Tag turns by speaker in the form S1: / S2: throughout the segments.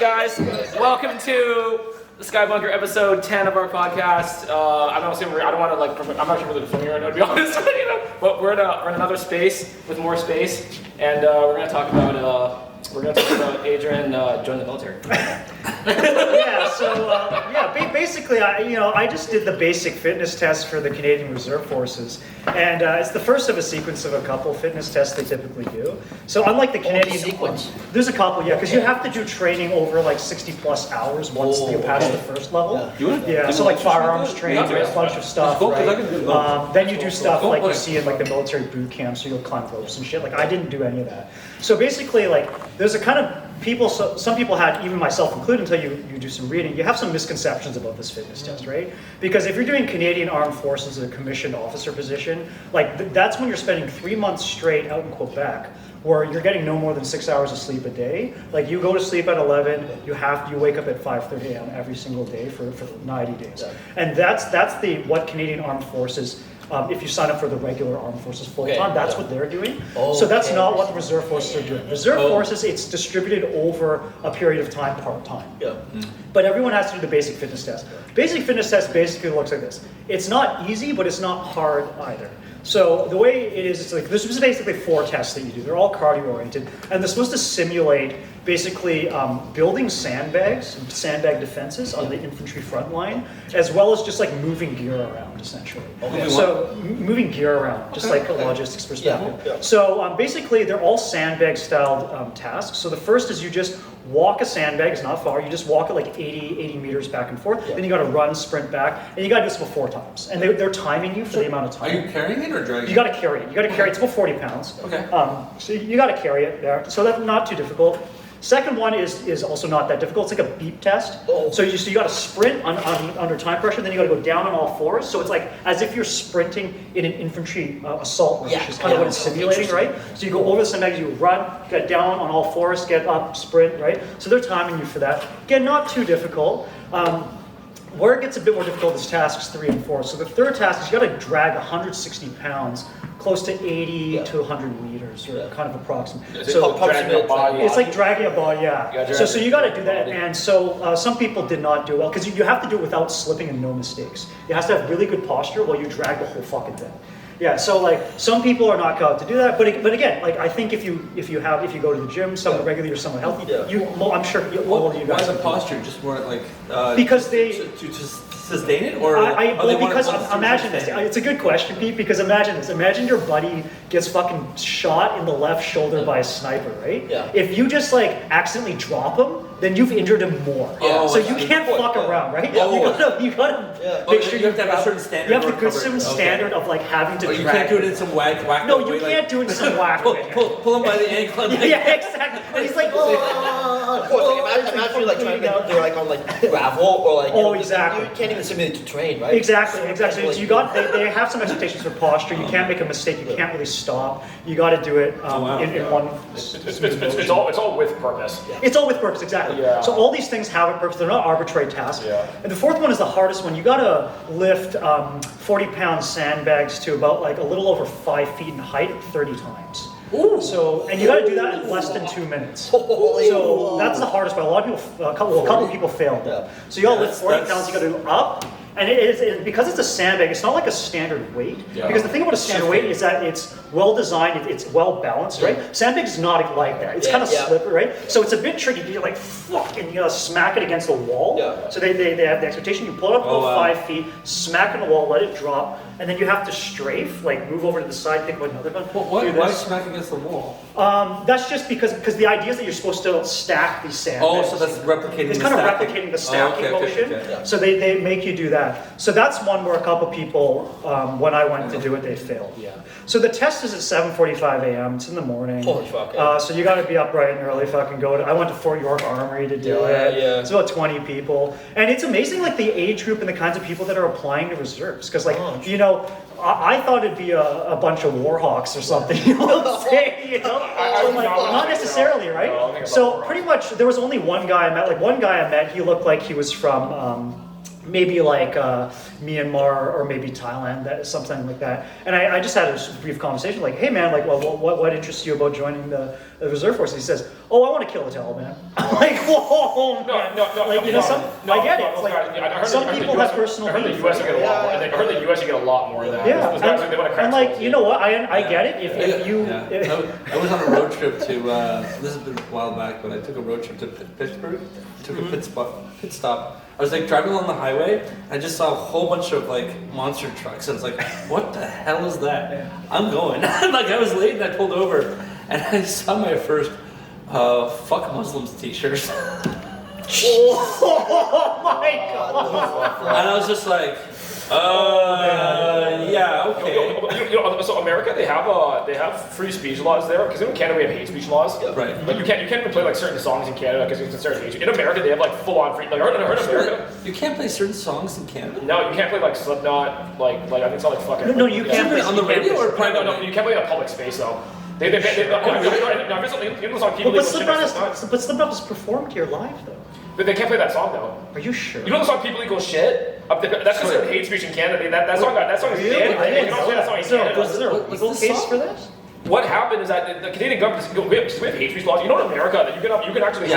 S1: guys? Welcome to the Skybunker episode 10 of our podcast. I'm not sure filming right now, to be honest. But we're in another space with more space, and we're gonna talk about Adrian joining the military.
S2: Basically, I just did the basic fitness test for the Canadian Reserve Forces, and it's the first of a sequence of a couple fitness tests they typically do. So unlike the Canadian
S3: sequence,
S2: there's a couple, because you have to do training over like 60 plus hours once you pass the first level. So like firearms training, a bunch of stuff. Right? Then you do stuff like you see in like the military boot camp, so you'll climb ropes and shit. Like I didn't do any of that. So basically, like there's a kind of people, some people had, even myself included, until you do some reading, you have some misconceptions about this fitness test, right? Because if you're doing Canadian Armed Forces as a commissioned officer position, like that's when you're spending 3 months straight out in Quebec, where you're getting no more than 6 hours of sleep a day. Like you go to sleep at 11, you wake up at 5:30 a.m. every single day for 90 days. And that's what Canadian Armed Forces, if you sign up for the regular Armed Forces full-time, that's what they're doing. So that's not what the Reserve Forces are doing. Reserve Forces, it's distributed over a period of time, part-time. But everyone has to do the basic fitness test. Basic fitness test basically looks like this. It's not easy, but it's not hard either. So the way it is, it's like there's basically 4 tests that you do. They're all cardio-oriented, and they're supposed to simulate basically building sandbags, sandbag defenses on the infantry front line, as well as just like moving gear around, essentially. So moving gear around, just like a logistics perspective. So basically, they're all sandbag-styled tasks. So the first is you just walk a sandbag. It's not far. You just walk it like 80 meters back and forth. Then you got to run, sprint back, and you got to do this about 4 times. And they're timing you for the amount of time.
S4: Are you carrying it or dragging it?
S2: You got to carry it. You got to carry it. It's about 40 pounds.
S4: Okay.
S2: So you got to carry it there. So that's not too difficult. Second one is also not that difficult. It's like a beep test. So you got to sprint under time pressure, then you got to go down on all fours. So it's like as if you're sprinting in an infantry assault range. Is kind of what it's simulating, right? So you go over the sandbags, you run, get down on all fours, get up, sprint, right? So they're timing you for that. Again, not too difficult. Where it gets a bit more difficult is tasks 3 and 4. So the third task is you got to drag 160 pounds close to 80 to 100 meters, or kind of approximate.
S1: So dragging a body.
S2: It's like dragging a body, So you got to do that, and so some people did not do well because you have to do it without slipping and no mistakes. You have to have really good posture while you drag the whole fucking thing. So like some people are not cut to do that, but again, like I think if you go to the gym, somewhat regularly or somewhat healthy, I'm sure all of you guys.
S4: Why the posture? Just more like
S2: because they
S4: to just sustain it, or
S2: because imagine this. It's a good question, Pete. Because imagine this. Imagine your buddy gets fucking shot in the left shoulder by a sniper, right? If you just like accidentally drop him, then you've injured him more. So you can't fuck around, right? You gotta make sure
S4: you have to have a certain standard.
S2: You have to go certain standard of like having to.
S4: You can't do it in some whack.
S2: No, you can't do it in some whack.
S4: Pull him by the ankle.
S2: Exactly. And he's like,
S3: imagine like trying to they're like on like gravel or like.
S2: Exactly.
S3: You can't even simulate to train, right?
S2: Exactly. So you got they have some expectations for posture. You can't make a mistake. You can't really stop. You got to do it in one.
S1: It's all with purpose.
S2: It's all with purpose, exactly. So all these things have a purpose. They're not arbitrary tasks. And the fourth one is the hardest one. You got to lift 40-pound sandbags to about like a little over 5 feet in height 30 times. So, and you got to do that in less than 2 minutes. So that's the hardest part. A couple people failed. So you got to lift 40 pounds. You got to go up. And because it's a sandbag, it's not like a standard weight. Because the thing about a standard weight is that it's well designed, it's well balanced, right? Sandbag is not like that. It's kind of slippery, right? So it's a bit tricky. You're like, fucking, smack it against the wall. So they have the expectation. You pull it up about 5 feet, smack it on the wall, let it drop, and then you have to strafe, like move over to the side, pick up another one.
S4: Why smack against the wall?
S2: That's just because the idea is that you're supposed to stack these sandbags.
S4: So that's replicating.
S2: It's kind of replicating the stacking motion. So they make you do that. So that's one where a couple people, when I went to do it, they failed. So the test is at 7:45 a.m. It's in the morning.
S3: Holy fuck.
S2: So you got to be up bright and early. I went to Fort York Armory to do it. It's about 20 people, and it's amazing, like the age group and the kinds of people that are applying to reserves. Because I thought it'd be a bunch of war hawks or something. Not necessarily, right? So pretty much, there was only one guy I met. Like one guy I met, he looked like he was from. Maybe like Myanmar or maybe Thailand, something like that. And I just had a brief conversation, like, hey man, like, well, what interests you about joining the Reserve Force? And he says, oh, I want to kill a Taliban. Like, whoa, man.
S1: No.
S2: Like, you know, I get it. Like, some people have personal
S1: I heard the
S2: beef.
S1: US you get a lot more. I heard the US you get a lot more of that.
S2: Yeah,
S1: Those guys, they want to crack
S2: and like,
S1: skulls.
S2: you know what? I get it. If you,
S4: I was on a road trip to, this has been a while back, but I took a road trip to Pittsburgh. I took a pit stop. I was like driving along the highway. I just saw a whole bunch of like monster trucks. And it's like, what the hell is that? I'm going. Like I was late and I pulled over and I saw my first fuck Muslims t-shirt.
S2: oh my god!
S4: And I was just like, yeah, okay.
S1: You know, so America, they have free speech laws there because in Canada we have hate speech laws.
S4: Right.
S1: Like you can't even play like certain songs in Canada because it's considered hate speech. In America, they have like full on free. Like heard of America?
S4: You can't play certain songs in Canada?
S1: No, you can't play like Slipknot. Like I think it's all like fucking.
S2: No, you can't play
S4: on the radio or private?
S1: No, you can't play in a public space though. They you know, some people
S2: But Slipknot is performed here live though.
S1: But they can't play that song though.
S2: Are you sure?
S1: You know the song "People Equal Shit"? That's considered hate speech in Canada. That song is
S2: Really?
S1: banned.
S2: I
S1: You
S2: didn't
S1: don't
S2: know
S1: play that
S2: that.
S1: song in
S2: So,
S1: Canada.
S2: was there a legal case for this?
S1: What happened is that the Canadian government, we have hate speech laws. You know in America that you can actually you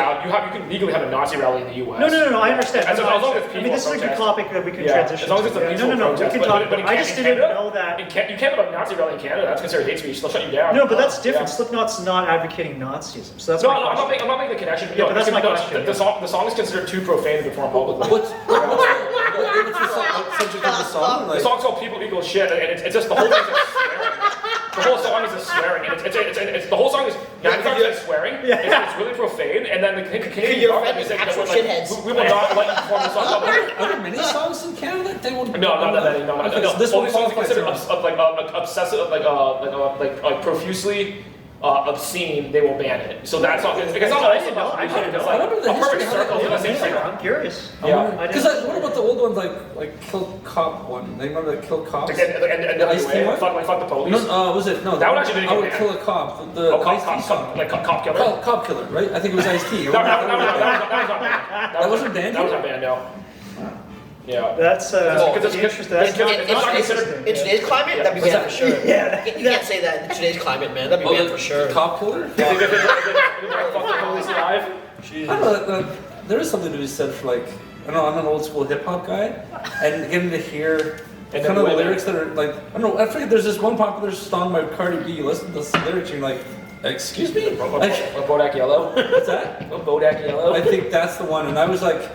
S1: can legally have a Nazi rally in the U.S.
S2: No, I understand.
S1: As long as it's
S2: I mean, this is a good
S1: protest.
S2: topic that we can
S1: Yeah,
S2: transition
S1: as long as it's
S2: to.
S1: a peaceful
S2: No, we
S1: protest.
S2: can talk.
S1: But in
S2: I just didn't know that.
S1: You can't have a Nazi rally in Canada. That's considered hate speech. They'll shut you down.
S2: No, but that's different.
S1: Yeah.
S2: Slipknot's not advocating Nazism, so that's
S1: No,
S2: my
S1: I'm
S2: question.
S1: not making the connection.
S2: Yeah, but that's my
S1: no,
S2: question.
S1: The song is considered too profane to perform publicly.
S4: What's the subject of the song?
S1: The song's called "People Equal Shit," and it's just the whole thing is swearing. The whole song is just swearing, and it's the whole song is 90% is swearing. It's really profane, and then the Canadian government is saying that we're like, we will not let you perform the song publicly.
S4: Are there many songs in Canada that they won't?
S1: No, not that many. No.
S4: Okay, so this one
S1: Only songs
S4: qualifies
S1: considered
S4: as
S1: obsessive, like profusely obscene. They will ban it. So that's not. It's not
S2: I
S1: also
S2: didn't know.
S1: about.
S2: I didn't know.
S1: It's like
S4: I don't know the
S1: a perfect
S4: history.
S1: circle in the same singer.
S2: I'm curious.
S1: Yeah.
S4: Because what about the old ones like Kill Cop one? They remember the Kill Cops?
S1: And
S4: The Ice-T one?
S1: fuck the police.
S4: No, was it? No,
S1: That one actually didn't
S4: I
S1: get
S4: would
S1: banned.
S4: kill a cop. The Ice-T song.
S1: Like cop killer.
S4: Cop Killer, right? I think it was Ice-T.
S1: No, that was not banned.
S4: That wasn't banned?
S1: That was not banned. No. Yeah.
S2: That's
S1: because
S2: interesting. That's
S3: In today's climate, that'd be banned for sure.
S2: Yeah,
S3: You can't say that in today's climate, man. That'd be banned for sure.
S4: Cop Killer?
S1: Fuck the police alive.
S4: I don't know. There is something to be said for like, I don't know, I'm an old school hip hop guy, and getting to hear
S1: And
S4: kind
S1: then
S4: of the
S1: whether-
S4: lyrics that are like, I don't know. I forget. There's this one popular song by Cardi B. You listen to the lyrics, and you're like, excuse me. Like,
S1: Bodak Yellow.
S4: what's that?
S1: Bodak Yellow.
S4: I think that's the one, and I was like,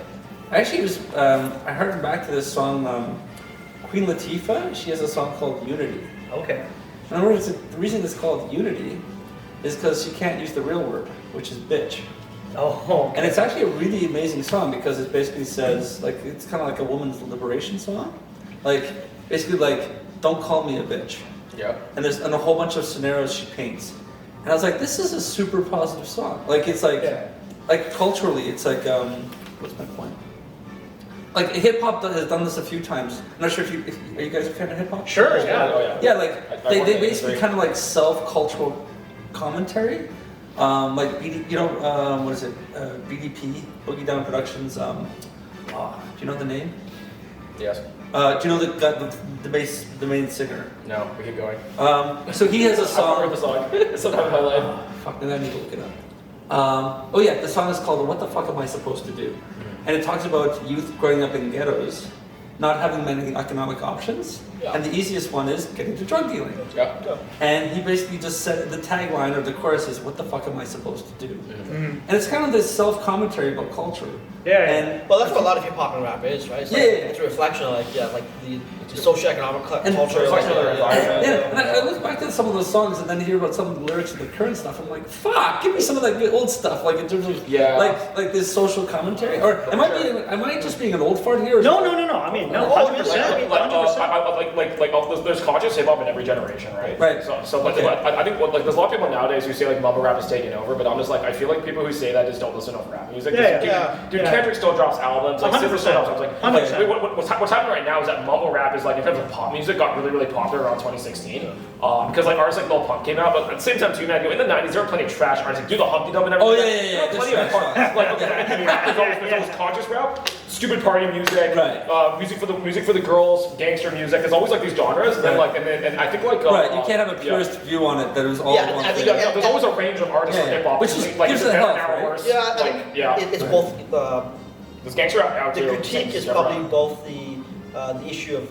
S4: actually, it was. I heard back to this song. Queen Latifah. She has a song called Unity.
S2: Okay.
S4: And the reason it's called Unity is because she can't use the real word, which is bitch.
S2: Oh.
S4: And it's actually a really amazing song because it basically says, like, it's kind of like a woman's liberation song. Like, basically, like, don't call me a bitch.
S1: Yeah.
S4: And there's a whole bunch of scenarios she paints. And I was like, this is a super positive song. Like, it's like, like culturally, it's like, what's my point? Like, hip hop has done this a few times. I'm not sure if are you guys a fan of hip hop?
S2: Sure, yeah.
S1: Oh, yeah.
S4: Yeah, like,
S1: I
S4: they basically kind of like self-cultural commentary. Like, what is it? BDP, Boogie Down Productions. Do you know the name?
S1: Yes.
S4: Do you know the main singer?
S1: No, we keep going.
S4: So he has a
S1: I've
S4: song.
S1: heard the song. Sometime in my life.
S4: Fuck, then I need to look it up. Oh yeah, the song is called "What the Fuck Am I Supposed to Do?" And it talks about youth growing up in ghettos, not having many economic options, and the easiest one is getting to drug dealing.
S1: Yeah.
S4: And he basically just said the tagline of the chorus is, "What the fuck am I supposed to do?" And it's kind of this self-commentary about culture.
S2: Yeah.
S4: And
S3: Well, that's what a lot of hip hop and rap is, right? It's like,
S4: Yeah.
S3: It's a reflection of like the socioeconomic
S4: And
S3: culture.
S1: reflection of their environment.
S4: and I look back at some of those songs and then hear about some of the lyrics of the current stuff. I'm like, fuck, give me some of that good old stuff, like in terms of like this social commentary. Or am I just being an old fart here? Or
S2: No. I mean, no, 100%. 100%.
S1: There's conscious hip hop in every generation, right?
S4: Right.
S1: So but I think there's a lot of people nowadays who say like mumble rap is taking over, but I'm just like I feel like people who say that just don't listen to rap music. Dude, Kendrick still drops albums, like Silver still drops albums. Like,
S2: 100%.
S1: what's happening right now is that mumble rap is like in terms of pop music got really popular around 2016 because like artists like Lil Pump came out, but at the same time too, man, in the 90s there were plenty of trash artists like do the Humpty Dump and everything.
S4: Oh yeah.
S1: There were plenty of plenty of there's always conscious rap. stupid party music,
S4: Right.
S1: Music for the girls, gangster music. There's always like these genres, and then
S4: Right.
S1: and I think like
S4: Right, you can't have a purist view on it that it was all one
S3: I
S4: thing.
S3: think
S1: there's always a range of artists for
S4: Yeah,
S1: hip hop,
S4: which is-
S1: like
S4: gives
S1: it's
S4: it
S1: better
S4: health,
S1: now or
S4: right?
S1: worse.
S3: Yeah, I
S1: like,
S3: think
S1: yeah.
S3: it's both.
S1: There's gangster rap out
S3: The
S1: too.
S3: critique is
S1: Never
S3: probably
S1: mind.
S3: both the issue of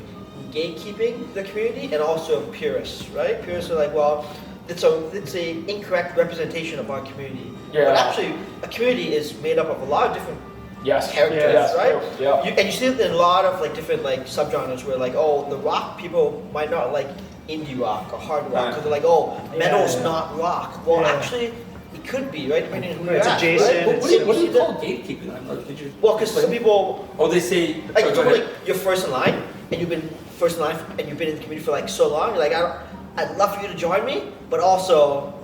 S3: gatekeeping the community and also purists, right? Purists are like, well, it's a incorrect representation of our community.
S1: Yeah.
S3: But actually, a community is made up of a lot of different
S1: Yes.
S3: characters,
S1: Yes,
S3: right?
S1: true, yeah.
S3: And you see it in a lot of like different like subgenres where like, oh, the rock people might not like indie rock or hard rock
S4: Right.
S3: because they're like, oh, metal's
S2: Yeah.
S3: not rock. Well,
S2: Yeah.
S3: actually, it could be, right? Depending on who
S2: It's
S3: you're at,
S2: adjacent,
S3: right?
S4: What do you
S3: see
S4: call
S3: that?
S4: gatekeeping? I'm like, did you?
S3: Well, because some people
S4: Oh, they say.
S3: like,
S4: oh,
S3: you
S4: go
S3: told me,
S4: ahead.
S3: like you're first in line, and you've been first in line, and you've been in the community for like so long. You're like, I'd love for you to join me, but also,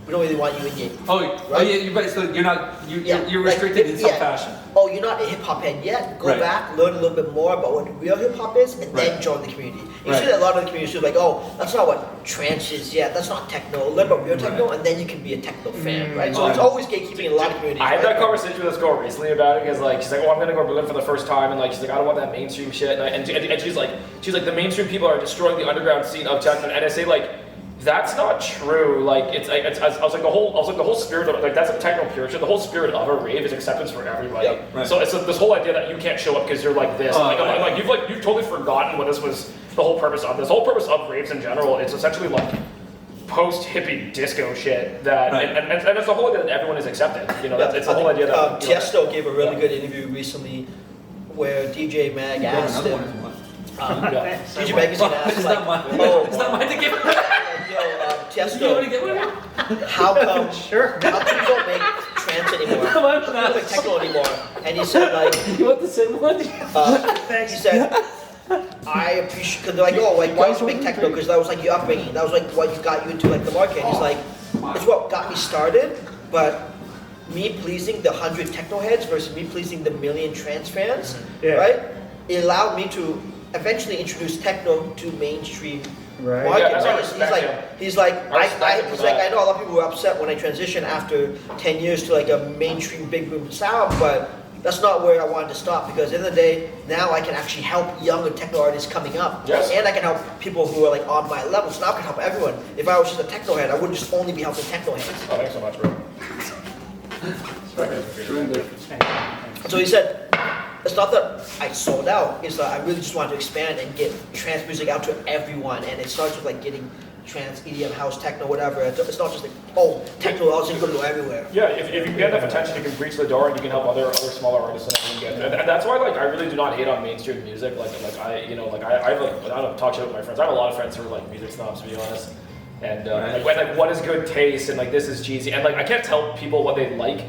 S3: we don't really want you in here.
S4: Oh,
S3: Right?
S4: yeah, you but so you're not
S3: Yeah,
S4: you're
S3: like,
S4: restricted in some
S3: yeah.
S4: fashion.
S3: Oh, you're not a hip hop head yet. Go
S4: Right.
S3: back, learn a little bit more about what real hip hop is, and then
S4: Right.
S3: join the community. You
S4: Right.
S3: see that a lot of the communities are like, oh, that's not what trance is yet. That's not techno. Learn about real techno,
S4: Right.
S3: and then you can be a techno fan, right? So
S4: Right.
S3: it's always gatekeeping in a lot of communities.
S1: I had
S3: right?
S1: that conversation with this girl recently about it because like she's like, oh, I'm gonna go to Berlin for the first time, and like she's like, I don't want that mainstream shit, and she's like, the mainstream people are destroying the underground scene of techno, and I say like, that's not true. Like I was like the whole spirit of like that's a techno purity. The whole spirit of a rave is acceptance for everybody.
S3: Yep.
S4: Right.
S1: So it's this whole idea that you can't show up because you're like this.
S4: Oh,
S1: like,
S4: right.
S1: like you've totally forgotten what this was. The whole purpose of this whole purpose of raves in general. It's essentially like post hippie disco shit that
S4: Right.
S1: and it's the whole idea that everyone is accepted. You know, that's, it's the whole idea that you know,
S3: Tiesto gave a really
S1: yeah.
S3: good interview recently where DJ Mag
S4: You have
S3: asked
S4: another
S3: him.
S4: one if you want.
S1: yeah.
S3: DJ Mag is gonna ask
S4: Is
S3: like,
S4: that mine?
S3: oh,
S4: Is that mine to give?
S3: yo,
S4: You want to
S3: Tiesto,
S4: get one?
S3: how come
S2: Sure.
S3: how come you don't make trance anymore?
S4: Come on,
S3: You don't make techno anymore? And he said like,
S4: You want the same one?
S3: he said, I appreciate, because they're like, oh, like, why don't you make techno? Because that was like your upbringing. That was like what you got you into like the market. And he's like, it's what got me started, but me pleasing the 100 techno heads versus me pleasing the million trance fans,
S2: Yeah.
S3: right? It allowed me to eventually introduce techno to mainstream
S2: Right.
S3: market.
S1: Yeah, that's
S3: right?
S1: what I respect him.
S3: He's like,
S1: I respect him for
S3: he's like,
S1: that.
S3: I know a lot of people were upset when I transitioned after 10 years to like a mainstream big boom sound, but that's not where I wanted to stop because at the end of the day, now I can actually help younger techno artists coming up.
S1: Yes.
S3: And I can help people who are like on my level, so now I can help everyone. If I was just a techno head, I wouldn't just only be helping techno heads.
S1: Oh, thanks so much, bro.
S3: So he said, it's not that I sold out, it's that I really just wanted to expand and get trance music out to everyone. And it starts with like getting trance, EDM, house, techno, whatever. It's not just like, oh, techno, I was going to go everywhere.
S1: Yeah, if you can get enough attention, you can reach the door and you can help other smaller artists and everyone get. And that's why like I really do not hate on mainstream music. I don't talk shit with my friends. I have a lot of friends who are like music snobs, to be honest. And like what is good taste and like this is cheesy and like I can't tell people what they like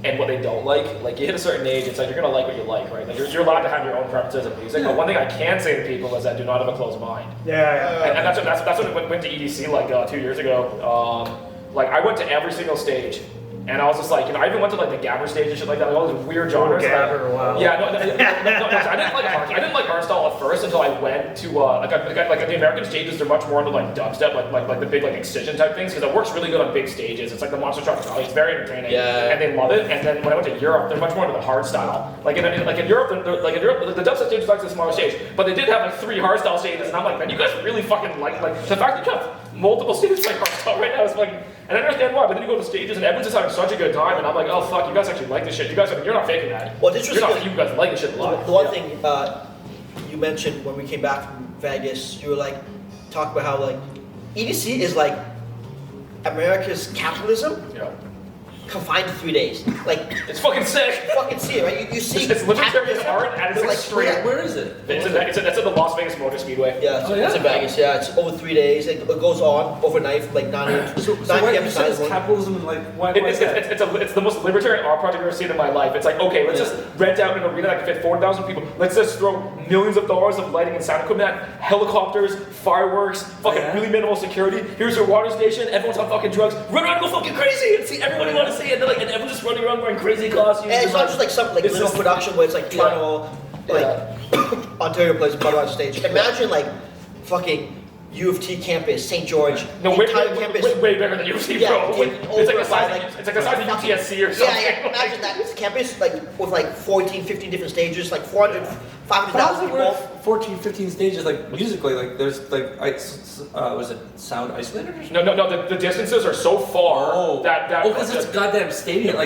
S1: and what they don't like. Like you hit a certain age, it's like you're gonna like what you like, right? Like you're allowed to have your own preferences of music. But one thing I can say to people is that do not have a closed mind.
S2: Yeah.
S1: And that's what it went to EDC like 2 years ago. Like I went to every single stage, and I was just like, you know, I even went to like the Gabber stage and shit like that, like all these weird genres.
S2: Gabber, wow.
S1: Yeah, no, I didn't like hardstyle at first until I went to like the American stages. They're much more into like dubstep, like the big like excision type things, because it works really good on big stages. It's like the Monster Truck Rally. It's very entertaining,
S3: Yeah.
S1: and they love it. And then when I went to Europe, they're much more into the hardstyle. Like in Europe, the dubstep stage is like the smaller stage, but they did have like 3 hardstyle stages, and I'm like, man, you guys really fucking like the fact that you have multiple stages like hardstyle right now is like. And I understand why, but then you go to stages and everyone's just having such a good time, and I'm like, oh fuck, you guys actually like this shit. You're not faking that.
S3: Well, this was
S1: you're not,
S3: good.
S1: you guys like this shit a lot.
S3: The one thing you mentioned when we came back from Vegas, you were like, talk about how like EDC is like America's capitalism
S1: Yeah.
S3: confined to 3 days. Like,
S1: It's fucking sick.
S3: you fucking see it, right? You see
S1: It's libertarian
S3: capitalism,
S1: art at its
S3: but, like,
S1: extreme.
S3: yeah.
S4: Where is it?
S1: It's at the Las Vegas Motor Speedway.
S3: Yeah, it's,
S4: Oh, yeah?
S3: it's in Vegas. Yeah, it's over 3 days. It goes on overnight from like 9 a.m.
S4: So
S3: 9
S4: why
S3: p.m.
S4: you
S3: to
S4: said
S3: 9
S4: it's
S3: a.m.
S4: capitalism and like why is that?
S1: It's the most libertarian art project I've ever seen in my life. It's like, okay, let's just rent out an arena that can fit 4,000 people. Let's just throw millions of dollars of lighting and sound equipment at helicopters, fireworks, fucking
S4: yeah?
S1: really minimal security. Here's your water station. Everyone's on fucking drugs. Run around and go fucking crazy and see everyone you want to see. And, and everyone's just running around wearing crazy costumes.
S3: And it's not just like some like
S1: It's
S3: little
S1: just-
S3: production where it's like Toronto, like Ontario plays Budweiser stage. Imagine like fucking U of T campus, St. George.
S1: No,
S3: the entire campus.
S1: way bigger than UT, bro. It's like the size of UTSC or something.
S3: Yeah, imagine that. It's a campus with 14, 15 different stages, 400, 500,000 people.
S4: 14, 15 stages, musically, there's was it sound isolated or something?
S1: No, the distances are so far that
S4: because it's a goddamn stadium,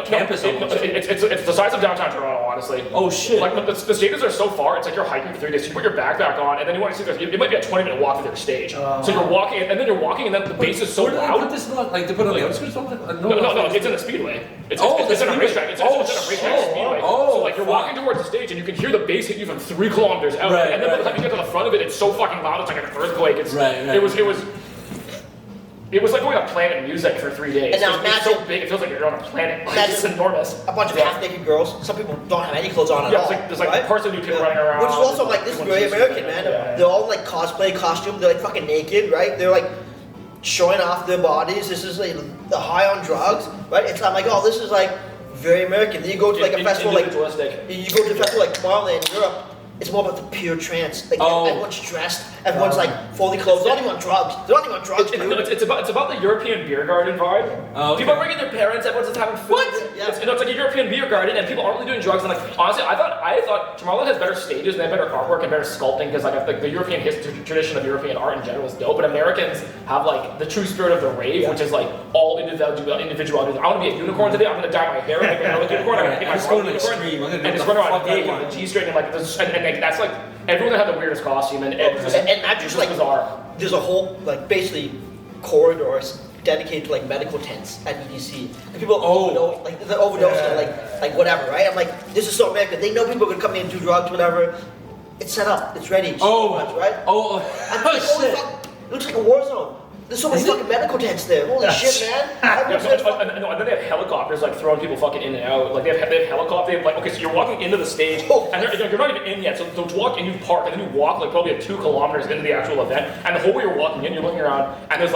S4: campus almost.
S1: It's the size of downtown Toronto, honestly.
S4: Oh shit.
S1: The stages are so far, it's like you're hiking for 3 days. You put your backpack on, and then you want to see it might be a 20-minute walk to their stage. So you're walking, and then the bass is so loud.
S4: Put this on, they put it on the outskirts?
S1: No, it's in the speedway. It's in a racetrack. It's in a racetrack speedway. So you're walking towards the stage, and you can hear the bass hit you from 3 kilometers out.
S4: Right,
S1: and then by the time you get to the front of it, it's so fucking loud. It's like an earthquake. It was like going on Planet Music for 3 days.
S3: And now
S1: it's so big, it feels like you're on a planet. It's enormous.
S3: A bunch of half-naked girls. Some people don't have any clothes on at all.
S1: There's parts of new people running around.
S3: Which is also this is very American, man. Yeah. They're all in cosplay costume. They're fucking naked, right? They're showing off their bodies. This is the high on drugs, right? It's not oh, this is very American. Then you go to a festival you go to a festival like Tomorrowland in Europe. It's more about the pure trance. Everyone's dressed. Everyone's fully clothed. They're not even on drugs.
S1: It's about the European beer garden vibe. People are bringing their parents. Everyone's just having food.
S3: What? Yeah.
S1: It's like a European beer garden, and people aren't really doing drugs. And honestly, I thought Tomorrowland has better stages and they have better artwork and better sculpting because the European history tradition of European art in general is dope. But Americans have the true spirit of the rave, which is all individuality. I want to be a unicorn today. I'm going to dye my hair like a unicorn. I'm going to paint my hair like a unicorn. And just run around naked with a G-string and that's everyone had the weirdest costume and
S3: not just
S1: bizarre.
S3: There's a whole basically corridors dedicated to medical tents at EDC. And people overdose, they're overdosing whatever, right? I'm this is so American. They know people are gonna come in and do drugs, whatever. It's set up, it's ready. Right?
S4: Shit.
S3: It looks like a war zone. There's so many fucking medical tents there. Holy shit, man!
S1: And then they have helicopters throwing people fucking in and out. They have helicopters. Okay, so you're walking into the stage, and you're not even in yet. So to walk in, you park, and then you walk probably 2 kilometers into the actual event. And the whole way you're walking in, you're looking around, and there's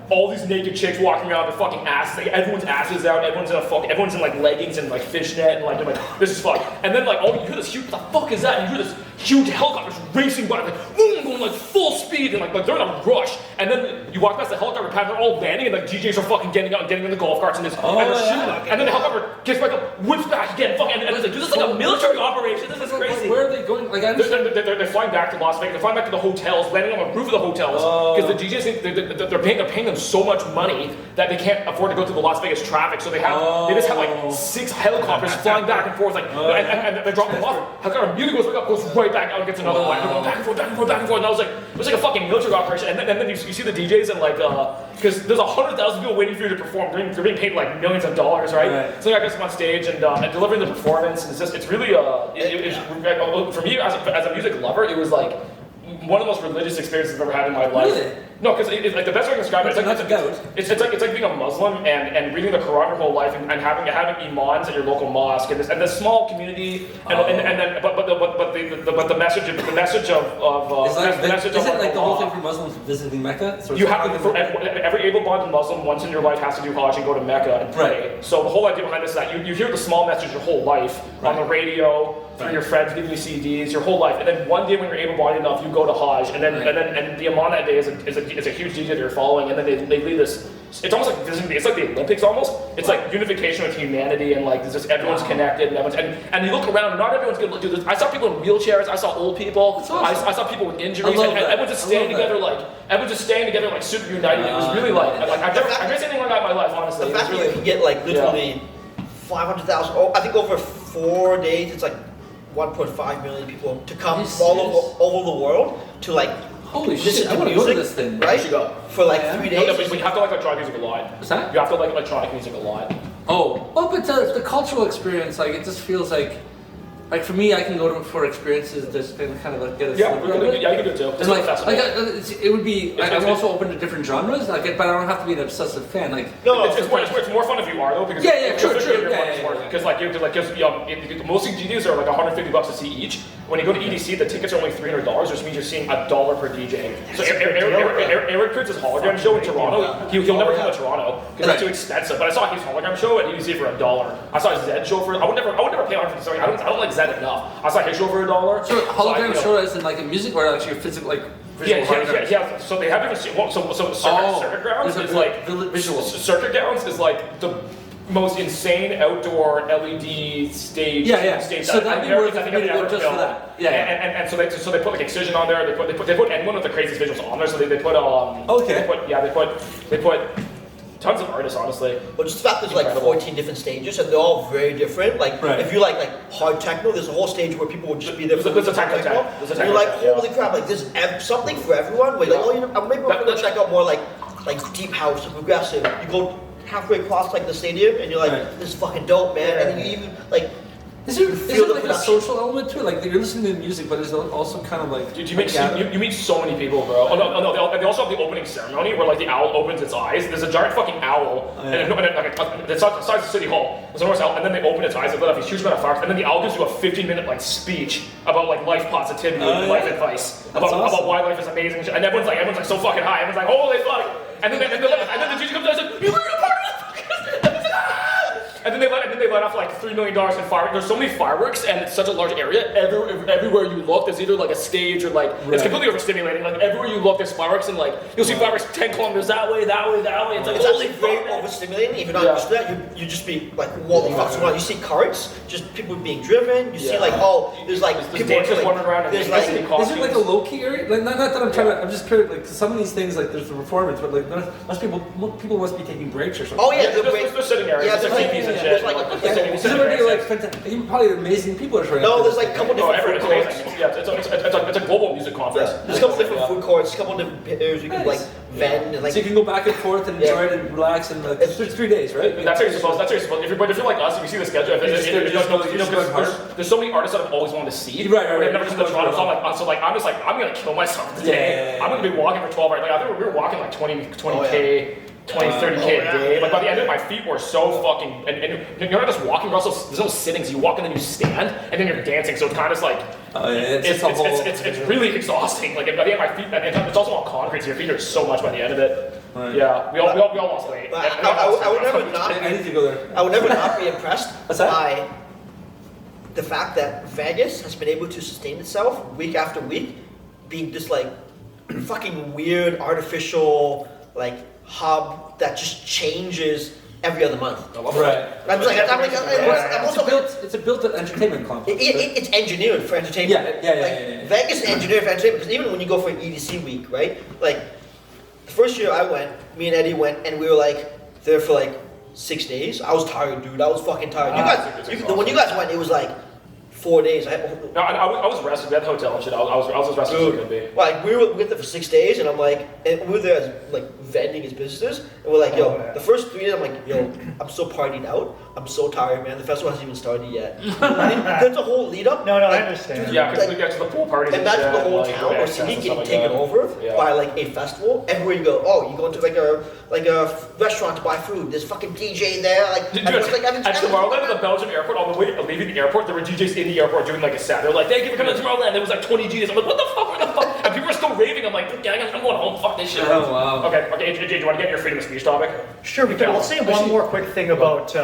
S1: all these naked chicks walking around with fucking asses. Everyone's asses out. Everyone's in leggings and fishnet, and you're this is fuck. And then you hear this huge, what the fuck is that? And you hear this huge helicopters racing by, going full speed, and they're in a rush. And then you walk past the helicopter pad, they're all landing, and DJs are fucking getting out and getting in the golf carts and they're shooting. And then the helicopter gets back up, whips back again, and it's this is a military operation. This is crazy.
S4: Where are they going?
S1: They're flying back to Las Vegas. They're flying back to the hotels, landing on the roof of the hotels because the DJs think they're paying them so much money that they can't afford to go through the Las Vegas traffic. So they just have 6 helicopters flying back and forth, and they drop them off. Helicopter immediately goes back up, goes right back out and gets another one. They're going back and forth, back and forth, back and forth. And I was it was like a fucking military operation. And then you see the DJs and because there's 100,000 people waiting for you to perform. They're being paid millions of dollars, right? So I guess I'm on stage and delivering the performance, and it's really for me as a music lover, it was one of the most religious experiences I've ever had in my life.
S4: Really?
S1: No, because the best way I can describe it, it's like being a Muslim and reading the Quran your whole life and having imams at your local mosque and this small community and then but the message of
S4: the whole thing for Muslims visiting Mecca? So
S1: you have to, every able-bodied Muslim once in your life has to do Hajj and go to Mecca and pray. Right. So the whole idea behind this is that you hear the small message your whole life on the radio, through your friends giving you CDs, your whole life, and then one day when you're able-bodied enough, you go to Hajj, and then the imam that day is a huge DJ that you're following, and then they lead this. It's almost it's like the Olympics almost. It's unification with humanity, and everyone's connected, and you look around, and not everyone's gonna do this. I saw people in wheelchairs, I saw old people, awesome. I saw people with injuries, and everyone's just staying together super united. It was really I've never seen anything like that in my life, honestly.
S3: The fact that you can get literally 500,000. I think over 4 days, it's 1.5 million people to come all over the world to
S4: holy shit, I want to go to this thing.
S3: Right? For 3 days.
S1: No, but you have to electronic music a lot.
S4: What's that?
S1: You have to electronic music a lot.
S4: But the cultural experience, it just feels for me, I can go for experiences just kind of get a
S1: you can do it too.
S4: It would be. I'm also open to different genres, but I don't have to be an obsessive fan.
S1: It's more fun if you are though, because
S4: true.
S1: Because most DJs are $150 a seat each. When you go to EDC, the tickets are only $300, which means you're seeing $1 per DJ. So Eric Pritz's hologram show in Toronto, he'll never come to Toronto because it's too expensive. But I saw his hologram show at EDC for $1. I saw his Zed show for. I would never pay $150. I don't like Zed enough. I saw his show for $1.
S4: So hologram show is in music where you're physical
S1: Yeah. So they have different. Well, so circuit grounds is like
S4: visual.
S1: Circuit grounds is like the most insane outdoor LED stage. Stage
S4: so that'd be worth it
S1: I think I've ever
S4: just for that.
S1: Yeah. And so they put like Excision on there. They put anyone with the craziest visuals on there. So they put they put tons of artists, honestly.
S3: But just the fact there's like 14 different stages and they're all very different. Like if you like hard techno, there's a whole stage where people will just be there for
S1: there's a techno.
S3: And you're like, holy crap! Like there's something for everyone. Wait, like maybe we're gonna check out more like deep house or progressive. You go halfway across like the stadium and you're like, this is fucking dope, man. And then you even like.
S4: Is there like a social element to it? Like you're listening to music, but is it also kind of like?
S1: Dude, you meet so many people, bro. Oh no! They also have the opening ceremony where like the owl opens its eyes. There's a giant fucking owl, and it's the size of City Hall. There's an enormous owl, and then they open its eyes and let off these huge amount of fireworks, and then the owl gives you a 15-minute like speech about like life positivity, life advice, about why life is amazing, and everyone's like so fucking high. Everyone's like, holy fuck! And then the DJ comes out and says, "You were a part of this." And then they let off like $3 million in fireworks. There's so many fireworks, and it's such a large area. Everywhere you look, there's either like a stage or like it's completely overstimulating. Like everywhere you look, there's fireworks, and like you'll see fireworks 10 kilometers that way. It's like
S3: actually very overstimulating. If you're not used to that, you just be like, what the fuck's going on? You see carts, just people being driven. You see like there's like people
S1: dancers wandering around.
S4: Is it like a low key area? Like not that I'm trying to. I'm just curious. Like some of these things, like there's the performance, but like people must be taking breaks or something.
S3: Oh yeah,
S1: there's sitting areas.
S3: Yeah, there's
S1: TVs and shit.
S4: Even probably amazing people are showing up.
S3: No, there's like a couple different food courts.
S1: Yeah, it's a global music conference.
S3: There's a couple different food courts, a couple different areas you can like vend and like.
S4: So you can go back and forth and enjoy it and relax and like. It's 3 days, right?
S1: That's how you're supposed. If you're like us, if you see the schedule, there's so many artists that I've always wanted to see.
S4: Right.
S1: I've never been to Toronto, so I'm just like I'm gonna kill myself today. I'm gonna be walking for 12 hours. Like I think we were walking like 20k. 30k a day. Like by the end of it, my feet were so fucking. And you're not just walking, but also there's no sittings. You walk and then you stand, and then you're dancing. So it's kind of like it's really exhausting. Like by the end, my feet, and it's also all concrete. So your feet are so much by the end of it. Right. Yeah, we all lost weight.
S3: I would never not.
S4: I need to go there.
S3: I would never not be impressed by the fact that Vegas has been able to sustain itself week after week, being this like fucking weird artificial like hub that just changes every other month.
S4: Right.
S3: It's
S4: a built-in entertainment complex.
S3: It's engineered for entertainment.
S4: Yeah.
S3: Vegas is engineered for entertainment because even when you go for an EDC week, right? Like the first year I went, me and Eddie went, and we were like there for like 6 days. I was tired, dude. I was fucking tired. When you guys went, it was like 4 days.
S1: I was rested. We had the hotel and shit. I was as rested as I could be.
S3: Like we were there for 6 days, and I'm like, and we were there as like vending as businesses, and we're like, the first 3 days, I'm like, I'm so partied out. I'm so tired, man. The festival hasn't even started yet. There's a whole lead up.
S2: No, I understand.
S1: Yeah, because we get to the pool parties.
S3: And that's the whole town or city getting taken over by like a festival. Everywhere you go, you go into like a restaurant to buy food. There's fucking DJ there. Like
S1: at Tomorrowland at the Belgium airport, on the way leaving the airport, there were DJs in the airport doing like a set. They're like, "Thank you for coming to Tomorrowland." There was like 20 DJs. I'm like, "What the fuck? And people are still raving. I'm like, "Gang, I'm going home. Fuck this shit."
S4: Oh wow.
S1: Okay. AJ, do you want to get your freedom of speech topic?
S2: Sure, we can. Let's say one more quick thing about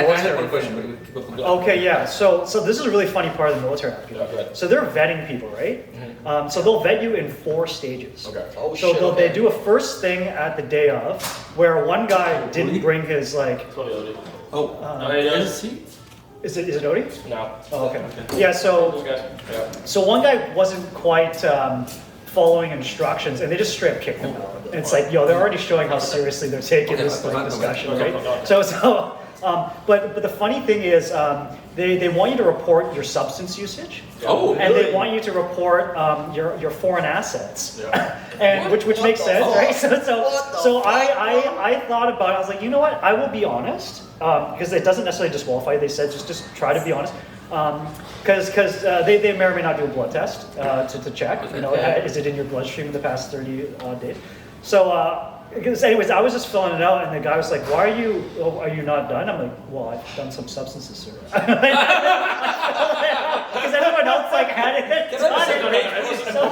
S4: I had one question, but we keep up the
S2: Okay, yeah. So this is a really funny part of the military. So they're vetting people, right? So they'll vet you in 4 stages.
S1: Okay.
S2: They do a first thing at the day of, where one guy didn't bring his like. Is it Odie?
S1: No.
S2: Oh, okay. Yeah. So one guy wasn't quite following instructions, and they just straight up kicked him out. And it's like, they're already showing how seriously they're taking this discussion, right? But the funny thing is, they want you to report your substance usage.
S4: Oh,
S2: and
S4: really?
S2: they want you to report your foreign assets, and which makes sense, right? So I thought about it. I was like, you know what? I will be honest, because it doesn't necessarily disqualify. They said just try to be honest, because they may or may not do a blood test to check. Is it in your bloodstream in the past 30 days? So. Because anyways, I was just filling it out, and the guy was like, "Why are you not done?" I'm like, "Well, I've done some substances, sir." Because everyone else like had it.
S1: Nobody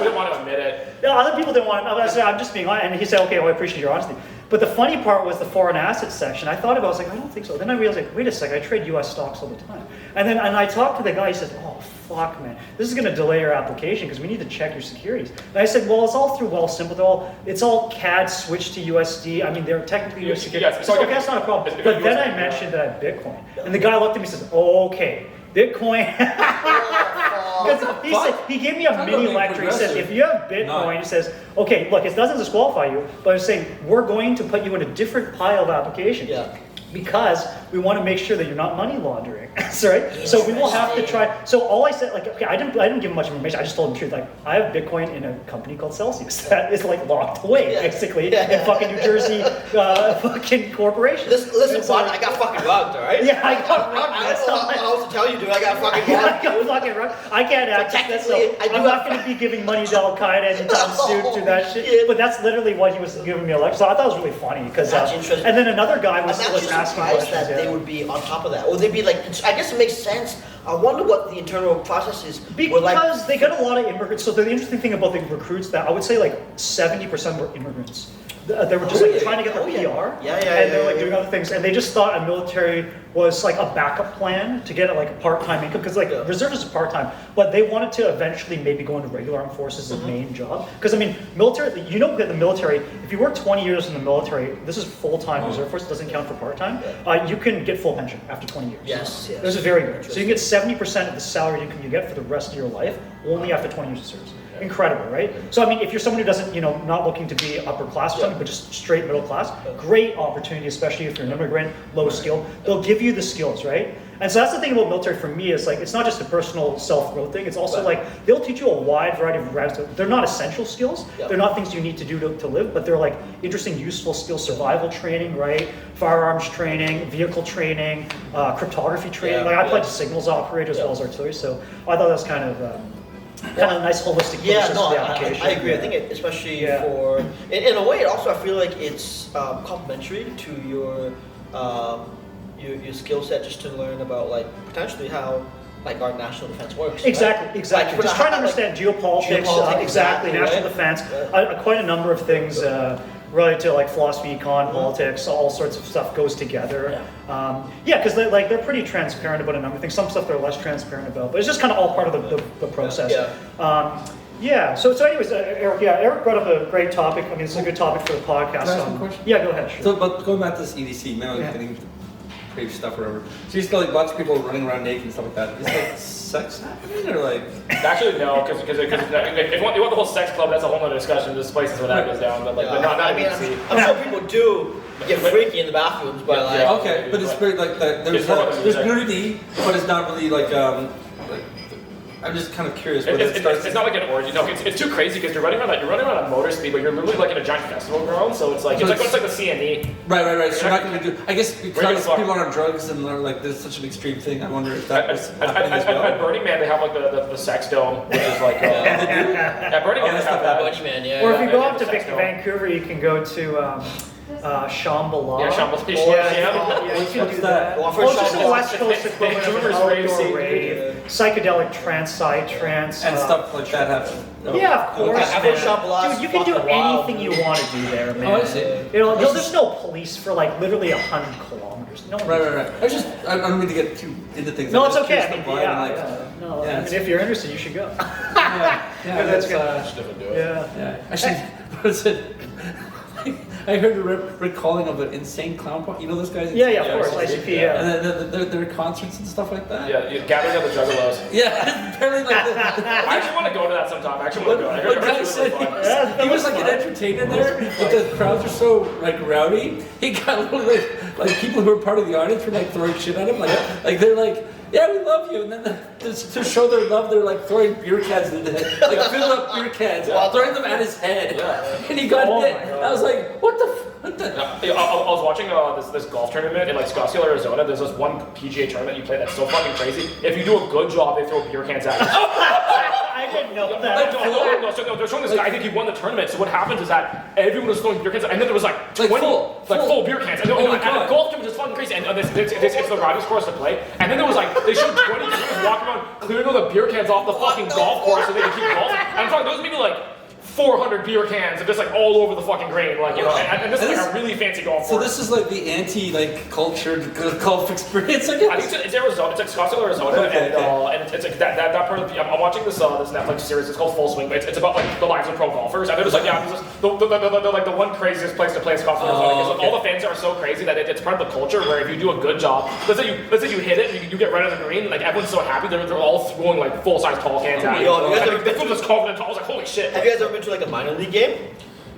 S1: didn't want to admit it.
S2: No, other people didn't want it. I'm just being honest, and he said, "Okay, well, I appreciate your honesty." But the funny part was the foreign assets section. I thought about it, I was like, I don't think so. Then I realized, like, wait a second, I trade US stocks all the time. And I talked to the guy, he said, oh, fuck, man, this is gonna delay your application because we need to check your securities. And I said, well, it's all through Wealthsimple. It's all CAD switched to USD. I mean, they're technically US securities.
S1: Yes,
S2: So okay, that's not a problem. But then I mentioned that I have Bitcoin. And the guy looked at me and says, oh, okay, Bitcoin. Because he gave me a mini lecture. He says, if you have Bitcoin, he says, okay, look, it doesn't disqualify you, but it's saying we're going to put you in a different pile of applications.
S3: Yeah.
S2: Because we want to make sure that you're not money laundering, right? So we will have to try. So all I said, like, okay, I didn't give him much information. I just told him the truth. Like, I have Bitcoin in a company called Celsius that is like locked away, basically, in fucking New Jersey, fucking corporation.
S3: Listen, bud, I got fucking rugged, all right?
S2: Yeah, I got rugged.
S3: I don't know how else to tell you, dude. I got fucking
S2: I
S3: rugged.
S2: got fucking rugged. I can't access that. So I'm not going to be giving money to Al Qaeda anytime soon through that shit. But that's literally what he was giving me a lecture. So I thought it was really funny because.
S3: That's interesting.
S2: And then another guy was
S3: I'm actually
S2: asking
S3: surprised
S2: questions.
S3: that they would be on top of that, or they'd be like. I guess it makes sense. I wonder what the internal processes were like.
S2: Because they got a lot of immigrants. So the interesting thing about the recruits, that I would say like 70% were immigrants. They were just like trying to get their PR, and they're like doing other things, and they just thought a military was like a backup plan to get like a part-time income, because like reservists is part-time, but they wanted to eventually maybe go into regular armed forces as a main job. Because I mean, military, you know, the military, if you work 20 years in the military, this is full-time reserve force, doesn't count for part-time. You can get full pension after 20 years.
S3: Yes.
S2: This is very good. So you can get 70% of the salary income you get for the rest of your life only after 20 years of service. Incredible, right? So I mean, if you're someone who doesn't, you know, not looking to be upper class or something, but just straight middle class, great opportunity, especially if you're an immigrant, low skill. They'll give you the skills, right? And so that's the thing about military for me, is like, it's not just a personal self-growth thing, it's also like, they'll teach you a wide variety of routes. They're not essential skills, they're not things you need to do to live, but they're like interesting, useful skills, survival training, right? Firearms training, vehicle training, cryptography training. Like I played signals operator as well as artillery, so I thought that was kind of a nice holistic process to the application.
S3: I agree. I think especially for, in a way, also I feel like it's complementary to your skill set, just to learn about like potentially how like our national defense works.
S2: Exactly.
S3: Like,
S2: Just trying to understand geopolitics, exactly, national defense, quite a number of things related to like philosophy, econ, politics, all sorts of stuff goes together. Because they're pretty transparent about a number of things. Some stuff they're less transparent about, but it's just kind of all part of the process. So anyways, Eric brought up a great topic. I mean, it's a good topic for the podcast.
S4: Can I ask you a question?
S2: Yeah, go ahead. Sure.
S4: So, but going back to this EDC, now I'm getting crazy stuff or whatever. So you still like lots of people running around naked and stuff like that. Is like sex happening or like?
S1: Actually, no, because if you want the whole sex club, that's a whole other discussion. There's places where that goes down, but like, but not
S3: I mean, I'm sure people do get freaky in the bathrooms, but like.
S4: Okay, but it's very like that. There's nudity, but it's not really like I'm just kind of curious.
S1: It's not like an orgy. No, it's too crazy because you're running around at motor speed, but you're literally like in a giant festival ground. So it's like the CNE.
S4: Right. So you're not going to do. I guess because people are on drugs and they're like, there's such an extreme thing. I wonder if that was happening as well.
S1: At Burning Man, they have like the sex dome, which is like. At Burning Man, they have that.
S3: Burning Man, yeah.
S2: Or if you go up to Vancouver, you can go to. Shambhala.
S1: Yeah, Shambhala.
S2: You can do that.
S3: Well,
S2: just the West Coast equivalent of an outdoor rave, psychedelic trance, psytrance.
S4: And stuff like that happen.
S2: Yeah, of course.
S3: Shambhala.
S2: Dude, you can do anything you want to do there, man.
S4: Oh, I see.
S2: You know, there's no police for like literally 100 kilometers. No.
S4: Right. I don't mean to get too into things.
S2: No, it's okay.
S4: I
S2: mean, if you're interested, you should go.
S4: That's good. Actually, what is it? I heard a recalling of an insane clown part. You know those guys?
S2: Yeah, of course, ICP.
S4: And then their concerts and stuff like that.
S1: Yeah, gathering of the Juggalos.
S4: Yeah, apparently.
S1: I actually want to go to that sometime. I actually want to go. I heard it's really fun.
S4: He was like an entertainer there, but the crowds are so like rowdy. He got literally like people who were part of the audience were like throwing shit at him, like they're like. Yeah, we love you. And then to show their love, they're like throwing beer cans in the head, like filling up beer cans, throwing them at his head. And he got hit. I was like, what the?
S1: I was watching this golf tournament in like Scottsdale, Arizona. There's this one PGA tournament you play that's so fucking crazy. If you do a good job, they throw beer cans at you.
S2: I didn't know that.
S1: No, they're showing this guy. I think he won the tournament. So what happens is that everyone was throwing beer cans, and then there was like 20 full beer cans. And the golf tournament was just fucking crazy. And it's the riders course to play. And then there was like they showed 20 people walking around clearing all the beer cans off the fucking golf course so they could keep golfing. And I'm talking those maybe like 400 beer cans and just like all over the fucking green, like, you know, and this is like a really fancy golf course.
S4: So this is like the cultured golf experience, I guess.
S1: I think it's Arizona. It's like Scottsdale, Arizona, and it's like that part of the. I'm watching this Netflix series. It's called Full Swing. But it's about like the lives of pro golfers, and they're just like they're like the one craziest place to play is Scottsdale, Arizona. Because like, all the fans are so crazy that it's part of the culture where if you do a good job, let's say you hit it and you get right on the green, like everyone's so happy they're all throwing like full size tall cans at you. They feel just confident. I was like, holy shit.
S3: Have you guys ever been to like a minor league game?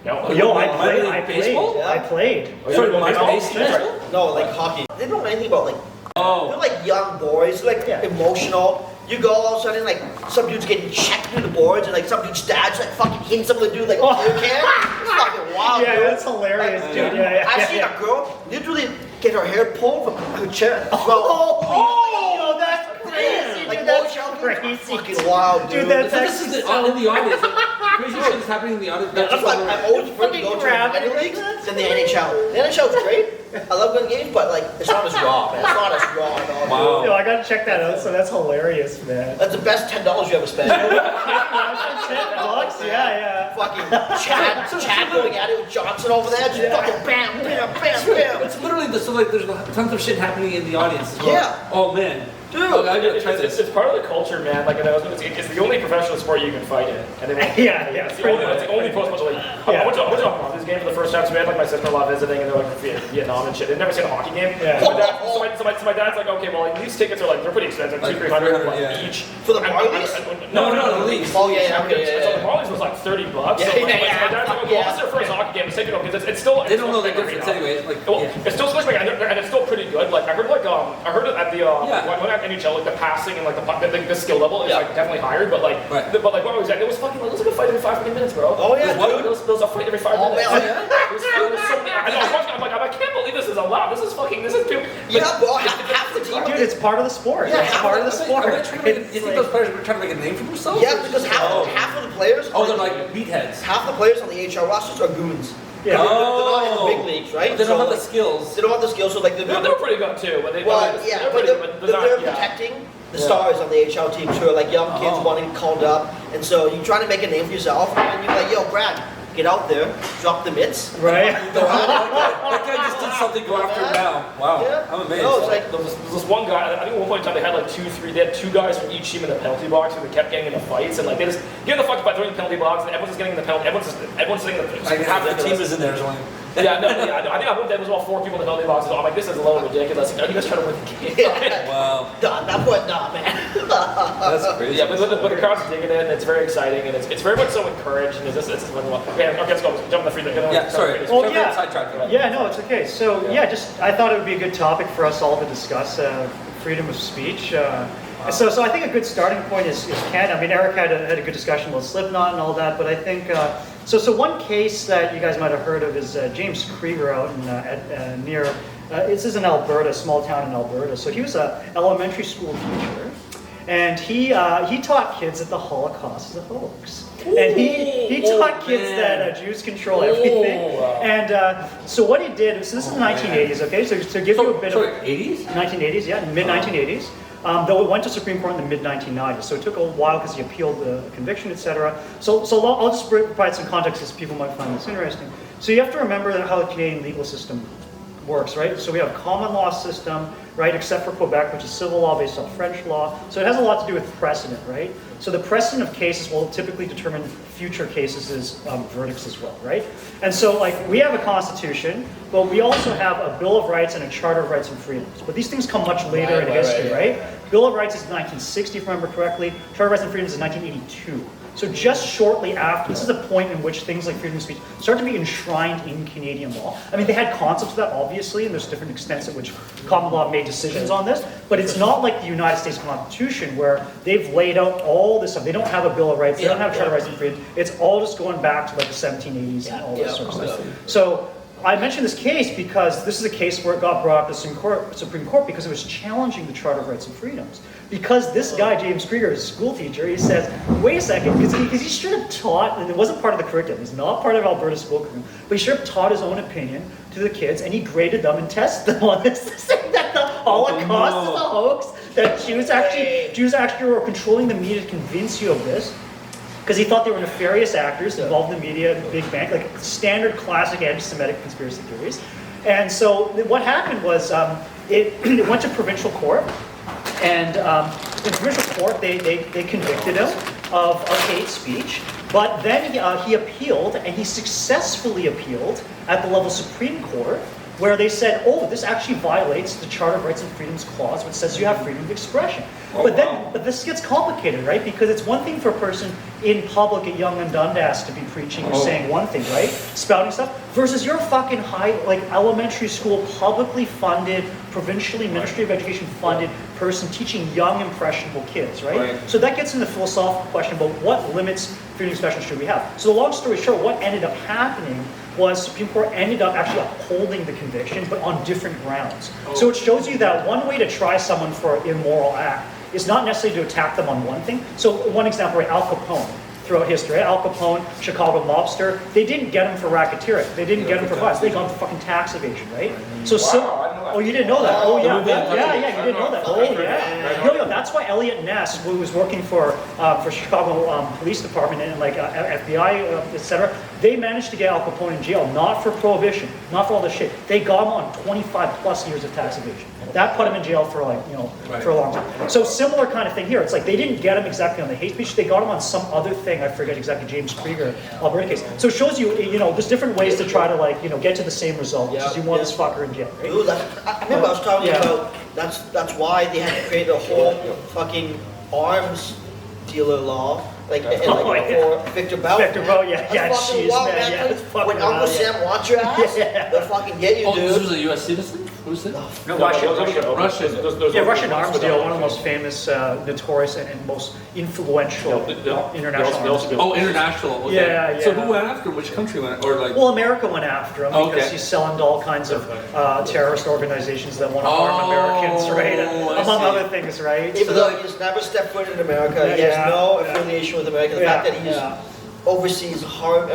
S2: Yo, I played.
S4: Sorry, baseball?
S3: No, like hockey. They don't know anything about like. They're like young boys, like emotional. You go all of a sudden, like some dude's getting checked through the boards, and like some dude's dad's like fucking hitting some other dude like a beer can. It's fucking wild.
S2: Yeah,
S3: dude.
S2: that's hilarious,
S3: like,
S2: dude. Yeah.
S3: I've seen a girl literally get her hair pulled from her chair.
S2: Oh, that's crazy.
S3: Like,
S2: Dude, that's
S3: crazy.
S2: crazy.
S3: Fucking wild, dude.
S2: Dude, that's
S4: This is in the audience. Crazy shit is happening in the audience.
S3: That's why I always prefer to go to the minor leagues than the NHL. The NHL is great. I love going to games, but like it's not as raw, man. It's not as raw at all.
S4: Wow.
S2: Yo, I gotta check that out. So that's hilarious, man.
S3: That's the best $10 you ever spent.
S2: $10? Yeah.
S3: Fucking Chad going at it with Johnson over there, just fucking bam, bam, bam, bam.
S4: It's literally so like there's tons of shit happening in the audience as well.
S3: Yeah.
S4: Oh man.
S3: Dude,
S4: I gotta try this.
S1: It's part of the culture, man. Like, it's the only professional sport you can fight in. And
S2: Yeah.
S1: It's the only pro sport. Like, I went to a this game for the first time. So we had like my sister-in-law visiting, and they're like from Vietnam and shit. They'd never seen a hockey game.
S2: Yeah.
S1: So my dad's like, okay, well, like, these tickets are like they're pretty expensive,
S4: Like
S1: $200-300 each.
S3: For the Marlies?
S1: No, the leagues.
S3: Oh yeah, okay.
S1: So the Marlies was like $30.
S3: Yeah,
S1: So
S3: yeah,
S1: my dad's like, okay, well, that's their first hockey game. It's taken because it's still.
S4: They don't know the difference anyway. Like,
S1: It's still switching, and it's still pretty good. Like I heard it at the when at NHL, like the passing and like the skill level is like definitely higher. But like what I was at, it was fucking like, it was like a fight every 5 minutes, bro.
S3: Oh yeah,
S1: There was a fight every 5 minutes.
S3: Oh yeah.
S1: It was so bad. I was watching, I'm like, I can't believe this is allowed. This is too.
S3: Yeah, bro. Half the team.
S2: Dude, it's part of the sport.
S3: Yeah,
S2: it's part of the sport.
S4: You think those players were trying to make a name for themselves?
S3: Yeah, because half of the players.
S4: Oh, they're like meatheads.
S3: Half the players on the AHL rosters are goons.
S2: Yeah.
S3: They're not in the big leagues, right?
S4: They don't have the
S3: like,
S4: skills.
S3: They don't have the skills, so like
S1: They're pretty good too. But
S3: they're protecting the stars on the AHL teams who are like young kids wanting to be called up, and so you're trying to make a name for yourself, and you're like, yo, Brad, get out there, drop the mitts.
S2: Right.
S4: That guy just did something. Go after him now. Wow.
S3: Yeah.
S4: I'm amazed.
S3: No, it's like
S1: there was this one guy. I think at one point in time they had like they had 2 guys from each team in the penalty box, and they kept getting into fights, and like they just get in the fuck by throwing the penalty box, and everyone's just getting in the penalty. Everyone's sitting in the.
S4: Like half the team is in there. Only.
S1: I think I moved. There was about 4 people in the penalty box. So I'm like, this is a little ridiculous. Are you guys trying to win the game?
S4: Wow.
S3: Nah, man.
S4: That's crazy.
S1: Yeah, but the crowd's digging it, and it's very exciting, and it's very much so encouraged. And it's okay, let's go. Jump in the free throw.
S4: Yeah, sorry.
S2: Oh, yeah.
S4: Sidetrack.
S2: Yeah, no, it's okay. So I thought it would be a good topic for us all to discuss freedom of speech. So I think a good starting point is Canada. I mean, Eric had a good discussion about Slipknot and all that, but I think so one case that you guys might have heard of is James Krieger out in near. This is in Alberta, a small town in Alberta. So he was an elementary school teacher, and he taught kids that the Holocaust is a hoax. And he taught kids that Jews control everything. And so what he did, so this is the 1980s, okay? So to give you a bit of
S4: 80s?
S2: 1980s, yeah, mid-1980s. Though it went to Supreme Court in the mid-1990s, so it took a while because he appealed the conviction, etc. So I'll just provide some context as people might find this interesting. So you have to remember how the Canadian legal system works, right? So we have a common law system, right, except for Quebec, which is civil law based on French law. So it has a lot to do with precedent, right? So the precedent of cases will typically determine future cases' verdicts as well, right? And so, like, we have a constitution, but we also have a Bill of Rights and a Charter of Rights and Freedoms. But these things come much later in history, right? Bill of Rights is 1960, if I remember correctly. Charter of Rights and Freedoms is 1982. So just shortly after, this is a point in which things like freedom of speech start to be enshrined in Canadian law. I mean, they had concepts of that, obviously, and there's different extents at which common law made decisions on this, but it's not like the United States Constitution where they've laid out all this stuff. They don't have a Bill of Rights, they don't have Charter of Rights and Freedoms. It's all just going back to like the 1780s and all this sort of stuff. So I mentioned this case because this is a case where it got brought up to the Supreme Court because it was challenging the Charter of Rights and Freedoms. Because this guy, James Krieger, is a school teacher, he says, wait a second, because he should have taught, and it wasn't part of the curriculum, it's not part of Alberta's school curriculum, but he should have taught his own opinion to the kids, and he graded them and tested them on this to say that the Holocaust is a hoax, that Jews actually were controlling the media to convince you of this. because he thought they were nefarious actors involved in the media, big bank, like standard classic anti-Semitic conspiracy theories. And so what happened was it went to provincial court, and in provincial court they convicted him of hate speech. But then he appealed, and he successfully appealed at the level of Supreme Court, where they said, oh, this actually violates the Charter of Rights and Freedoms Clause, which says you have freedom of expression. But this gets complicated, right? Because it's one thing for a person in public at Yonge and Dundas to be preaching or saying one thing, right? Spouting stuff, versus your fucking elementary school, publicly funded, provincially Ministry of Education funded person teaching young, impressionable kids, right? So that gets into the philosophical question about what limits freedom of expression should we have. So the long story short, what ended up happening was Supreme Court ended up actually upholding the conviction, but on different grounds. So it shows you that one way to try someone for an immoral act is not necessarily to attack them on one thing. So one example, right, Al Capone. Throughout history, Al Capone, Chicago mobster, they didn't get him for racketeering. They didn't get him for violence. They got him for fucking tax evasion, right? So,
S1: Wow,
S2: oh, you didn't know that? Oh, yeah, you didn't know that? Oh,
S1: That's
S2: yeah. Yo, that's why Elliot Ness, who was working for Chicago Police Department and FBI, etc., they managed to get Al Capone in jail, not for prohibition, not for all this shit. They got him on 25 plus years of tax evasion. That put him in jail for for a long time. So similar kind of thing here. It's like they didn't get him exactly on the hate speech. They got him on some other thing. I forget exactly. James Krieger, Alberta case. So it shows you, there's different ways to try to get to the same result, which is you want this fucker in jail, right?
S3: Dude, I remember I was talking about that's why they had to create a whole fucking arms dealer law. For Victor Bell.
S2: Victor Bell, yeah,
S3: fucking wild, man. When Uncle Sam wants your ass, they'll fucking get you, dude.
S4: This was a U.S. citizen? Who's it?
S2: No,
S1: Russian.
S2: Russian arms deal, one of the most famous, notorious, and most influential international arms deal.
S4: Oh, international. Okay.
S2: Yeah.
S4: So who went after him? Which country went?
S2: Well, America went after him because he's selling to all kinds of terrorist organizations that want to harm Americans, right? Among other things, right?
S3: Even though he's never stepped foot in America, he has no affiliation with America. The fact that he's overseas harm,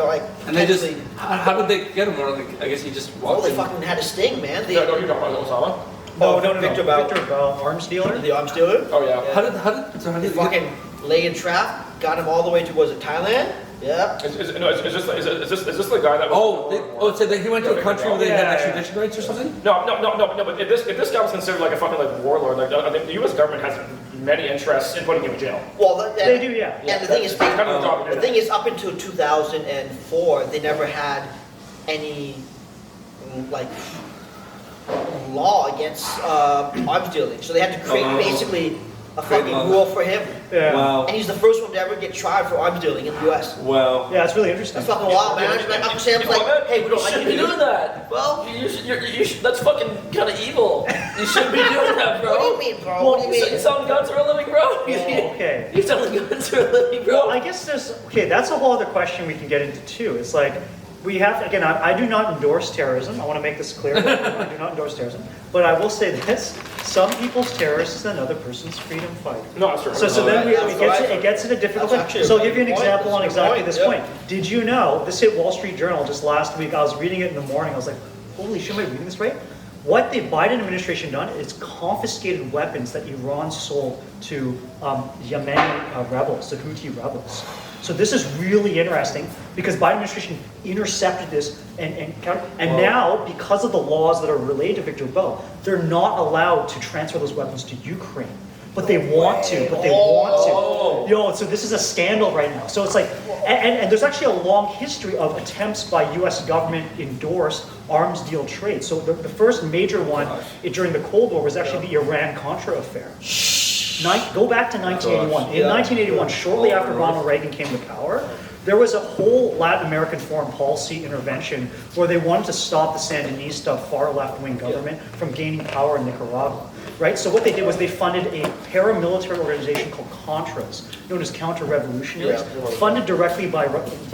S4: and they just, how did they get him? Or I guess he just walked
S3: they fucking had a sting, man.
S1: You're talking about Osama?
S2: No.
S3: Victor Bell.
S2: Victor Bell, arms dealer.
S3: The arms dealer?
S1: Oh, yeah.
S4: How did
S3: They fucking lay in trap, got him all the way to, was it Thailand? Yeah.
S1: Is this the guy that was...
S4: so he went to a country where they had extradition rights or something?
S1: No, but if this guy was considered like a fucking warlord, the U.S. government has many interests in putting him in jail.
S3: Well,
S2: they do, yeah.
S3: And the thing is, the thing is, up until 2004, they never had any law against arms dealing. So they had to create basically a fucking rule for him.
S2: Yeah.
S4: Wow.
S3: And he's the first one to ever get tried for arms dealing in the U.S.
S4: Wow.
S2: Yeah, it's really interesting.
S3: That's fucking wild, man. Uncle Sam's like, hey, we don't like you to do
S1: that.
S3: Well,
S1: you should, that's fucking kind of evil. You shouldn't be doing that, bro.
S3: What do you mean, bro? What do you mean?
S1: You selling guns for a living, bro?
S2: Okay.
S1: You're selling guns for a living, bro?
S2: Well, I guess that's a whole other question we can get into too. It's like, we have, again, I do not endorse terrorism. I want to make this clear. I do not endorse terrorism. But I will say this, some people's terrorist is another person's freedom fighter.
S1: No, that's true.
S2: So then it gets into difficult things. So I'll give you an example on exactly this point. Did you know, this hit Wall Street Journal just last week, I was reading it in the morning, I was like, holy shit, am I reading this right? What the Biden administration done is confiscated weapons that Iran sold to Yemeni rebels, the Houthi rebels. So this is really interesting because Biden administration intercepted this and now, because of the laws that are related to Victor Bout, they're not allowed to transfer those weapons to Ukraine. But they want to, so this is a scandal right now. So it's like, and there's actually a long history of attempts by US government endorsed arms deal trade. So the first major one during the Cold War was actually the Iran-Contra affair. Go back to 1981. In 1981, shortly after Ronald Reagan came to power, there was a whole Latin American foreign policy intervention where they wanted to stop the Sandinista far left-wing government from gaining power in Nicaragua. Right? So what they did was they funded a paramilitary organization called Contras, known as counter-revolutionaries, funded directly by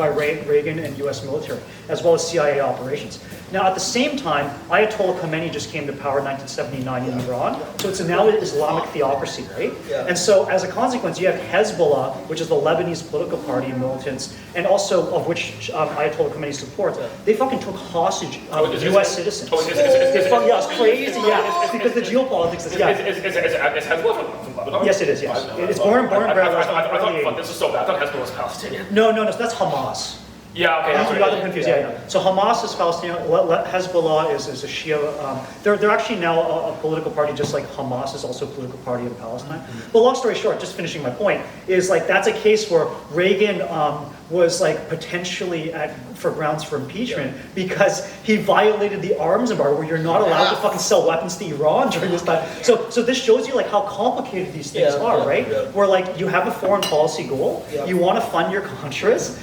S2: Reagan and U.S. military, as well as CIA operations. Now, at the same time, Ayatollah Khomeini just came to power in 1979 in Iran, so it's now an Islamic theocracy, right? Yeah. And so, as a consequence, you have Hezbollah, which is the Lebanese political party and militants, and also of which Ayatollah Khomeini supports. They fucking took hostage U.S. citizens. It's crazy, because the geopolitics likes this. Yeah.
S1: Is Hezbollah from Lebanon?
S2: Yes, it is. Yes, it's born and bred.
S1: I thought this is so bad. I thought Hezbollah was Palestinian.
S2: No, so that's Hamas.
S1: Yeah, okay.
S2: You got them confused. Yeah. So Hamas is Palestinian. Hezbollah is a Shia. They're actually now a political party, just like Hamas is also a political party in Palestine. But long story short, just finishing my point is like that's a case where Reagan was like potentially for grounds for impeachment because he violated the arms embargo, where you're not allowed to fucking sell weapons to Iran during this time. So this shows you like how complicated these things are, right? Where like you have a foreign policy goal, you want to fund your Contras,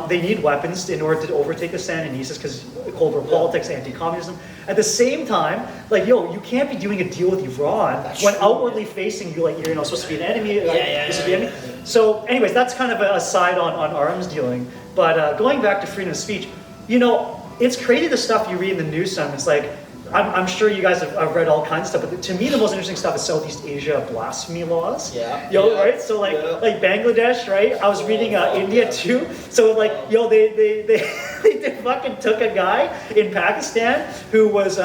S2: they need weapons in order to overtake the Sandinistas because Cold War politics, anti-communism. At the same time, like you can't be doing a deal with Iran when outwardly facing you like you're supposed to be an enemy. This is the enemy. So, anyways, that's kind of a side on arms dealing. But going back to freedom of speech, it's crazy the stuff you read in the news. It's like I'm sure you guys have read all kinds of stuff, but to me the most interesting stuff is Southeast Asia blasphemy laws. Right? So like Bangladesh, right? I was reading India too. So like they fucking took a guy in Pakistan who was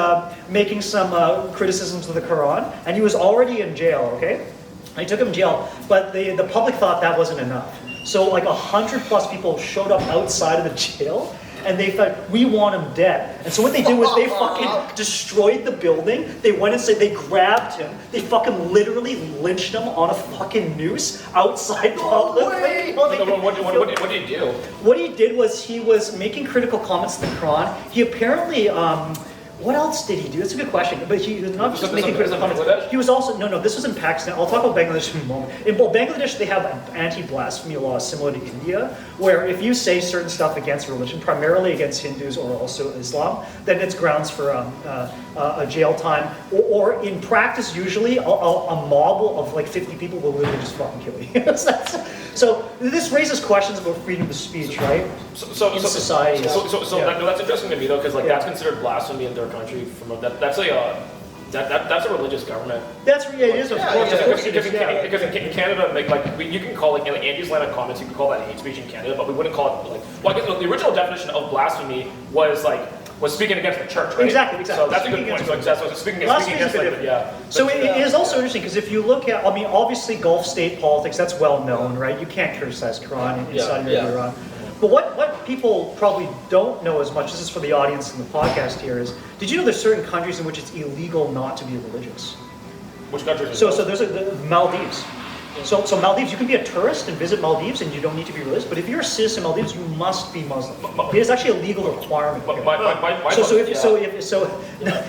S2: making some criticisms of the Quran, and he was already in jail. Okay, they took him in jail, but the public thought that wasn't enough. So like 100+ people showed up outside of the jail. And they thought, we want him dead. And so what they did was they fucking destroyed the building. They went inside, they grabbed him. They fucking literally lynched him on a fucking noose outside public.
S1: What did he do?
S2: What he did was he was making critical comments to the Quran. He apparently, what else did he do? That's a good question. But he was not just making critical comments. He was also, no, this was in Pakistan. I'll talk about Bangladesh in a moment. In Bangladesh, they have anti-blasphemy laws similar to India, where if you say certain stuff against religion, primarily against Hindus or also Islam, then it's grounds for a jail time. Or in practice, usually, a mob of like 50 people will literally just fucking kill you. So this raises questions about freedom of speech, right? In society.
S1: That's interesting to me though, because like that's considered blasphemy in their country. That's a religious government.
S2: It is, of course.
S1: Because in Canada, you can call like anti-Islamic comments, you can call that hate speech in Canada, but we wouldn't call it I guess the original definition of blasphemy was speaking against the church, right?
S2: Exactly.
S1: So that's a good point. So that's speaking against
S2: So it is also interesting because if you look at, obviously Gulf state politics, that's well known, right? You can't criticize Quran in Saudi Arabia, Iran. But what people probably don't know as much, this is for the audience in the podcast here, is did you know there's certain countries in which it's illegal not to be religious?
S1: Which countries?
S2: So there's the Maldives. So Maldives, you can be a tourist and visit Maldives and you don't need to be religious, but if you're a citizen of Maldives, you must be Muslim. It is actually a legal requirement.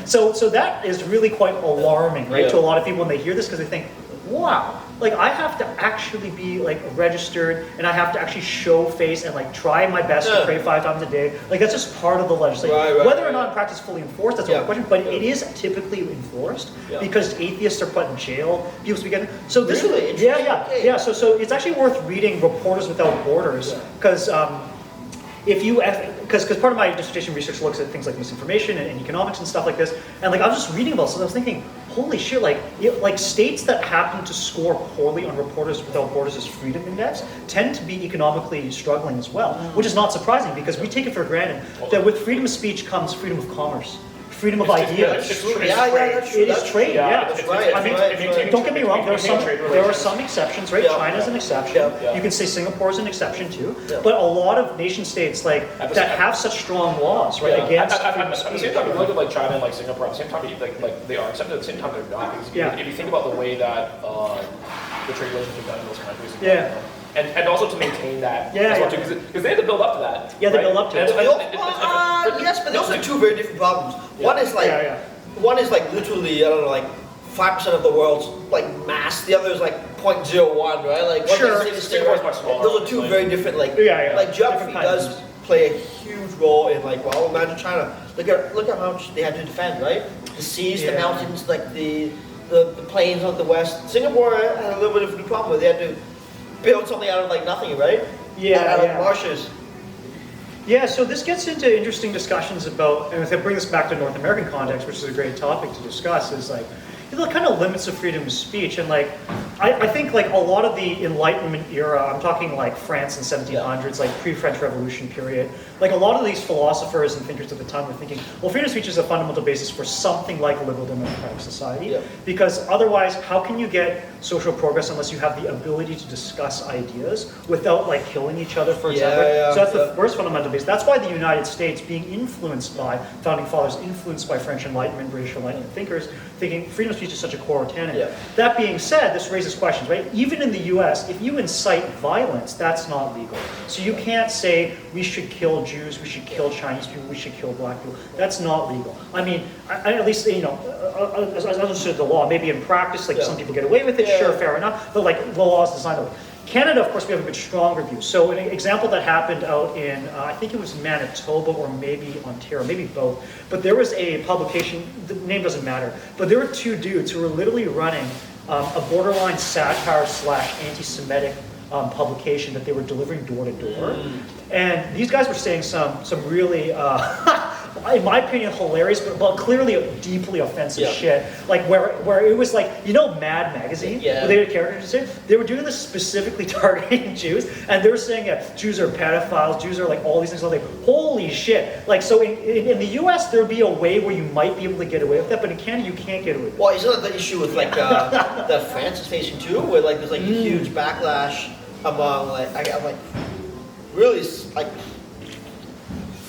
S2: So that is really quite alarming, right, to a lot of people when they hear this, because they think, wow, like I have to actually be like registered and I have to actually show face and like try my best to pray 5 times a day. Like that's just part of the legislation. Whether or not in practice fully enforced, that's a question, but it is typically enforced because atheists are put in jail. People speak in. So this
S3: really?
S2: So it's actually worth reading Reporters Without Borders because because part of my dissertation research looks at things like misinformation and economics and stuff like this, and like I was just reading about it, so I was thinking, holy shit, like states that happen to score poorly on Reporters Without Borders' freedom index tend to be economically struggling as well, which is not surprising because we take it for granted that with freedom of speech comes freedom of commerce. Freedom of ideas.
S3: That's true.
S2: It is trade.
S3: That's right.
S2: I mean, don't get me wrong. There are some exceptions, right? China's an exception. You can say Singapore's an exception too. But a lot of nation states that have such strong laws, right, against freedom of speech.
S1: At the same time, you look at China and Singapore. At the same time, they are accepted. At the same time, they're not. Because if you think about the way that the trade relations are done in those countries. And also to maintain that as well too, because they had to build up to that.
S2: Yeah, they build up to it.
S3: Yes, but those are two very different problems. One is literally, I don't know, 5% of the world's mass. The other is 0.01, right?
S1: Singapore's much smaller.
S3: Those are two very different. Geography does play a huge role in imagine China. Look at how much they had to defend, right? The seas, the mountains, the plains of the west. Singapore had a little bit of a problem where they had to build something out of nothing, right? Out of marshes.
S2: Yeah, so this gets into interesting discussions about, and if I bring this back to North American context, which is a great topic to discuss, is the kind of limits of freedom of speech. And like, I think like a lot of the Enlightenment era, I'm talking like France in 1700s, like pre-French Revolution period, like a lot of these philosophers and thinkers at the time were thinking, well, freedom of speech is a fundamental basis for something like a liberal democratic society, because otherwise, how can you get social progress unless you have the ability to discuss ideas without like killing each other, for example? So that's the first fundamental basis. That's why the United States, being influenced by founding fathers, influenced by French Enlightenment, British Enlightenment thinkers, thinking freedom of speech is such a core tenet. That being said, this raises questions, right? Even in the US, if you incite violence, that's not legal. So you can't say we should kill Jews, we should kill Chinese people, we should kill black people. That's not legal. I mean, at least, you know, as I understood the law, maybe in practice, like some people get away with it, sure, fair enough, but like the law is designed that way. Canada, of course, we have a bit stronger view. So an example that happened out in, I think it was Manitoba or maybe Ontario, maybe both, but there was a publication, the name doesn't matter, but there were two dudes who were literally running a borderline satire / anti-Semitic publication that they were delivering door to door. And these guys were saying some really, in my opinion, hilarious, but clearly deeply offensive shit. Like where it was like, you know, Mad Magazine, where they had characters in, they were doing this specifically targeting Jews, and they were saying Jews are pedophiles, Jews are like all these things. Like, holy shit! Like, so in the U.S. there would be a way where you might be able to get away with that, but in Canada you can't get away with it.
S3: Well, isn't that the issue with like that France is facing too, where like there's like a huge backlash among like I'm like really like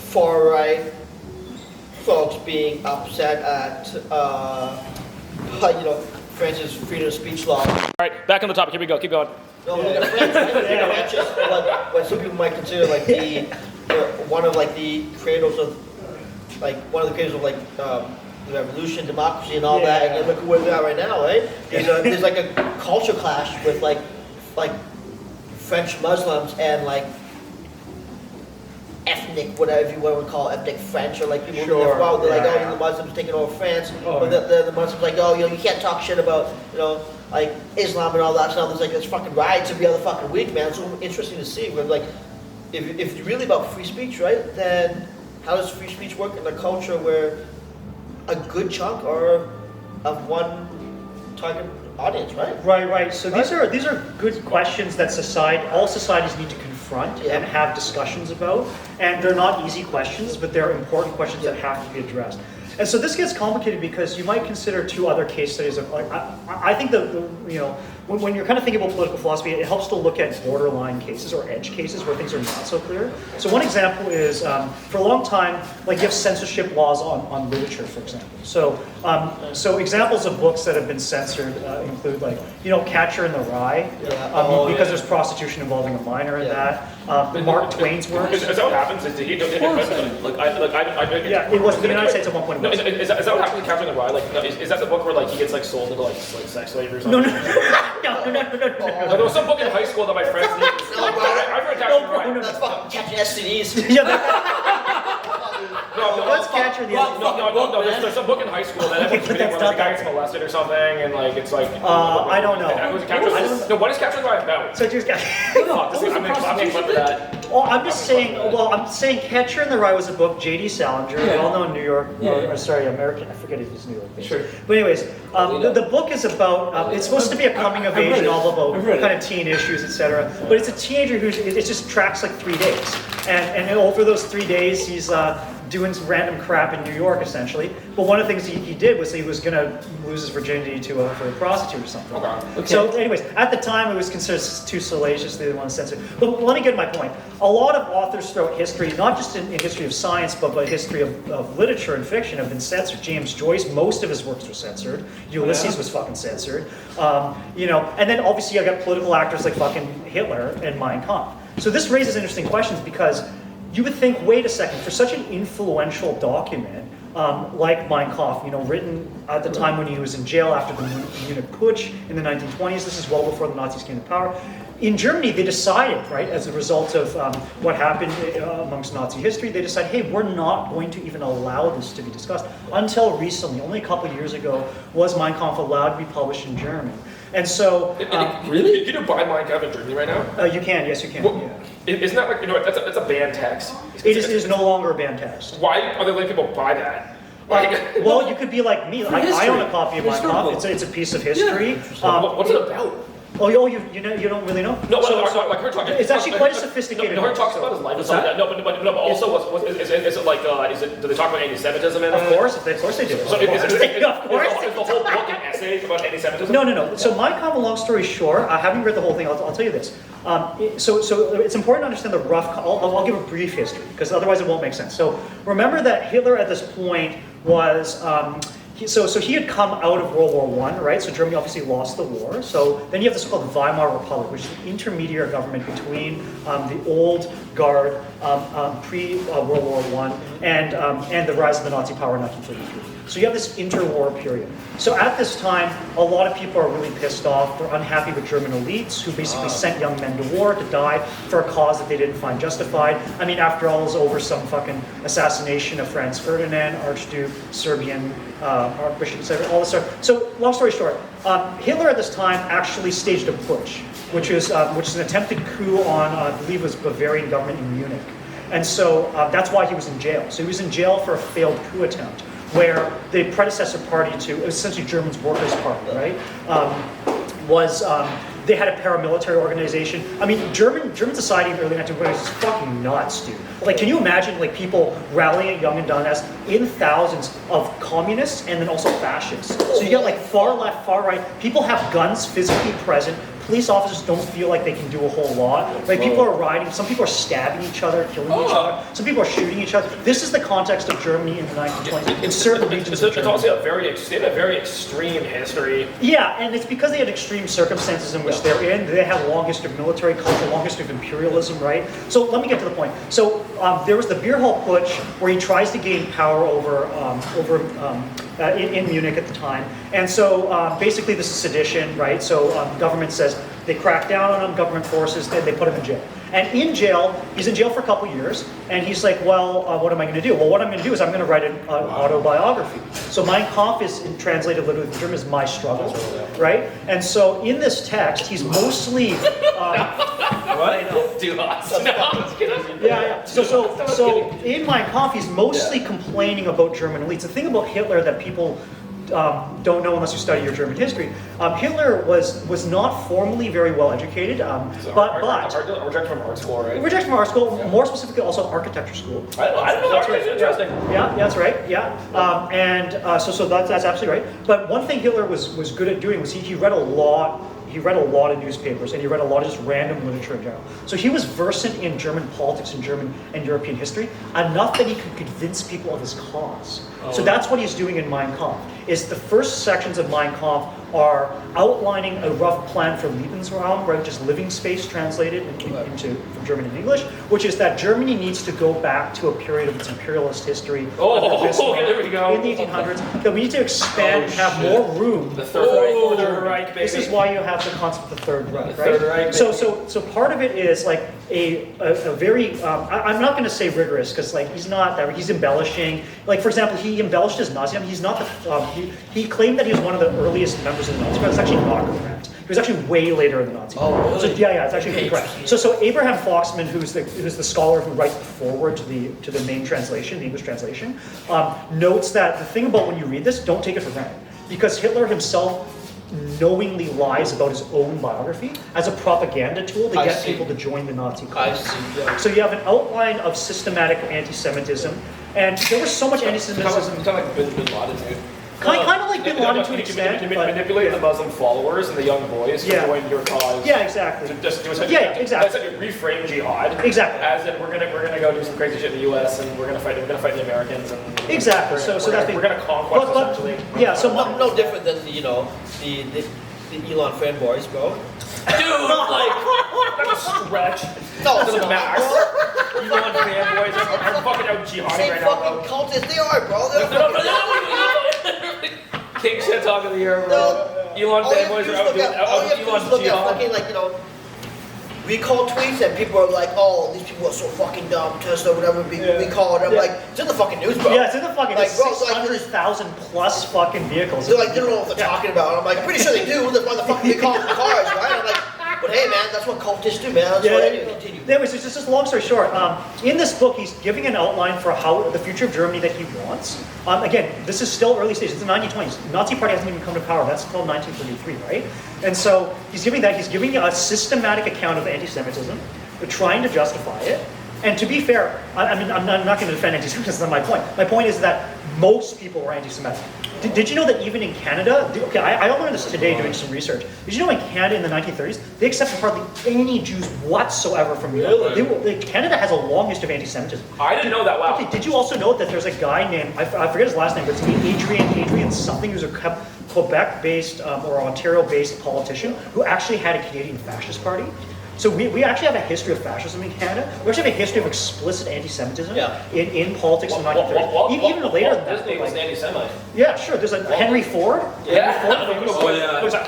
S3: far right folks being upset at you know, France's freedom of speech law.
S1: All right, back on the topic. Here we go. Keep going.
S3: No, look at France. France is like what some people might consider like the one of like the creators of the revolution, democracy, and all that. And look at where we are right now, right? There's like a culture clash with like French Muslims and like ethnic, whatever you want to call it, ethnic French, or like people they're like, oh, the Muslims taking over France, or the Muslims like, oh, you know, you can't talk shit about, you know, like Islam and all that stuff. There's like this fucking riots every other fucking week, man. It's so interesting to see. Where like, if it's really about free speech, right? Then how does free speech work in a culture where a good chunk are of one target audience, right?
S2: Right. So these are good questions that all societies need to confront and have discussions about. And they're not easy questions, but they're important questions that have to be addressed. And so this gets complicated because you might consider two other case studies of like I think that you know when you're kind of thinking about political philosophy, it helps to look at borderline cases or edge cases where things are not so clear. So one example is for a long time, like you have censorship laws on literature, for example. So examples of books that have been censored include like, you know, Catcher in the Rye, because there's prostitution involving a minor in that. Mark Twain's works.
S1: Is that what happens? Is he,
S2: it was in the United States at one point.
S1: No, is that what happens in Catcher in the Rye? Like, no, is that the book where like he gets like sold into like sex slavery or something?
S2: No.
S1: Like, there was some book in high school that my friends did. I've read Catcher in the Rye.
S3: That's fucking catching STDs.
S2: What's Catcher in the Rye?
S1: No. There's some book in high school that everyone's reading where like, the guy gets molested or something, and like it's like.
S2: I don't know.
S1: No, what is Catcher in the Rye about?
S2: So just
S1: I'm making fun of that.
S2: Well, I'm saying Catcher in the Rye was a book, J.D. Salinger, well-known New York, American, I forget if he's New York based. Sure. But anyways, the book is about, it's supposed to be a coming-of-age novel about kind of teen issues, etc. But it's a teenager it just tracks like 3 days. And over those 3 days, he's doing some random crap in New York, essentially. But one of the things he did was he was going to lose his virginity for a prostitute or something. Okay. So anyways, at the time it was considered too salacious, they didn't want to censor it. But let me get to my point. A lot of authors throughout history, not just in history of science, but history of literature and fiction have been censored. James Joyce, most of his works were censored. Ulysses was fucking censored. You know, and then obviously I got political actors like fucking Hitler and Mein Kampf. So this raises interesting questions because you would think, wait a second, for such an influential document like Mein Kampf, you know, written at the time when he was in jail after the Munich Putsch in the 1920s, this is well before the Nazis came to power. In Germany, they decided, right, as a result of what happened amongst Nazi history, they decided, hey, we're not going to even allow this to be discussed. Until recently, only a couple of years ago, was Mein Kampf allowed to be published in German. And so,
S1: really, you can buy Mein Kampf in Germany right now.
S2: You can, yes, you can.
S1: Well, isn't that like, you know, that's a banned text?
S2: It is no longer a banned text.
S1: Why are they letting people buy that?
S2: Well, you could be like me. I own a copy of Mein Kampf. It's a piece of history.
S1: What's it about?
S2: Oh, you don't really know?
S1: No, like her talking.
S2: It's actually quite sophisticated.
S1: No, her talks about his life and stuff like that. No, but also, is it like, do they talk about anti-Semitism in it?
S2: Of course they do.
S1: So is the whole book an essay about anti-Semitism?
S2: No. So Mein Kampf, long story short, having read the whole thing, I'll tell you this. So it's important to understand the rough. I'll give a brief history because otherwise it won't make sense. So remember that Hitler at this point was. So he had come out of World War I, right? So Germany obviously lost the war. So then you have this called the Weimar Republic, which is an intermediate government between the old guard pre-World War I and the rise of the Nazi power in 1933. So you have this interwar period. So at this time, a lot of people are really pissed off. They're unhappy with German elites who basically sent young men to war to die for a cause that they didn't find justified. I mean, after all, it was over some fucking assassination of Franz Ferdinand, Archduke, Serbian Archbishop, etc. All this stuff. So long story short, Hitler at this time actually staged a putsch, which is an attempted coup on, I believe it was Bavarian government in Munich. And so that's why he was in jail. So he was in jail for a failed coup attempt, where the predecessor party to, it was essentially Germany's Workers' Party, right? They had a paramilitary organization. I mean, German society in the early 1920s was fucking nuts, dude. Like, can you imagine like people rallying at Young and Donetsk in thousands of communists and then also fascists? So you get like far left, far right. People have guns physically present. Police officers don't feel like they can do a whole lot. Like people are rioting, some people are stabbing each other, killing each other, some people are shooting each other. This is the context of Germany in the 1920s, in certain regions of Germany.
S1: It's also a very extreme history.
S2: Yeah, and it's because they had extreme circumstances in which they're in. They have a long history of military culture, long history of imperialism, right? So let me get to the point. So there was the beer hall putsch where he tries to gain power in Munich at the time. And so basically this is sedition, right? So government says they crack down on him, government forces, then they put him in jail. And in jail, he's in jail for a couple years, and he's like, well, what am I going to do? Well, what I'm going to do is I'm going to write an autobiography. So Mein Kampf is translated literally from German as My Struggle, right? And so in this text, he's mostly...
S1: What? Do us. No, I'm just kidding.
S2: Yeah. So in Mein Kampf, he's mostly complaining about German elites. The thing about Hitler that people don't know unless you study your German history, Hitler was not formally very well educated, but
S1: rejected from art school, right?
S2: Rejected from art school, more specifically also architecture school.
S1: I don't know. That's right. Interesting.
S2: Yeah, that's right. Yeah, so that's absolutely right. But one thing Hitler was good at doing was he read a lot. He read a lot of newspapers and he read a lot of just random literature in general. So he was versant in German politics and German and European history, enough that he could convince people of his cause. So that's what he's doing in Mein Kampf. Is the first sections of Mein Kampf are outlining a rough plan for Lebensraum, right, just living space translated into from German and English, which is that Germany needs to go back to a period of its imperialist history
S1: there we go.
S2: in the 1800s. That we need to expand and have more room.
S1: The Third Reich, baby.
S2: This is why you have the concept of the Third Reich,
S1: right? Third Reich,
S2: so part of it is like a very I'm not going to say rigorous because like he's not that he's embellishing. Like for example, he embellished his Nazism. He's not the he claimed that he was one of the earliest members of the Nazi Party. It's actually not correct. He was actually way later in the Nazi Party.
S3: Oh, really?
S2: So, yeah, it's actually incorrect. So Abraham Foxman, who's the scholar who writes the foreword to the main translation, the English translation, notes that the thing about when you read this, don't take it for granted, because Hitler himself knowingly lies about his own biography as a propaganda tool to get people to join the Nazi cause.
S3: I see. Yeah.
S2: So you have an outline of systematic anti-Semitism, and there was so much anti-Semitism.
S4: Kind of like Bin Laden, dude.
S2: Kind of like Bin Laden to an extent.
S1: Manipulate the Muslim followers and the young boys to join your cause.
S2: Yeah, exactly.
S1: Exactly.
S2: Exactly.
S1: Reframe jihad.
S2: Exactly.
S1: As in, we're gonna go do some crazy shit in the U.S. and we're gonna fight the Americans and.
S2: Exactly.
S1: We're gonna conquest essentially.
S2: Yeah. So
S3: no different than the Elon fanboys, bro.
S1: Dude, like that's a stretch.
S3: No,
S1: to the max. Elon fanboys are fucking out jihading
S3: same
S1: right now,
S3: fucking
S1: bro.
S3: cultists they are, bro.
S1: King shit talk of the year, bro. Elon fanboys are out doing Elon jihad.
S3: Fucking recall tweets and people are like, oh, these people are so fucking dumb, Tesla, whatever we call it. I'm like, it's in the fucking news, bro.
S2: Yeah, it's in the fucking
S3: like, bro,
S2: 600,000 plus fucking vehicles.
S3: They're like, they don't know what they're talking about. I'm like, I'm pretty sure they do. That's why the fuck they call them cars, right? I'm like, but hey, man, man. That's what cultists do, man. That's what anyway, continue.
S2: Anyways, it's just long story short. In this book, he's giving an outline for how the future of Germany that he wants. Again, this is still early stages. It's the 1920s. Nazi Party hasn't even come to power. That's called 1933, right? And so he's giving that. He's giving a systematic account of anti-Semitism, trying to justify it. And to be fair, I mean, I'm not going to defend anti-Semitism. That's not my point. My point is that most people were anti-Semitic. Did you know that even in Canada, okay, I learned this today doing some research. Did you know in Canada in the 1930s, they accepted hardly any Jews whatsoever from Europe? Canada has a long history of anti-Semitism.
S1: I didn't know that, wow.
S2: Okay, did you also know that there's a guy named, I forget his last name, but it's Adrian something, who's a Quebec-based or Ontario-based politician who actually had a Canadian fascist party? So we actually have a history of fascism in Canada. We actually have a history of explicit anti-Semitism in politics in the 1930s. Even later than that.
S1: Disney was anti-Semite.
S2: Yeah, sure. There's a Henry Ford.
S1: Yeah.
S2: Henry Ford,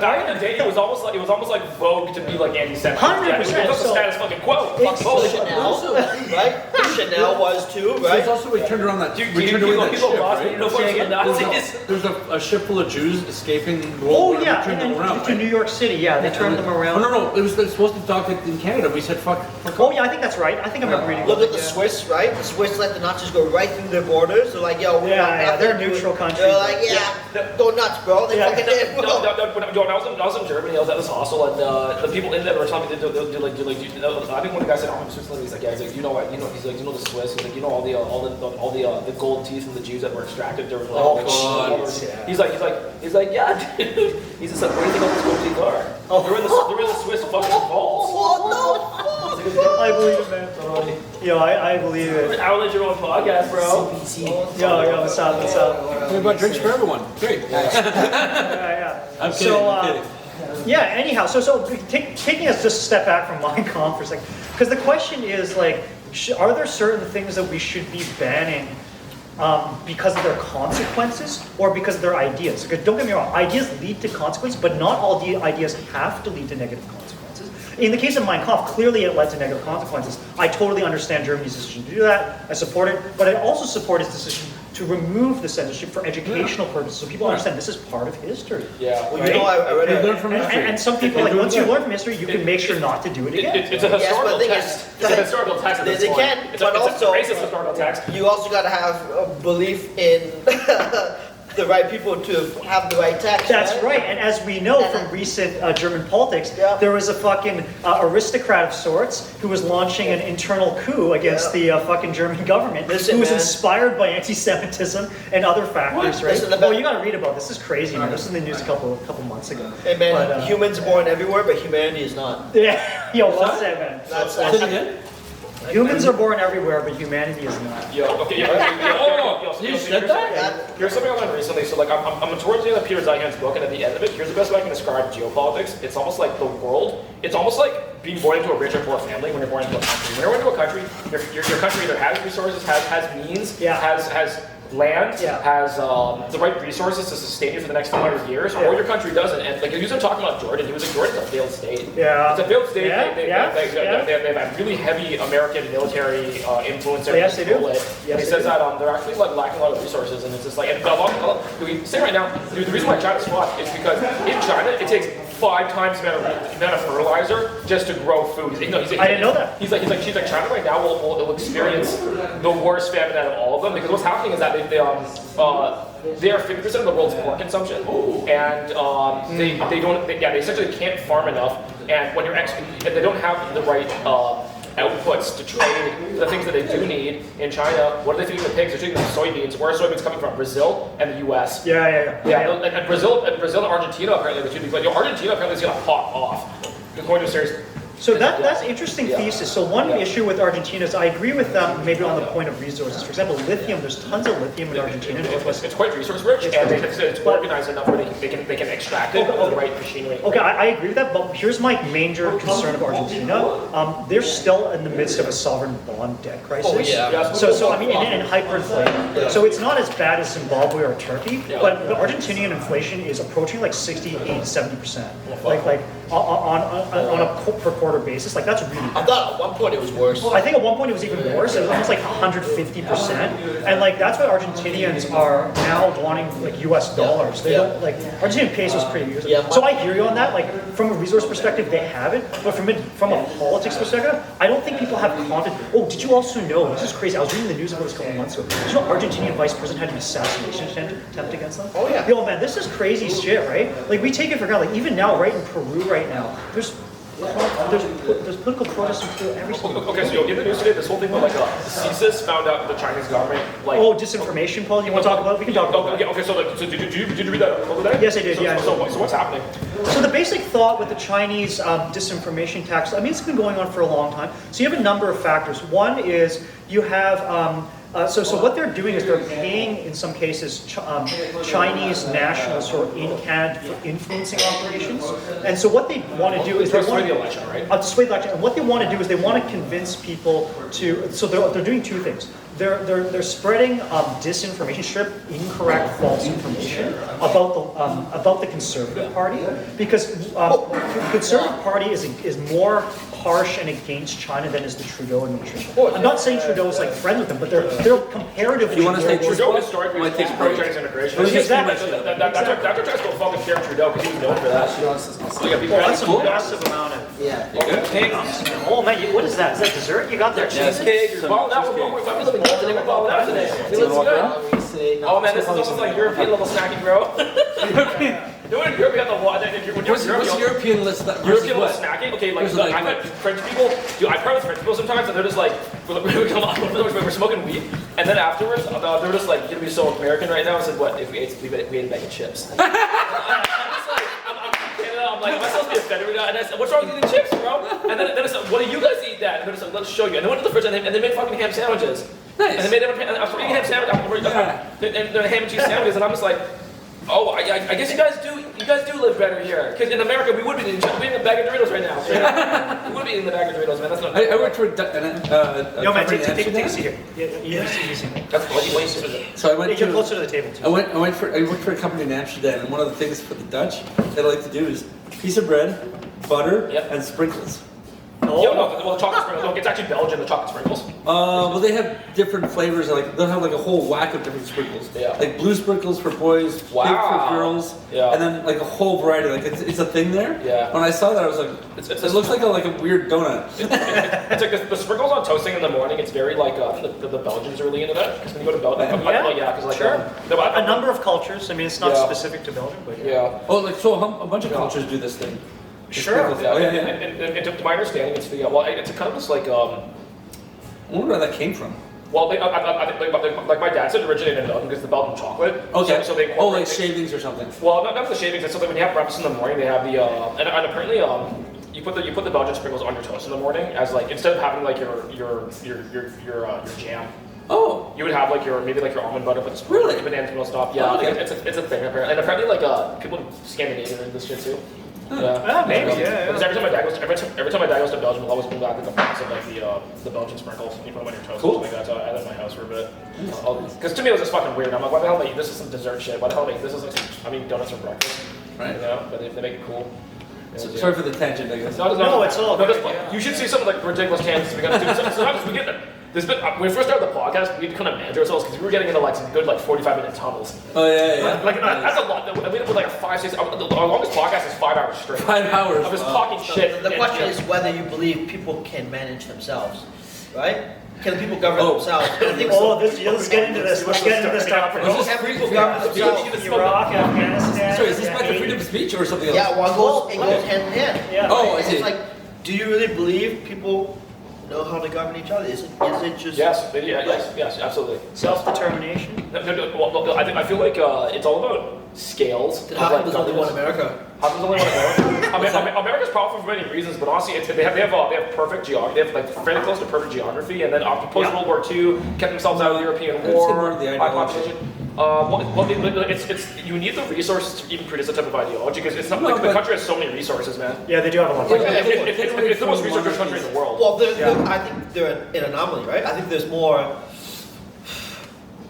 S1: Back in the day, it was almost like vogue to be like anti-Semite.
S2: 100%.
S1: It was the status fucking quo. Fuck both.
S3: Chanel, right? Chanel was too, right?
S4: There's also we turned around that.
S1: We turned away that ship, right?
S2: you know, the Nazis.
S4: There's a ship full of Jews escaping World
S2: Oh
S4: War.
S2: yeah,
S4: Turned them
S2: and
S4: around,
S2: to
S4: right?
S2: New York City. Yeah, they turned them around.
S4: Oh no, it was supposed to talk in Canada. We said fuck.
S2: Oh yeah, I think that's right. I think I remember reading.
S3: Look at the Swiss, right? The Swiss let the Nazis go right through their borders. They're like, yo,
S2: they're a neutral country.
S3: They're like, go nuts, bro. They fucking did.
S1: When I was in Germany, I was at this hostel, and the people in there were telling me, I think one of the guys said, I'm Switzerland. He's like, yeah, he's like, he's like, you know the Swiss. He's like, you know all the gold teeth from the Jews that were extracted during He's like, yeah, dude. He's just like, where do you think all those gold teeth are? Oh, they're in the Swiss fucking vaults.
S2: I believe it, man. Yo, I believe it.
S1: I'll let your own podcast, bro.
S2: Yo, what's up?
S4: We bought drinks for everyone. Great.
S2: Yeah.
S4: I'm kidding.
S2: Yeah. Anyhow, so taking us just a step back from Mein Kampf for a second, because the question is like, are there certain things that we should be banning because of their consequences or because of their ideas? Because don't get me wrong, ideas lead to consequences, but not all the ideas have to lead to negative consequences. In the case of Mein Kampf, clearly it led to negative consequences. I totally understand Germany's decision to do that. I support it, but I also support its decision to remove the censorship for educational purposes, so people understand this is part of history.
S1: Yeah.
S3: Well, you know, I read
S2: and some people, like, once you learn from history, you can make sure not to do it again.
S1: It's a historical text. It's a historical text.
S3: They can,
S1: it's
S3: but
S1: a
S3: also
S1: racist historical text.
S3: You also got to have a belief in the right people to have the right text.
S2: That's right. And as we know from recent German politics, there was a fucking aristocrat of sorts who was launching an internal coup against the fucking German government, who was inspired by anti-Semitism and other factors, right? Oh, you got to read about this. This is crazy, man. This was in the news a couple months ago.
S3: Hey, man, humans born everywhere, but humanity is not.
S2: Yeah. Yo, what's that, man?
S3: That's
S2: Humans are born everywhere, but humanity is not.
S1: You said that? Here's something I learned recently. So, like, I'm towards the end of Peter Zeihan's book, and at the end of it, here's the best way I can describe geopolitics. It's almost like the world. It's almost like being born into a rich or poor family when you're born into a country. When you're born into a country, your country either has resources, has means, has land, has the right resources to sustain you for the next 200 years, or your country doesn't. And like he was talking about Jordan, he was like, Jordan's a failed state.
S2: Yeah.
S1: It's a failed state. They
S2: Yeah.
S1: have really heavy American military influence.
S2: Yes, they do.
S1: And he says that they're actually like lacking a lot of resources, and it's just like, and we say right now, the reason why China's fucked is because in China it takes 5 times the amount of fertilizer just to grow food. I didn't
S2: know that.
S1: She's like, China right now will experience the worst famine out of all of them, because what's happening is that they are 50% of the world's pork consumption, and they essentially can't farm enough, and when they don't have the right outputs to trade the things that they do need in China. What are they feeding the pigs? They're feeding them soybeans. Where are soybeans coming from? Brazil and the U.S.
S2: Yeah.
S1: And Brazil and Argentina apparently the two big. Argentina apparently is going to pop off. According to a series.
S2: So that's interesting thesis. So one issue with Argentina is I agree with them maybe on the point of resources. For example, lithium. There's tons of lithium in Argentina.
S1: It's quite resource rich, and it's organized enough where they can extract it with the right machinery.
S2: Okay, I agree with that. But here's my major concern of Argentina. They're still in the midst of a sovereign bond debt crisis.
S3: Oh, yeah.
S2: So I mean, and hyperinflation. Yeah. So it's not as bad as Zimbabwe or Turkey, but the Argentinian inflation is approaching like 68 to 70%. Like on a per quarter basis. Like that's really
S3: I
S2: bad.
S3: thought at one point it was worse.
S2: I think at one point it was even worse. It was almost like 150%, and like that's why Argentinians are now wanting like U.S. dollars. They don't like Argentinian pesos is pretty useful.
S3: Yeah.
S2: So I hear you on that. Like from a resource perspective, they have it, but from a politics perspective, I don't think people have confidence. Oh, did you also know? This is crazy. I was reading the news about this a couple months ago. Did you know Argentinian vice president had an assassination attempt against them?
S3: Oh yeah.
S2: Yo man, this is crazy shit, right? Like we take it for granted. Like even now, right in Peru, right now, there's political protests in Peru every single day.
S1: Okay, so in the news today, this whole thing about like CSIS found out that the Chinese government like.
S2: Oh, disinformation, Paul. You want to talk about it? We can talk about it.
S1: Okay, so like, so did you read that article today?
S2: Yes, I did. Yeah.
S1: So what's happening?
S2: So the basic thought with the Chinese disinformation tax, I mean, it's been going on for a long time. So you have a number of factors. One is you have, so what they're doing is they're paying, in some cases, Chinese nationals who are in Canada for influencing operations. And so what they want to do is
S1: to sway the election, right?
S2: To sway the election. And what they want to do is they want to convince people to, so they're doing two things. They're spreading disinformation, incorrect, false information about the Conservative Party, because the Conservative Party is more harsh and against China than is the Trudeau administration. I'm not saying Trudeau is like friends with them, but they're comparatively.
S4: You want to say
S1: Trudeau historically was pro-Chinese integration.
S2: Exactly.
S1: That's what tries to go fucking share Trudeau because he was known for that. So yeah, people
S2: That's a massive amount of.
S3: Yeah.
S2: Oh man, what is that? Is that dessert you got there?
S1: Cheesecake. Well, that was what we're living today. We're balling out today. It looks good. Oh man, this is almost like European level snacking, bro. You know when Europe got the
S4: What's European list?
S1: European level snacking? Okay, like I've had French people. Dude, I part with French people sometimes, and they're just like, we're smoking weed, and then afterwards, they're just like, you're gonna be so American right now. I said, what if we ate a bag of chips? I'm just like, I'm like, am I supposed to be offended right now? And I said, what's wrong with eating chips, bro? And then I said, what do you guys eat that? And they're just like, let's show you. And they went to the fridge and they made fucking ham sandwiches.
S4: Nice.
S1: And they made them. I was eating ham sandwiches. And they're ham and cheese sandwiches, and I'm just like. Oh, I guess you guys do live better here. Because in America, we would be eating a bag of Doritos right now. We would be eating the bag of Doritos, man. That's not.
S4: I worked for
S2: Yo, man, take a seat here. Yeah.
S1: That's what you want.
S4: So I went
S2: You're
S4: to.
S2: closer to the table too.
S4: I worked for a company in Amsterdam, and one of the things for the Dutch they like to do is piece of bread, butter, and sprinkles.
S1: Well, chocolate sprinkles. No, it's actually Belgian, the chocolate sprinkles.
S4: Well, they have different flavors. Like they'll have like a whole whack of different sprinkles.
S1: Yeah.
S4: Like blue sprinkles for boys, pink for girls.
S1: Yeah.
S4: And then like a whole variety. Like it's a thing there.
S1: Yeah.
S4: When I saw that, I was like, it looks like a weird donut.
S1: It's like the sprinkles on toasting in the morning. It's very like the Belgians are really into that. Because when you go to Belgium, because like
S2: sure. A number of cultures. I mean, it's not specific to Belgium, but
S1: yeah.
S4: Oh, like so a bunch of cultures do this thing.
S1: Sure. And to my understanding, it's it's kind of just like
S4: I wonder where that came from.
S1: Well, I think like my dad said, it originated in Belgium because the Belgian chocolate.
S4: Okay.
S1: So they
S4: like shavings or something.
S1: Well, not the shavings. It's something when you have breakfast in the morning, they have the and apparently you put the Belgian sprinkles on your toast in the morning as like instead of having like your jam.
S2: Oh.
S1: You would have like your almond butter, but it's
S4: really
S1: banana milk stuff. Yeah,
S4: okay.
S1: it's a thing apparently, and apparently like people in Scandinavia are this shit too.
S2: Yeah, maybe.
S1: Because every time my dad goes to Belgium, we'll always bring back like a box of like the Belgian sprinkles. And you put them on your toast.
S4: Cool.
S1: Like that. So I had that in my house for a bit. Because to me it was just fucking weird. I'm like, why the hell am I eating this? Is some dessert shit. Why the hell am I eating this? Is like, donuts for breakfast.
S4: Right.
S1: You know, but they make it cool.
S4: Sorry for the tangent, I guess.
S1: No,
S2: it's all
S1: no,
S2: good.
S1: You should see some of like ridiculous tangents we got to do. Sometimes we get them. When we first started the podcast, we had to kind of manage ourselves because we were getting into like some good like 45-minute tunnels.
S4: Oh yeah.
S1: Like that's a lot. We ended up with like a 5-6. Our longest podcast is 5 hours straight.
S4: 5 hours.
S1: Of just talking shit.
S3: The question is whether you believe people can manage themselves, right? Can people govern themselves? I think
S2: let's get into this. Let's get into this topic.
S3: Can people govern themselves?
S2: Iraq, Afghanistan.
S4: Sorry, is this back to freedom of speech or something else?
S3: Yeah, it goes hand in hand.
S2: Yeah.
S4: Oh, I see.
S3: It's like, do you really believe people know how to govern each other? Is it just
S1: Yes, absolutely.
S2: Self-determination.
S1: Well, I feel like it's all about scales.
S3: How come there's only one America?
S1: How come there's only one America? America's powerful for many reasons, but honestly, they have perfect geography. They have like fairly close to perfect geography, and then after post World War II, kept themselves out of the European War. High population. You need the resources to even produce that type of ideology because it's not like the country has so many resources, man.
S2: Yeah, they do have a lot.
S1: It's the most research-rich country in the world.
S3: Well, I think they're an anomaly, right? I think there's more.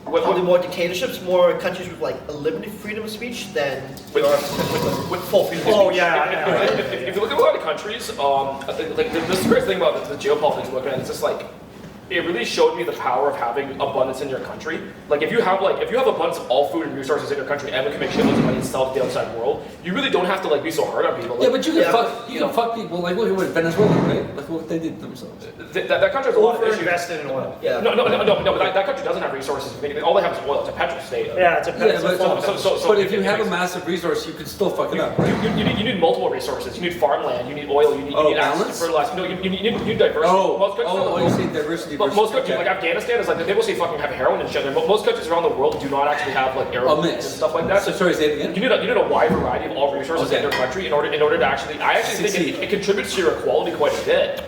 S3: probably more dictatorships, more countries with like a limited freedom of speech than there are countries with full freedom of speech.
S2: Oh yeah.
S1: If you look at a lot of countries, I think, like this is the great thing about the geopolitics we're looking at. It's just like it really showed me the power of having abundance in your country. Like if you have abundance of all food and resources in your country, and we can make shitloads of money and sell to the outside world, you really don't have to like be so hard on people. Like,
S4: yeah, but you can fuck people. Like look at Venezuela, right? Like what they did themselves.
S1: That country has a lot of issues.
S2: Invested in oil.
S3: Yeah.
S1: No, but that country doesn't have resources. All they have is oil. It's a petro state.
S2: Yeah, it's a
S4: but if you have a massive resource, you can still fuck it up. Right?
S1: You need multiple resources. You need farmland. You need oil. You need access to fertilizer. No, you need diversity.
S4: You say diversity.
S1: Most countries, like Afghanistan, is like they will say fucking have heroin and shit. But most countries around the world do not actually have like heroin and stuff like that.
S4: So sorry, say it again.
S1: You need a wide variety of all resources in your country in order to actually. I actually think it contributes to your equality quite a bit.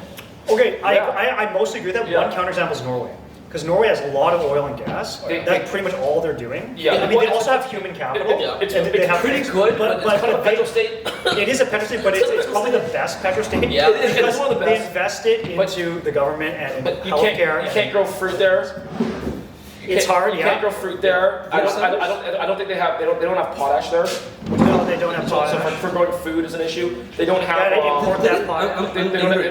S2: Okay, I mostly agree with that. One counterexample is Norway. Because Norway has a lot of oil and gas. That's pretty much all they're doing.
S1: Yeah.
S2: I mean, they also have human capital.
S1: It's
S2: pretty
S1: good, but it's kind of a petro state.
S2: It is a petro state, but it's probably the best petro state.
S1: Yeah, it's one of the best.
S2: They invested into the government and
S1: healthcare. You can't grow fruit there.
S2: It's hard.
S1: You can't grow fruit there. I don't think they don't have potash there.
S2: No, they don't have potash.
S1: So for growing food is an issue. They don't have.
S2: Yeah, they import that potash.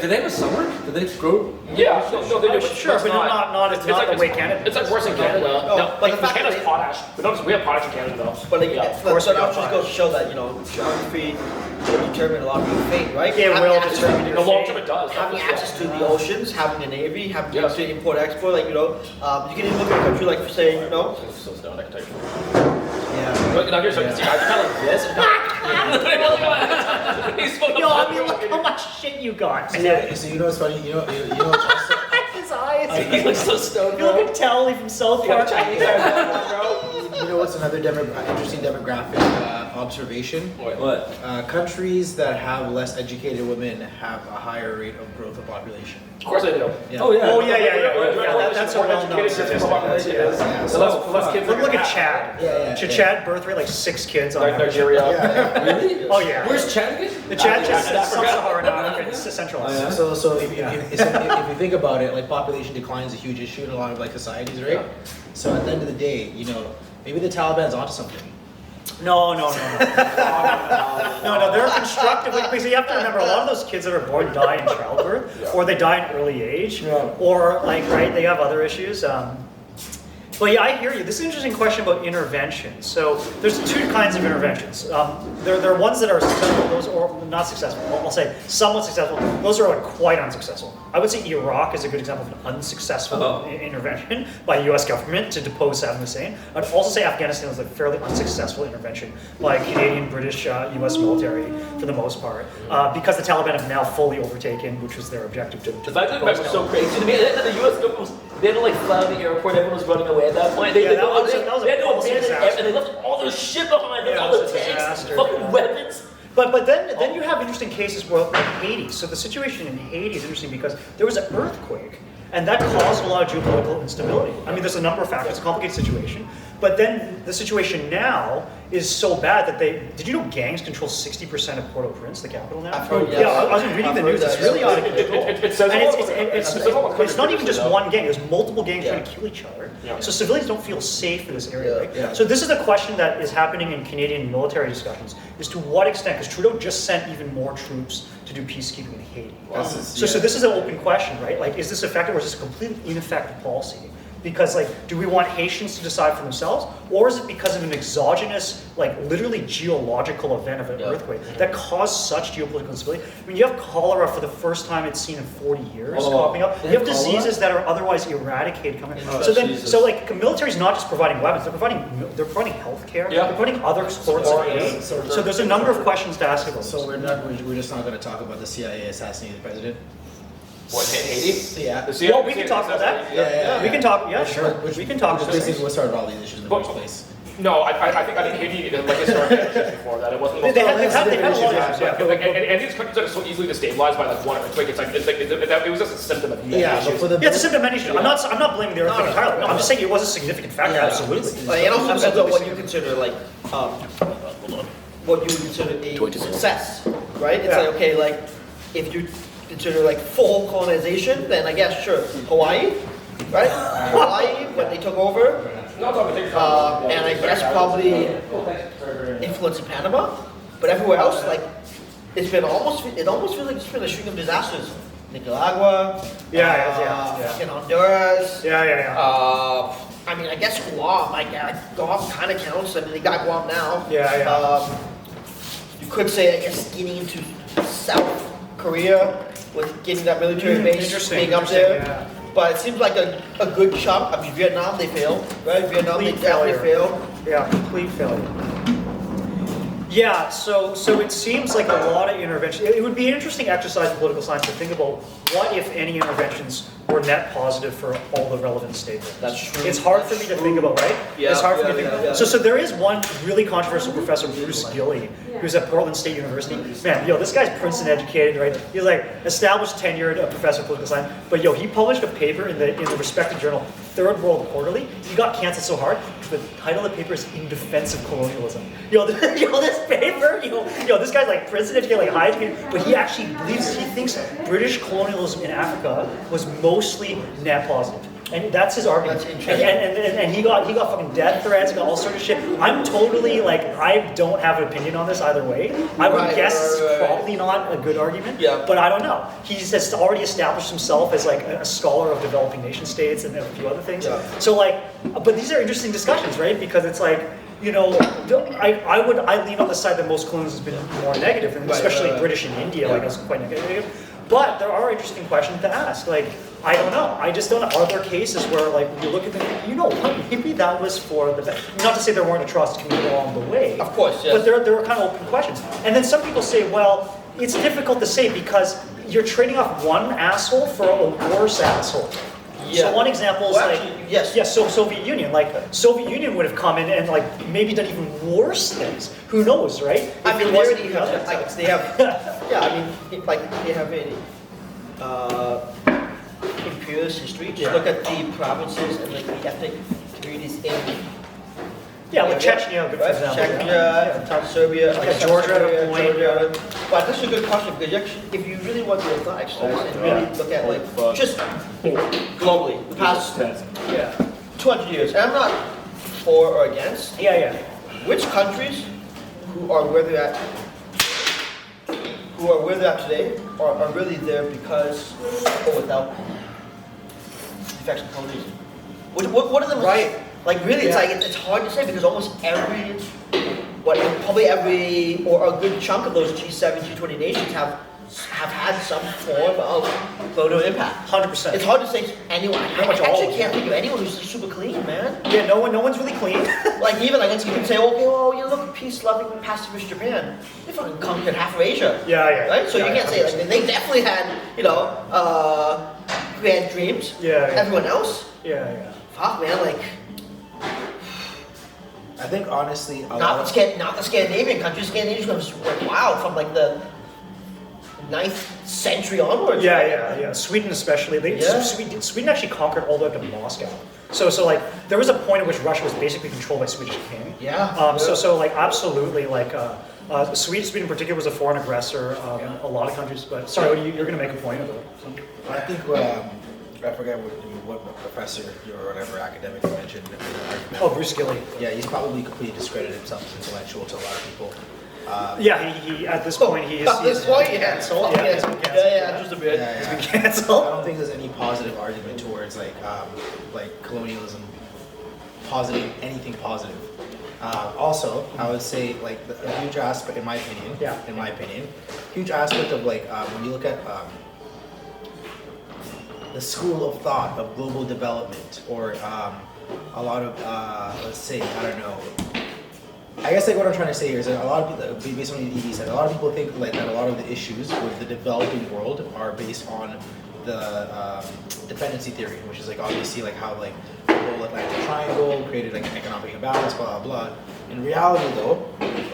S4: Do they have a summer? Do they grow?
S1: Yeah, no, they do. But
S2: sure, but not the way Canada.
S1: It's like worse in Canada.
S3: No, but the fact
S1: Canada's potash. But notice we have potash in Canada though.
S3: But like, so that just goes to show that geography will determine a lot of your fate, right?
S2: It will determine your
S1: fate. The long
S2: fate.
S1: term it does.
S3: Having access to the oceans, having a navy, having to import export, like you can even look at a country like say
S1: So down, I can tell you.
S3: Yeah.
S1: Look, now here's so you can see, I kind of like this.
S2: Yo, I mean, look how much shit you got.
S5: So you know what's funny? You know what's also,
S2: His eyes.
S1: He looks so stoned,
S2: You look at Telly from South Park.
S1: Chinese guys, bro.
S5: you know what's another interesting demographic observation?
S4: What?
S5: Countries that have less educated women have a higher rate of growth of population.
S1: Of course I do.
S5: Yeah.
S2: Oh yeah. That's a well-known statistic.
S1: So less kids.
S2: Look at Chad.
S5: Yeah.
S2: Chad birth rate like 6 kids on average.
S1: Nigeria.
S4: Really?
S2: Oh yeah.
S4: Where's Chad again?
S2: The Chad just sub-Saharan Africa. It's Central Africa.
S5: So if you think about it, like population decline is a huge issue in a lot of like societies, right? So at the end of the day, maybe the Taliban's onto something.
S2: No. They're constructive. Because you have to remember, a lot of those kids that are born die in childbirth, or they die in early age, or they have other issues. But yeah, I hear you. This is an interesting question about intervention. So there's 2 kinds of interventions. There are ones that are successful, those are not successful. I'll say somewhat successful. Those are quite unsuccessful. I would say Iraq is a good example of an unsuccessful intervention by the U.S. government to depose Saddam Hussein. I'd also say Afghanistan was a fairly unsuccessful intervention by Canadian, British, U.S. military for the most part, because the Taliban have now fully overtaken, which was their objective to.
S1: The fact that it was so crazy to me, the U.S. government was, they had to fly out of the airport, everyone was running away at that point. They had to abandon it, and they left all their shit behind, all the tanks, fucking weapons.
S2: But then you have interesting cases where like Haiti. So the situation in Haiti is interesting because there was an earthquake, and that caused a lot of geopolitical instability. I mean, there's a number of factors. It's a complicated situation. But then the situation now is so bad that did you know gangs control 60% of Port-au-Prince, the capital now?
S3: I've heard,
S2: Yeah, I was reading the news. It's really out of control. It's not even just one gang. There's multiple gangs trying to kill each other. Yeah. So civilians don't feel safe in this area, right? Yeah. So this is the question that is happening in Canadian military discussions, is to what extent, because Trudeau just sent even more troops to do peacekeeping in Haiti. Wow. So this is an open question, right? Like, is this effective or is this a completely ineffective policy? Because do we want Haitians to decide for themselves, or is it because of an exogenous, literally geological event of an earthquake that caused such geopolitical instability? I mean, you have cholera for the first time it's seen in 40 years popping up. You have diseases that are otherwise eradicated coming. So military is not just providing weapons; they're providing healthcare. They're providing other sorts of aid. So there's a number of questions to ask about.
S5: So we're just not going to talk about the CIA assassinating the president.
S1: What, Haiti?
S5: Yeah.
S2: Well, we can talk about that.
S5: Yeah.
S2: We can talk. Yeah, sure. We can talk about
S5: this. What started all these issues in the first place?
S1: No, I think Haiti, like it started issues before that. It wasn't.
S2: They had a lot of issues.
S1: And these countries are so easily destabilized by one earthquake. It was just a symptom of many issues.
S2: It's a symptom of many issues. I'm not blaming the earthquake entirely. No, I'm just saying it was a significant factor. Absolutely.
S3: And also depends on what you consider what you would consider a success, right? It's if you consider full colonization, then I guess sure, Hawaii, right? Hawaii when they took over, And I guess probably influence in Panama, but everywhere else, like, it almost feels like it's been a string of disasters. Nicaragua, in Honduras. I mean, I guess Guam. Guam kind of counts. I mean, they got Guam now. You could say, I guess, getting into South Korea with getting that military base being up there.
S2: Yeah.
S3: But it seems like a good chunk. I mean, Vietnam, they failed, right? Vietnam, they definitely failed.
S2: Yeah, complete failure. Yeah, so it seems like a lot of intervention. It would be an interesting exercise in political science to think about what, if any, interventions were net positive for all the relevant stakeholders.
S3: That's true.
S2: It's hard for me to think about, right?
S3: Yeah,
S2: it's hard for me to think
S3: yeah.
S2: about. So there is one really controversial professor, Bruce Gilley, who's at Portland State University. Man, this guy's Princeton educated, right? He's like established tenured professor of political science. But he published a paper in the respected journal Third World Quarterly. He got canceled so hard because the title of the paper is "In Defense of Colonialism." This paper, this guy's like Princeton educated, like high educated, but he actually he thinks British colonialism in Africa was mostly net positive. And that's his argument.
S3: That's interesting.
S2: And he got fucking death threats, got all sorts of shit. I'm totally like, I don't have an opinion on this either way. I would guess it's probably not a good argument, but I don't know. He's already established himself as like a scholar of developing nation states and a few other things.
S3: Yeah.
S2: So like, but these are interesting discussions, right? Because it's like, I lean on the side that most colonialism has been more negative, and especially British in India, like it's quite negative. But there are interesting questions to ask. Like, I don't know. I just don't know. Are there cases where, like, when you look at them, maybe that was for the best. Not to say there weren't atrocities committed along the way.
S3: Of course, yes.
S2: But there were kind of open questions. And then some people say, well, it's difficult to say because you're trading off one asshole for a worse asshole.
S3: Yeah.
S2: So one example is so Soviet Union. Like, Soviet Union would have come in and like maybe done even worse things. Who knows, right?
S3: I mean, they already have, they have a imperialist history. Just look at the provinces and like the ethnic communities in.
S2: Like Chechnya, good example.
S3: Chechnya, Serbia, like
S2: Georgia at a point.
S3: Georgia. But this is a good question because if you really want to do a thought exercise and really look at like just globally the past 200 years, and I'm not for or against. Which countries who are where they're at today are really there because or without effects of colonialism? What are the right? Like really, it's like it's hard to say because almost probably every or a good chunk of those G7, G20 nations have had some form of colonial impact.
S2: 100%.
S3: It's hard to say anyone. I actually can't think of anyone who's super clean, man.
S2: Yeah, no one's really clean.
S3: Like even like you can say, okay, well, you look at peace-loving, pacifist Japan. They fucking conquered half of Asia. Right. So you can't say like they definitely had grand dreams. Everyone else. Fuck, man, like.
S5: I think honestly,
S3: not the Scandinavian countries. Scandinavian countries went wild from like the 9th century onwards.
S2: Sweden especially. Sweden actually conquered all the way up to Moscow. So like there was a point at which Russia was basically controlled by Swedish king. So like absolutely like Sweden in particular was a foreign aggressor. A lot of countries. But sorry, you're going to make a point about something.
S5: I think I forget what professor or whatever academic you mentioned.
S2: Bruce Gilley.
S5: Yeah, he's probably completely discredited himself as intellectual to a lot of people.
S2: He at this point he's
S3: been canceled. Just a bit.
S2: He's been canceled.
S5: I don't think there's any positive argument towards like colonialism, anything positive. Also, I would say like a huge aspect, in my opinion, huge aspect of like when you look at the school of thought of global development, or a lot of let's say, I don't know. I guess like what I'm trying to say here is that a lot of people, based on what ED said, a lot of people think like that a lot of the issues with the developing world are based on the dependency theory, which is like obviously like how like the whole Atlantic Triangle created like an economic imbalance, blah blah blah. In reality, though,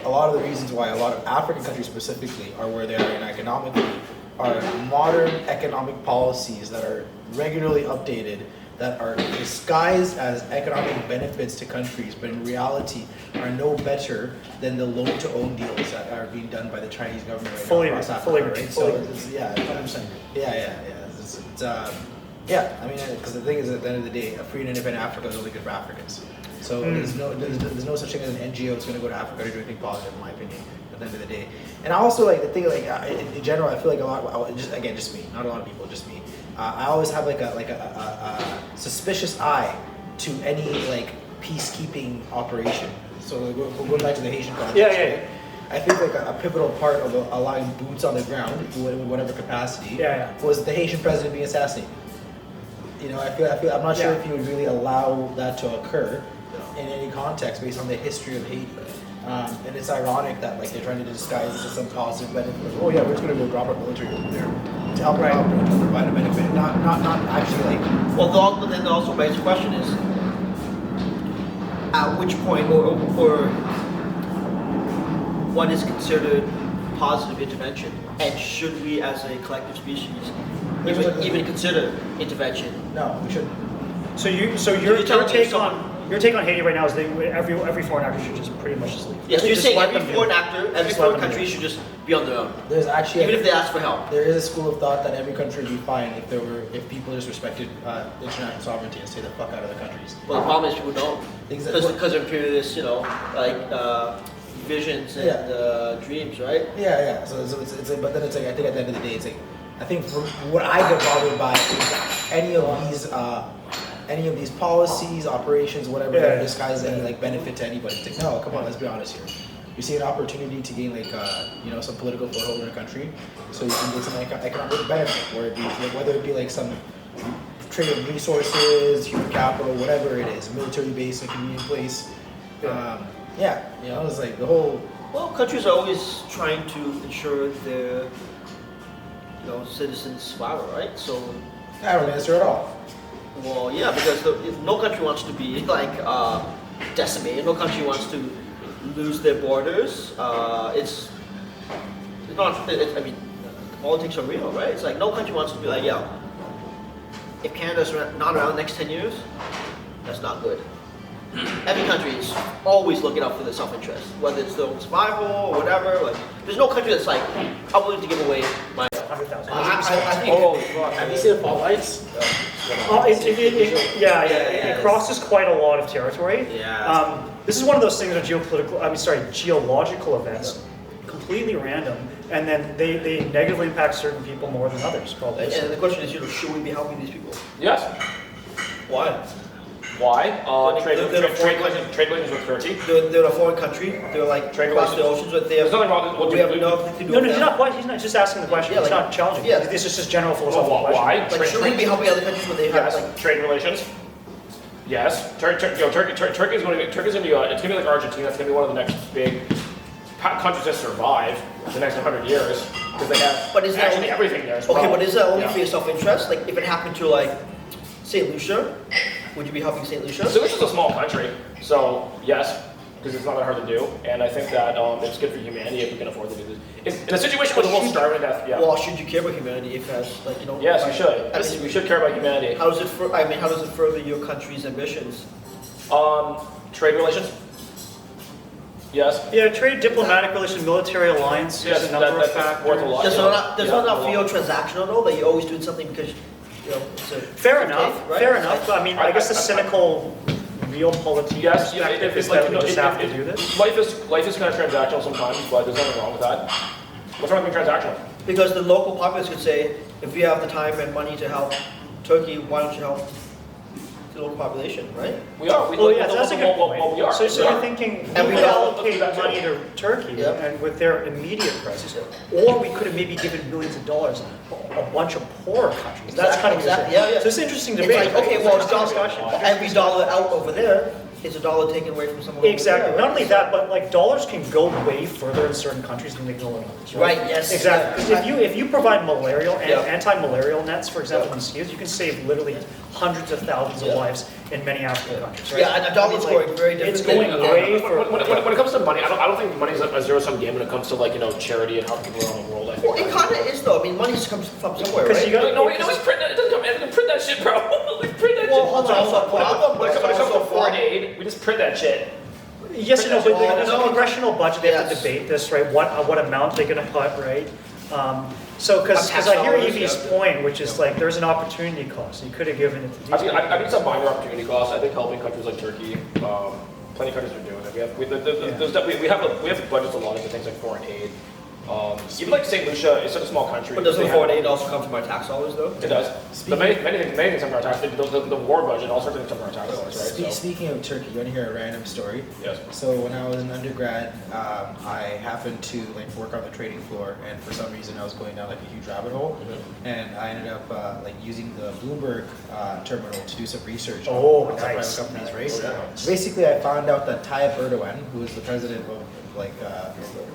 S5: a lot of the reasons why a lot of African countries specifically are where they are in economically are modern economic policies that are regularly updated, that are disguised as economic benefits to countries, but in reality are no better than the loan-to-own deals that are being done by the Chinese government right now across Africa, right? So it's, 100%. I mean, because the thing is, at the end of the day, a free and independent Africa is only good for Africans. So there's no such thing as an NGO that's going to go to Africa to do anything positive, in my opinion. At the end of the day, and I also like the thing like in general, I feel like a lot. Just me, not a lot of people, just me. I always have like a suspicious eye to any like peacekeeping operation. So going back to the Haitian context.
S2: Yeah.
S5: I think like a pivotal part of allowing boots on the ground in whatever capacity was the Haitian president being assassinated. You know, I feel I'm not sure if you would really allow that to occur in any context based on the history of Haiti. And it's ironic that like they're trying to disguise this as some positive benefit. Like, oh yeah, we're just going to go drop our military over there to help out to provide a benefit. Not actually like.
S3: Well, then also begs the question is, at which point or what is considered positive intervention, and should we as a collective species even consider intervention?
S5: No, we shouldn't.
S2: So your take on Haiti right now is that every foreign actor should just pretty much just leave.
S3: Yes, you're
S2: Just
S3: saying
S2: let
S3: every
S2: them
S3: foreign
S2: do it.
S3: actor, every
S2: Just let
S3: foreign
S2: them
S3: country
S2: do it.
S3: should just be on their own,
S5: There's actually
S3: even if they ask for help.
S5: there is a school of thought that every country would be fine if people just respected international sovereignty and stay the fuck out of the countries.
S3: But the problem is people don't,
S5: Exactly.
S3: because of imperialist, visions and dreams, right?
S5: Yeah. So it's like, but then it's like I think at the end of the day, it's like I think what I get bothered by is any of these policies, operations, whatever that disguise any like benefit to anybody. It's like no, come on, let's be honest here. You see an opportunity to gain like some political foothold in a country, so you can get some economic benefit, whether it be like some trade of resources, human capital, whatever it is, military base, a convenient place. It's like the whole.
S3: Well, countries are always trying to ensure their citizens' survival, right? So.
S5: I don't think that's true at all.
S3: Well, yeah, because no country wants to be decimated. No country wants to lose their borders. It's not. Politics are real, right? It's like no country wants to be like, if Canada's not around the next 10 years, that's not good. Every country is always looking out for their self-interest, whether it's their own survival or whatever. Like, there's no country that's like, I'm willing to give away my
S2: 100,000.
S3: I think.
S5: Have you seen the fault lights?
S2: It crosses quite a lot of territory.
S5: Yeah.
S2: This is one of those things of geological events, completely random, and then they negatively impact certain people more than others, probably.
S3: And the question is, should we be helping these people?
S1: Yes.
S3: Why?
S1: Why? Trade
S3: they're
S1: relations with Turkey.
S3: They're a foreign country. They're like
S1: Trade
S3: across the oceans, but they have.
S1: There's nothing wrong with
S3: We have nothing to do with
S2: He's
S3: that.
S2: not. He's not just asking the question.
S3: Yeah,
S2: He's
S3: like-
S2: not challenging.
S3: yeah.
S2: This is just general philosophical
S1: Well, why?
S2: question.
S3: Like, should we be helping other countries when they have
S1: Yes. Trade relations. Yes. Turkey's going to be. It's going to be like Argentina. It's going to be one of the next big countries that survive the next 100 years because they have
S3: But is that
S1: actually
S3: only-
S1: everything there.
S3: Okay, but is that only for
S1: Yeah.
S3: your self-interest? Like, if it happened to like St. Lucia, would you be helping St. Lucia?
S1: So it's just a small country, so yes, because it's not that hard to do, and I think that it's good for humanity if we can afford to do this. In a situation where the world's starving to death,
S3: Well, should you care about humanity if it has
S1: Yes, we should.
S3: I mean,
S1: We should care about humanity.
S3: How does it? How does it further your country's ambitions?
S1: Trade relations. Yes.
S2: Yeah, trade, diplomatic relations, military alliances,
S1: Yes,
S2: a number
S1: that's
S2: of factors.
S1: worth a lot.
S3: Does
S1: Yeah.
S3: it not feel transactional though that you're always doing something because it's a
S2: Fair enough.
S3: right?
S2: Fair
S3: It's
S2: enough.
S3: like-
S2: I mean, I guess the cynical, realpolitik
S1: Yes.
S2: perspective is that we just have to do this.
S1: Life is kind of transactional sometimes, but there's nothing wrong with that. What's wrong with being transactional?
S3: Because the local populace could say, if we have the time and money to help Turkey, why don't you help the local population, right?
S1: We are.
S2: Oh yeah, that's a good point.
S1: Well, we are.
S2: So
S1: We
S2: you're
S1: are.
S2: thinking
S3: And
S2: we
S3: we
S2: could
S3: don't-
S2: allocate money to Turkey
S3: Yep.
S2: and with their immediate crisis, or we could have maybe given millions of dollars to a bunch of poorer countries. That's kind of what you're saying.
S3: Exactly. Yeah.
S2: So it's an interesting
S3: It's
S2: debate.
S3: like,
S2: right?
S3: okay,
S2: It's
S3: well,
S2: an interesting discussion.
S3: every dollar out over there is a dollar taken away from someone
S2: Exactly.
S3: over there.
S2: Not only that, but like dollars can go way further in certain countries than they go in others.
S3: Right, yes.
S2: Exactly. 'Cause if you provide malarial and
S3: Yeah.
S2: anti-malarial nets, for example, in mosquitoes, you can save literally hundreds of thousands of
S3: Yeah.
S2: lives in many African countries. Right?
S3: Yeah, and a dollar's going very
S2: It's
S3: different
S2: going
S3: than-
S2: way further.
S1: When it comes to money, I don't think money's a zero-sum game when it comes to charity and helping people around the world. I think.
S3: Well, it kind of is though. I mean, money comes from somewhere,
S2: Because
S3: right?
S2: you got
S1: No, wait, no, we print that. It doesn't come. Print that shit, bro. We print that
S3: Well,
S1: shit.
S3: hold on, hold on. Problem,
S1: When it
S3: but
S1: comes
S3: also
S1: to foreign aid, we just print that shit.
S2: Yes, but there's a
S3: No.
S2: congressional budget. They have to
S3: Yes.
S2: debate this, right? What amount they're going to cut, right? So, because
S3: tax
S2: I hear
S3: dollars,
S2: Evie's point, which is like there's an opportunity cost. You could have given it to these people.
S1: I think some minor opportunity costs. I think helping countries like Turkey, plenty of countries are doing it. We have budgets allotted to things like foreign aid. Even like St. Lucia, it's such a small country.
S3: But doesn't foreign aid also come from our tax dollars, though?
S1: It does. Many things come from our tax. The war budget, all sorts of things come from our tax dollars, right?
S5: Speaking of Turkey, you want to hear a random story?
S1: Yes.
S5: So when I was in undergrad, I happened to like work on the trading floor, and for some reason I was going down like a huge rabbit hole, and I ended up like using the Bloomberg terminal to do some research on some private companies, right? So basically, I found out that Tayyip Erdogan, who is the president of like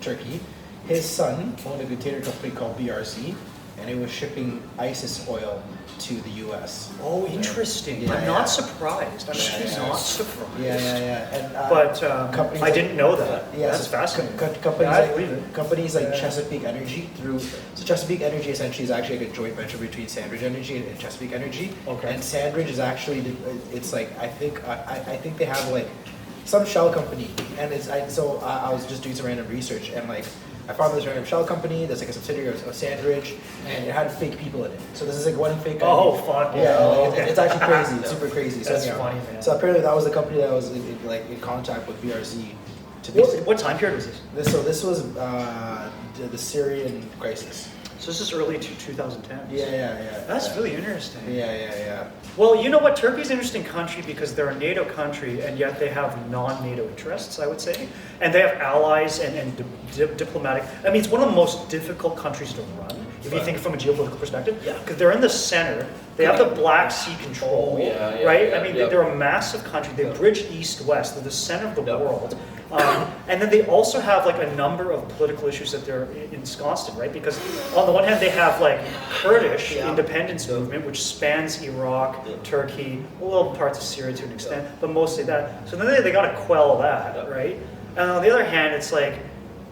S5: Turkey, his son owned a container company called BRC, and it was shipping ISIS oil to the U.S.
S2: Oh, interesting.
S5: Yeah,
S2: I'm
S5: yeah.
S2: not surprised. I'm not surprised.
S5: And,
S2: But
S5: companies
S2: I didn't know that.
S5: Yeah,
S2: That's fascinating.
S5: Companies like Chesapeake Energy so Chesapeake Energy essentially is actually like a joint venture between Sandridge Energy and Chesapeake Energy.
S2: Okay.
S5: And Sandridge is actually it's like I think they have like some shell company, and I was just doing some random research, and like I found this random shell company that's like a subsidiary of Sandridge, and it had fake people in it. So this is like one fake guy.
S2: Oh, fuck.
S5: Yeah, like,
S2: okay.
S5: it's actually crazy. It's super crazy.
S2: That's
S5: so,
S2: funny, man.
S5: So apparently that was the company that was in contact with BRC. To be
S2: What time period was this?
S5: this was the Syrian crisis.
S2: So this is early 2010.
S5: Yeah.
S2: That's really interesting.
S5: Yeah.
S2: Well, you know what? Turkey's an interesting country because they're a NATO country, and yet they have non-NATO interests, I would say. And they have allies and diplomatic. I mean, it's one of the most difficult countries to run, if you think from a geopolitical perspective.
S3: Yeah.
S2: Because they're in the center. They have the Black Sea control, right? I mean, they're a massive country. They bridge east-west. They're the center of the world. And then they also have like a number of political issues that they're ensconced in, right? Because on the one hand, they have like Kurdish independence movement, which spans Iraq, Turkey, a little parts of Syria to an extent, but mostly that. So then they got to quell that, right? And on the other hand, it's like,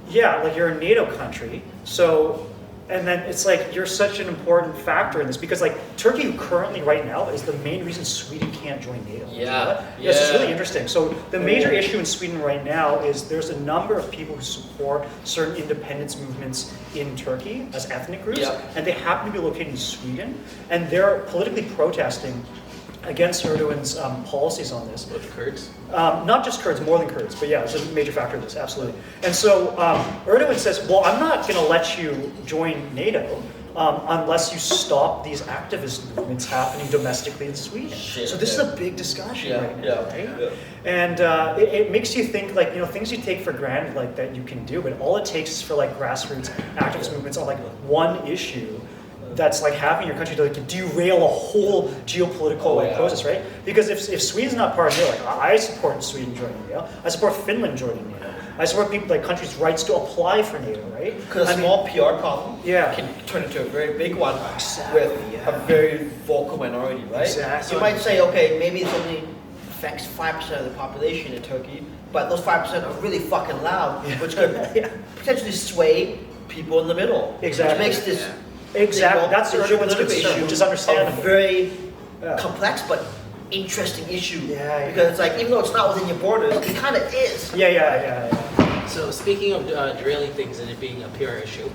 S2: yeah, like you're a NATO country, so. And then it's like you're such an important factor in this because like Turkey currently right now is the main reason Sweden can't join NATO.
S3: Yeah.
S2: Yes, it's really interesting. So the major issue in Sweden right now is there's a number of people who support certain independence movements in Turkey as ethnic groups, and they happen to be located in Sweden, and they're politically protesting against Erdogan's policies on this.
S3: With the Kurds?
S2: Not just Kurds, more than Kurds, but yeah, it's a major factor of this, absolutely. And so Erdogan says, well, I'm not going to let you join NATO unless you stop these activist movements happening domestically in Sweden. So this is a big discussion right now, right? Yeah. And it makes you think, like, you know, things you take for granted, like, that you can do, but all it takes is for, like, grassroots activist movements on, like, one issue that's like having your country to like derail a whole geopolitical process, right? Because if Sweden's not part of NATO, like I support Sweden joining NATO, I support Finland joining NATO, I support people like countries' rights to apply for NATO, right?
S3: Because a small PR problem can turn into a very big one with a very vocal minority, right?
S2: Exactly.
S3: You might say, okay, maybe it only affects 5% of the population in Turkey, but those 5% are really fucking loud, which could potentially sway people in the middle.
S2: Exactly.
S3: Which makes this
S2: that's Erdogan's concern, which is understandable.
S3: A very complex but interesting issue. Because it's like, even though it's not within your borders, it kind of is.
S2: Yeah.
S6: So speaking of derailing things and it being a PR issue,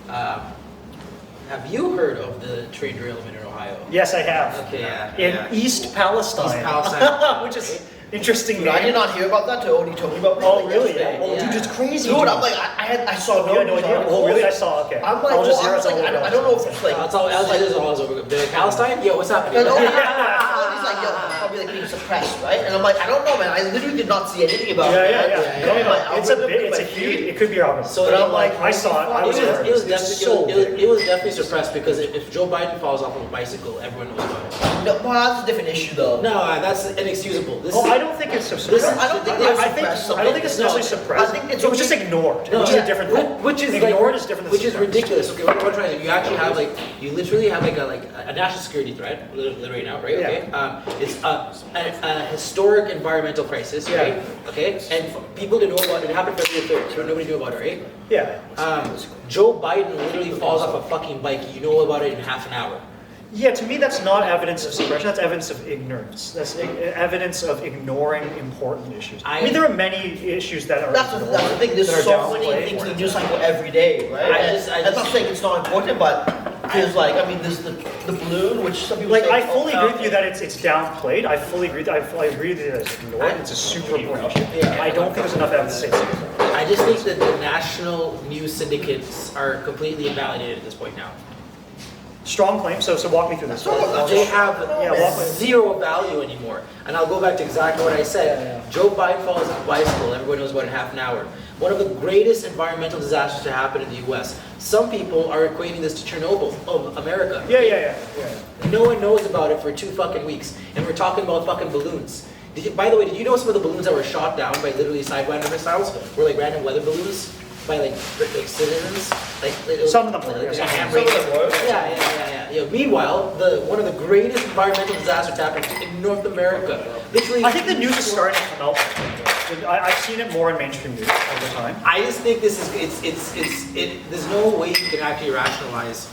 S6: have you heard of the train derailment in Ohio?
S2: Yes, I have.
S6: Okay,
S2: in East Palestine.
S6: East Palestine.
S2: Which is interesting.
S3: Dude, I did not hear about that till Odie told me about that.
S2: Oh, really?
S3: Yesterday.
S2: Oh, dude, it's crazy.
S3: Dude, I'm like, I saw no
S2: idea. Oh, really? I saw. Okay.
S3: I'm like,
S2: Al
S3: well,
S2: Jazeera's
S3: I don't know if it's like.
S6: That's all. Palestine? Yo, what's happening?
S3: And Odie's like, yo, it's probably like being suppressed, right? And I'm like, I don't know, man. I literally did not see anything about it.
S2: Yeah. It's a huge. It could be obvious.
S6: So
S2: but I'm like, I saw it.
S6: It was definitely suppressed because if Joe Biden falls off of a bicycle, everyone knows about it.
S3: No, well, that's a different issue, though.
S6: No, that's inexcusable.
S2: I don't think it's suppressed.
S3: I don't think
S2: it's necessarily suppressed.
S3: I think
S2: it was just ignored, which is a different thing.
S6: Which is
S2: ignored is different.
S6: Which is ridiculous. Okay, what I'm trying to do, you actually have you literally have a national security threat right now, right? Okay, it's a historic environmental crisis, right? Okay, and people didn't know about it. It happened February 3rd, so nobody knew about it, right?
S2: Yeah.
S6: Joe Biden literally falls off a fucking bike. You know about it in half an hour.
S2: Yeah, to me, that's not evidence of suppression. That's evidence of ignorance. That's evidence of ignoring important issues. I mean, there are many issues that are.
S3: That's the thing. There's so many things in the news cycle every day, right? I'm not saying it's not important, but there's like, I mean, there's the balloon, which some people
S2: like.
S3: say,
S2: I fully agree with you that it's downplayed. I fully agree. I agree with you that it's ignored. It's a super important issue.
S6: Yeah.
S2: I don't think there's enough evidence to say it's ignored.
S6: I just think that the national news syndicates are completely invalidated at this point now.
S2: Strong claim. So walk me through this.
S6: They have zero value anymore. And I'll go back to exactly what I said. Joe Biden falls on a bicycle. Everyone knows about it in half an hour. One of the greatest environmental disasters to happen in the U.S. Some people are equating this to Chernobyl of America.
S2: Yeah.
S6: No one knows about it for 2 fucking weeks, and we're talking about fucking balloons. By the way, did you know some of the balloons that were shot down by literally Sidewinder missiles were like random weather balloons by like citizens?
S2: Some of them were.
S6: Like a handbrake. Yeah. Meanwhile, one of the greatest environmental disasters happened in North America. Literally,
S2: I think the news is starting to come out. I've seen it more in mainstream news over time.
S6: I just think this is there's no way you can actually rationalize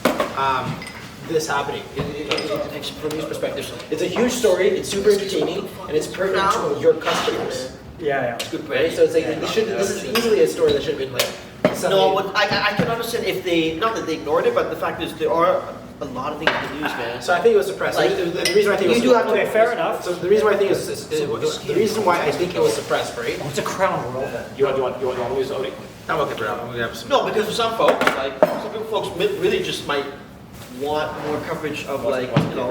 S6: this happening from news perspective. It's a huge story. It's super entertaining, and it's pertinent to your customers.
S2: Yeah.
S3: Good
S6: Right? So it's like this is easily a story that should have been like.
S3: No, but I can understand if they, not that they ignored it, but the fact is there are a lot of things in the news, man.
S6: So I think it was suppressed.
S3: Like,
S6: the reason why I think it was
S3: you do have to
S2: Okay, fair enough.
S6: So the reason why I think it was the reason why I think it was suppressed, right?
S2: It's a crown royal then.
S1: You want to use Odie?
S6: I'm looking for it. I'm gonna have some.
S3: No, because for some folks, like some folks really just might want more coverage of like, you know,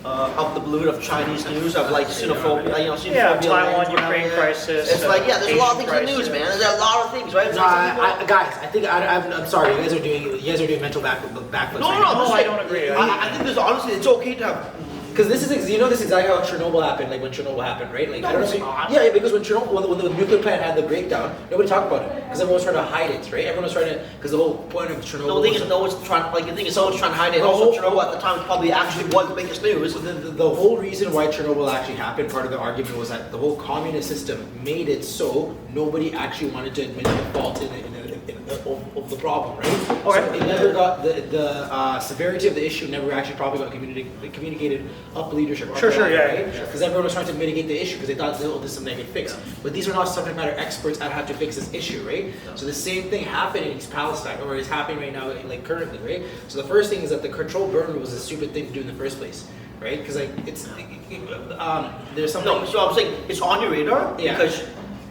S3: of the balloon of Chinese news, of like xenophobia, you know, xenophobia.
S2: Taiwan, Ukraine crisis.
S3: It's like, yeah, there's a lot of things in the news, man. There's a lot of things, right? It's like
S6: Guys, I think I'm sorry. You guys are doing mental backflips.
S3: no,
S2: I don't agree.
S3: I think there's honestly, it's okay to have.
S6: Because this is this is exactly how Chernobyl happened. Like when Chernobyl happened, right? Like I don't know. Yeah, because when Chernobyl, when the nuclear plant had the breakdown, nobody talked about it because everyone was trying to hide it, right? Everyone was trying to because the whole point of Chernobyl.
S3: No, the thing is, no one's trying. Like the thing is, someone's trying to hide it. Also, Chernobyl at the time probably actually was the biggest news.
S6: The whole reason why Chernobyl actually happened, part of the argument was that the whole communist system made it so nobody actually wanted to admit the fault of the problem, right? Okay. So it never got the severity of the issue never actually probably got communicated up leadership.
S2: Sure,
S6: right? Because everyone was trying to mitigate the issue because they thought, oh, this is something they could fix. But these are not subject matter experts on how to fix this issue, right? So the same thing happened in East Palestine, or is happening right now, like currently, right? So the first thing is that the controlled burn was a stupid thing to do in the first place, right? Because like there's something.
S3: No, so I'm saying it's on your radar
S6: Yeah.
S3: because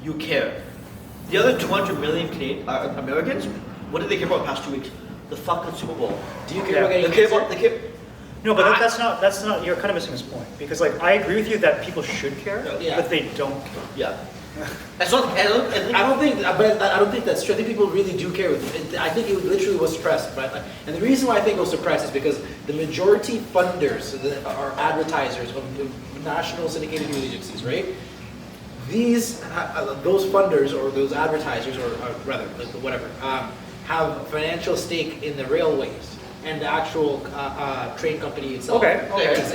S3: you care. The other 200 million Americans, what did they care about the past 2 weeks? The fucking Super Bowl.
S6: Do you care about getting
S3: They care
S6: cancer?
S3: about. They care.
S2: No, but that's not. You're kind of missing this point because, like, I agree with you that people should care,
S6: Yeah.
S2: but they don't care.
S3: Yeah. That's not.
S6: I don't think that's true. I think people really do care. I think it literally was suppressed, right? And the reason why I think it was suppressed is because the majority funders are advertisers of the national syndicated news agencies, right? Those funders or those advertisers, or rather, whatever, have a financial stake in the railways and the actual train company itself.
S2: Okay.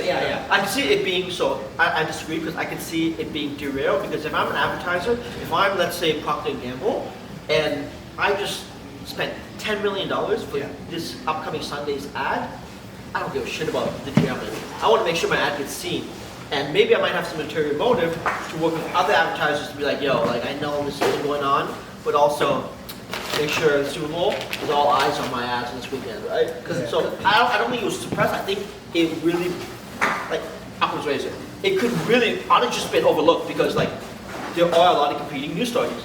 S6: Yeah.
S3: I can see it being so. I disagree because I can see it being derailed because if I'm an advertiser, if I'm let's say Procter & Gamble, and I just spent $10 million for this upcoming Sunday's ad, I don't give a shit about the derailment. I want to make sure my ad gets seen. And maybe I might have some ulterior motive to work with other advertisers to be like, yo, like I know this is going on, but also make sure the Super Bowl is all eyes on my ads this weekend, right? Because so I don't think it was suppressed. I think it really, like, Occam's razor. It could really, honestly, just been overlooked because like there are a lot of competing news stories,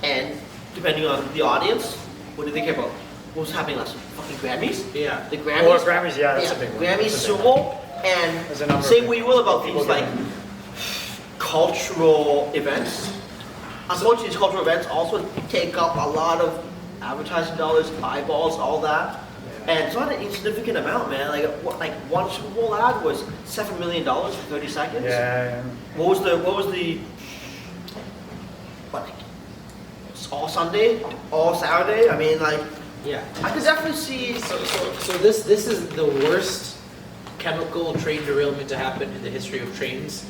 S3: and depending on the audience, what do they care about? What was happening last week? Fucking Grammys?
S6: Yeah.
S3: The Grammys.
S2: Or Grammys, yeah, that's a big one.
S3: Grammys, Super Bowl, and say what you will about these like cultural events. Unfortunately, these cultural events also take up a lot of advertising dollars, eyeballs, all that. And it's not an insignificant amount, man. Like one Super Bowl ad was $7 million for 30 seconds.
S2: Yeah.
S3: What was the what, like all Sunday, all Saturday? I mean, like,
S6: Yeah.
S3: I could definitely see.
S6: So this is the worst chemical train derailment to happen in the history of trains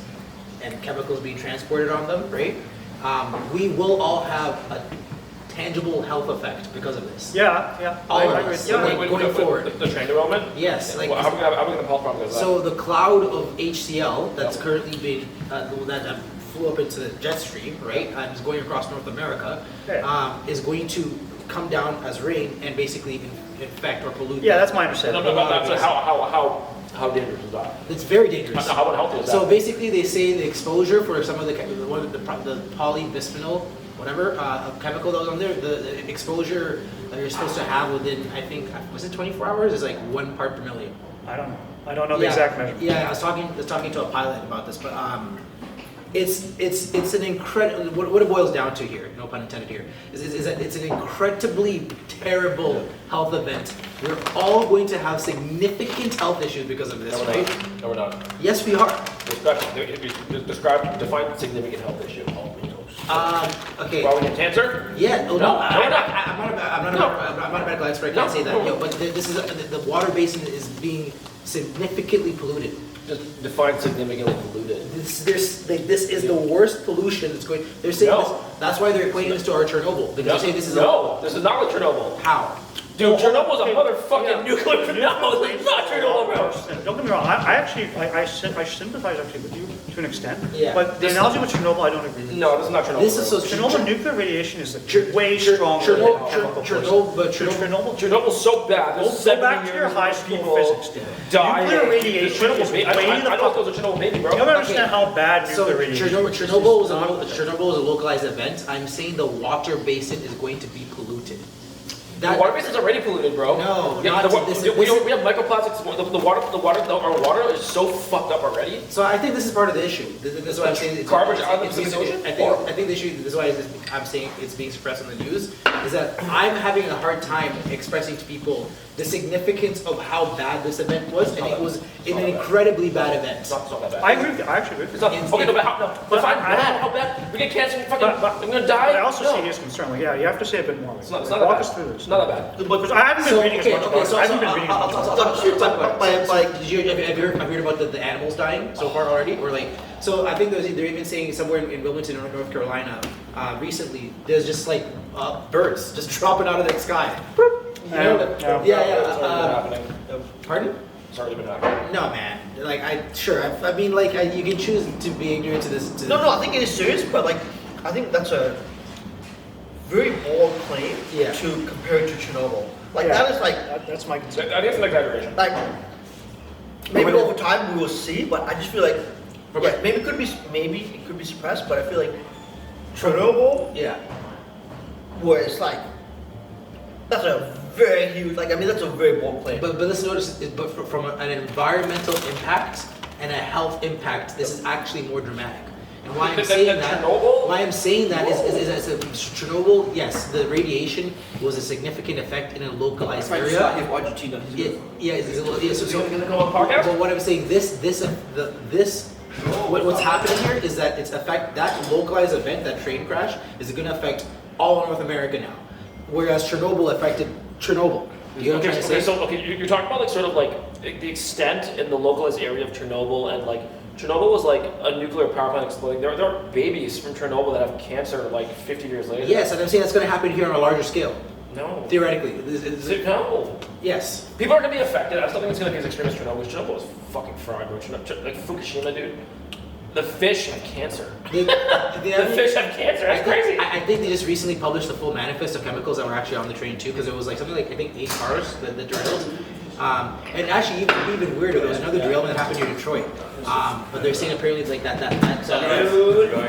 S6: and chemicals being transported on them, right? We will all have a tangible health effect because of this.
S2: Yeah.
S6: All
S2: I
S6: of
S2: agree.
S6: us.
S2: Yeah,
S6: Like, going forward.
S1: The train derailment?
S6: Yes. Like,
S1: Well, how are we gonna have a health problem because of
S6: so the cloud of HCl that's currently being that flew up into the jet stream, right, and is going across North America, is going to come down as rain and basically infect or pollute.
S2: Yeah, that's my
S1: that?
S2: understanding.
S1: So how dangerous is that?
S6: It's very dangerous.
S1: How unhealthy is that?
S6: So basically, they say the exposure for some of the polybisphenol, whatever chemical that was on there, the exposure that you're supposed to have within, I think, was it 24 hours? Is like 1 part per million.
S2: I don't know the exact measure.
S6: Yeah, I was talking to a pilot about this, but it's an incredible. What it boils down to here, no pun intended here, is that it's an incredibly terrible health event. We're all going to have significant health issues because of this, right?
S1: No, we're not.
S6: Yes, we are.
S1: Define significant health issue.
S6: Okay.
S1: Why we get cancer?
S6: Yeah.
S1: No, we're not.
S6: I'm not a medical expert. I can't say that.
S1: No.
S6: But this is the water basin is being significantly polluted.
S1: Just define significantly polluted.
S6: This is the worst pollution that's going. They're saying
S1: No.
S6: this. That's why they're equating this to our Chernobyl. Because they say this is
S1: this is not like Chernobyl.
S6: how.
S1: Dude, Chernobyl's a motherfucking nuclear. No, it's not Chernobyl, bro.
S2: Don't get me wrong. I sympathize actually with you to an extent.
S6: Yeah.
S2: But the analogy with Chernobyl, I don't agree with.
S1: No, this is not Chernobyl.
S6: This is so
S2: Chernobyl nuclear radiation is way stronger than chemical poison.
S1: Chernobyl's so bad.
S2: Go back to your high school physics, dude.
S1: Dying.
S2: Nuclear radiation is way the
S1: I know
S2: fuck.
S1: it was a Chernobyl baby, bro.
S2: You don't understand how bad
S6: So
S2: nuclear radiation is.
S6: Chernobyl was a localized event. I'm saying the water basin is going to be polluted.
S1: The water basin's already polluted, bro.
S6: No,
S1: Yeah,
S6: not
S1: we
S6: this.
S1: have microplastics. Our water is so fucked up already.
S6: So I think this is part of the issue. This is why I'm saying it's
S1: Garbage out of the
S6: it's-
S1: Pacific
S6: it's-
S1: Ocean?
S6: I think the issue. This is why I'm saying it's being suppressed on the news. Is that I'm having a hard time expressing to people the significance of how bad this event was, and it was an incredibly bad event.
S1: It's not that bad.
S2: I agree with you. I actually agree with
S1: It's
S2: you.
S1: not, okay, no, but
S2: But
S1: fine,
S2: I-
S1: bad, how bad? We get cancer, I'm gonna die.
S2: But I also
S1: No.
S2: see his concern. Like, yeah, you have to say a bit more.
S1: It's not
S2: Walk
S1: that
S2: us
S1: bad.
S2: through this.
S1: It's not that bad.
S2: Because I haven't been reading as much about it. I haven't been reading as much about it.
S6: Talk about
S3: But-
S6: it.
S3: but-
S6: Did you have you heard about the animals dying so far already, or like? So I think they're even saying somewhere in Wilmington, North Carolina, recently there's just like birds just dropping out of the sky. You know,
S2: Yeah.
S1: It's already been happening.
S6: Pardon?
S1: It's already been happening.
S6: No, man. Like I mean, like you can choose to be ignorant to this. To
S3: No, I think it is serious, but like, I think that's a very bold claim
S6: Yeah.
S3: to compare it to Chernobyl. Like
S2: Yeah.
S3: that is like,
S2: That's my concern.
S1: I think it's an exaggeration.
S3: maybe over time we will see, but I just feel like, yeah, maybe it could be suppressed, but I feel like Chernobyl,
S6: Yeah.
S3: where it's like, that's a very huge, like, I mean, that's a very bold claim.
S6: But let's notice, but from an environmental impact and a health impact, this is actually more dramatic. And why I'm
S1: Than
S6: saying that,
S1: Chernobyl?
S6: why I'm saying that is Chernobyl. Yes, the radiation was a significant effect in a localized area.
S3: Argentina.
S6: Yeah. So
S1: gonna go on podcast?
S6: but what I'm saying, what's happening here is that that localized event, that train crash, is going to affect all of North America now, whereas Chernobyl affected Chernobyl. You know what I'm trying to say?
S1: You're talking about like sort of like the extent in the localized area of Chernobyl, and like Chernobyl was like a nuclear power plant exploding. There are babies from Chernobyl that have cancer like 50 years later.
S6: Yes, and I'm saying that's going to happen here on a larger scale,
S1: No.
S6: theoretically.
S1: No.
S6: Yes.
S1: People are gonna be affected. I still think it's gonna be as extreme as Chernobyl. Chernobyl was fucking fried, bro. Like Fukushima, dude. The fish have cancer.
S6: The
S1: fish have cancer. That's crazy.
S6: I think they just recently published the full manifest of chemicals that were actually on the train too, because it was like something like I think 8 cars that derailed. And actually even weirder, there was another derailment that happened near Detroit. But they're saying apparently it's like that.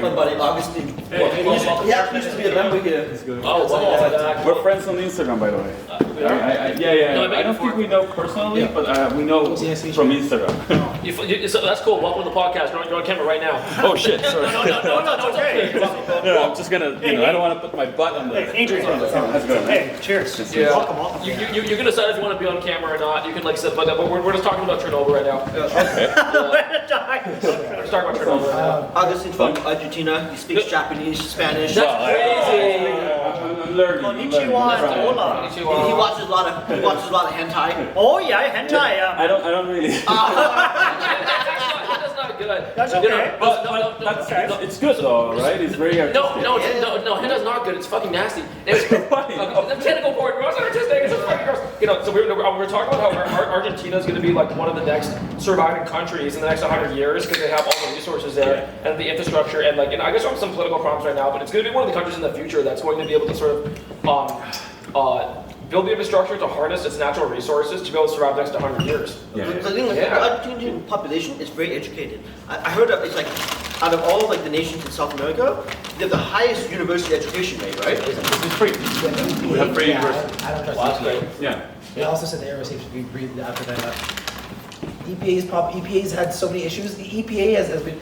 S3: My buddy Augustine. He actually used to be a member here.
S1: Oh, wow.
S7: We're friends on Instagram, by the way. Yeah.
S1: No, I met
S7: I don't
S1: before.
S7: think we know personally, but we know
S6: Nice to meet
S7: from
S6: you.
S7: Instagram.
S1: So that's cool. Welcome to the podcast. You're on camera right now.
S7: Oh shit! Sorry.
S2: No, it's okay.
S7: No, I'm just gonna. I don't want to put my butt on the.
S2: Hey, Adrian.
S7: How's it going?
S2: Hey, cheers.
S1: Yeah.
S2: Welcome.
S1: You can decide if you want to be on camera or not. You can like sit, but we're just talking about Chernobyl right now.
S7: Okay.
S1: We're just talking about Chernobyl right now.
S3: Augustine from Argentina. He speaks Japanese, Spanish.
S1: That's crazy.
S7: I'm learning.
S2: Konnichiwa and hola.
S3: He watches a lot of hentai.
S2: Oh yeah, hentai.
S7: I don't really.
S1: That's not good.
S2: That's
S1: No,
S2: okay.
S1: no,
S7: But,
S1: no,
S7: but
S1: no,
S7: that's,
S2: okay.
S7: it's good though, right? It's very artistic.
S1: No, henna's not good. It's fucking nasty. It's
S7: Why?
S1: the tentacle board. It wasn't artistic. It's just fucking gross. You know, so we were talking about how Argentina is going to be like one of the next surviving countries in the next 100 years because they have all the resources there and the infrastructure and like, I guess we have some political problems right now, but it's going to be one of the countries in the future that's going to be able to sort of build the infrastructure to harness its natural resources to be able to survive the next 100 years.
S3: The thing is, the Argentine population is very educated. I heard that it's like, out of all like the nations in South America, they have the highest university education rate, right?
S7: It's pretty. We have pretty universities.
S5: I don't trust
S1: Well, that's
S5: EPA.
S1: great.
S7: Yeah.
S5: They also said the air safety should be breathed after that. EPA's had so many issues. The EPA has been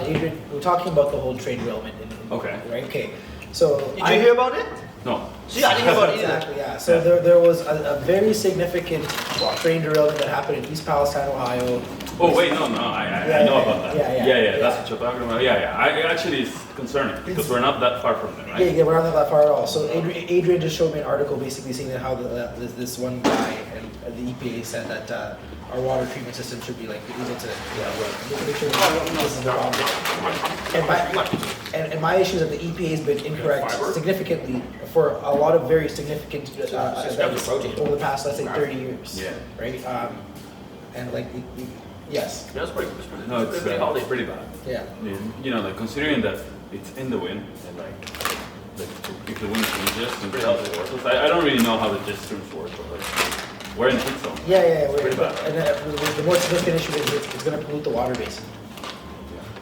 S5: Adrian, we're talking about the whole trade derailment.
S7: Okay.
S5: Right. Okay. So
S3: Did you hear about it?
S7: No.
S3: See, I didn't hear about it either.
S5: Exactly. Yeah. So there was a very significant train derailment that happened in East Palestine, Ohio.
S7: Oh wait, no, I know about that.
S5: Yeah.
S7: That's what you're talking about. Yeah. Actually, it's concerning because we're not that far from them, right?
S5: Yeah, we're not that far at all. So Adrian just showed me an article basically saying that how this one guy and the EPA said that our water treatment system should be like able to make sure this is the wrong. And my issue is that the EPA has been incorrect significantly for a lot of very significant events over the past, let's say, 30 years.
S7: Yeah.
S5: Right. And like, yes.
S1: That's pretty.
S7: No, it's pretty bad.
S5: Yeah.
S7: You know, like considering that it's in the wind and like if the wind changes, and so I don't really know how the jet streams work, but like we're in the heat zone.
S5: Yeah.
S7: Pretty bad.
S5: And the more significant issue is it's going to pollute the water basin.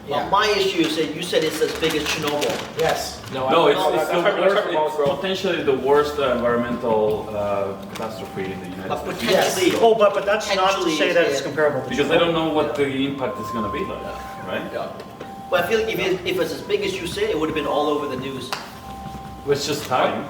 S3: Well, my issue is that you said it's as big as Chernobyl.
S5: Yes.
S7: No, it's
S1: it's
S7: potentially the worst environmental catastrophe in the United
S3: But
S7: States.
S3: potentially,
S2: Oh, but that's not to
S3: Potentially,
S2: say that it's
S3: yeah.
S2: comparable to
S7: Because they don't know what the impact is going to be like, right?
S3: but I feel like if it's as big as you say, it would have been all over the news.
S7: It's just time.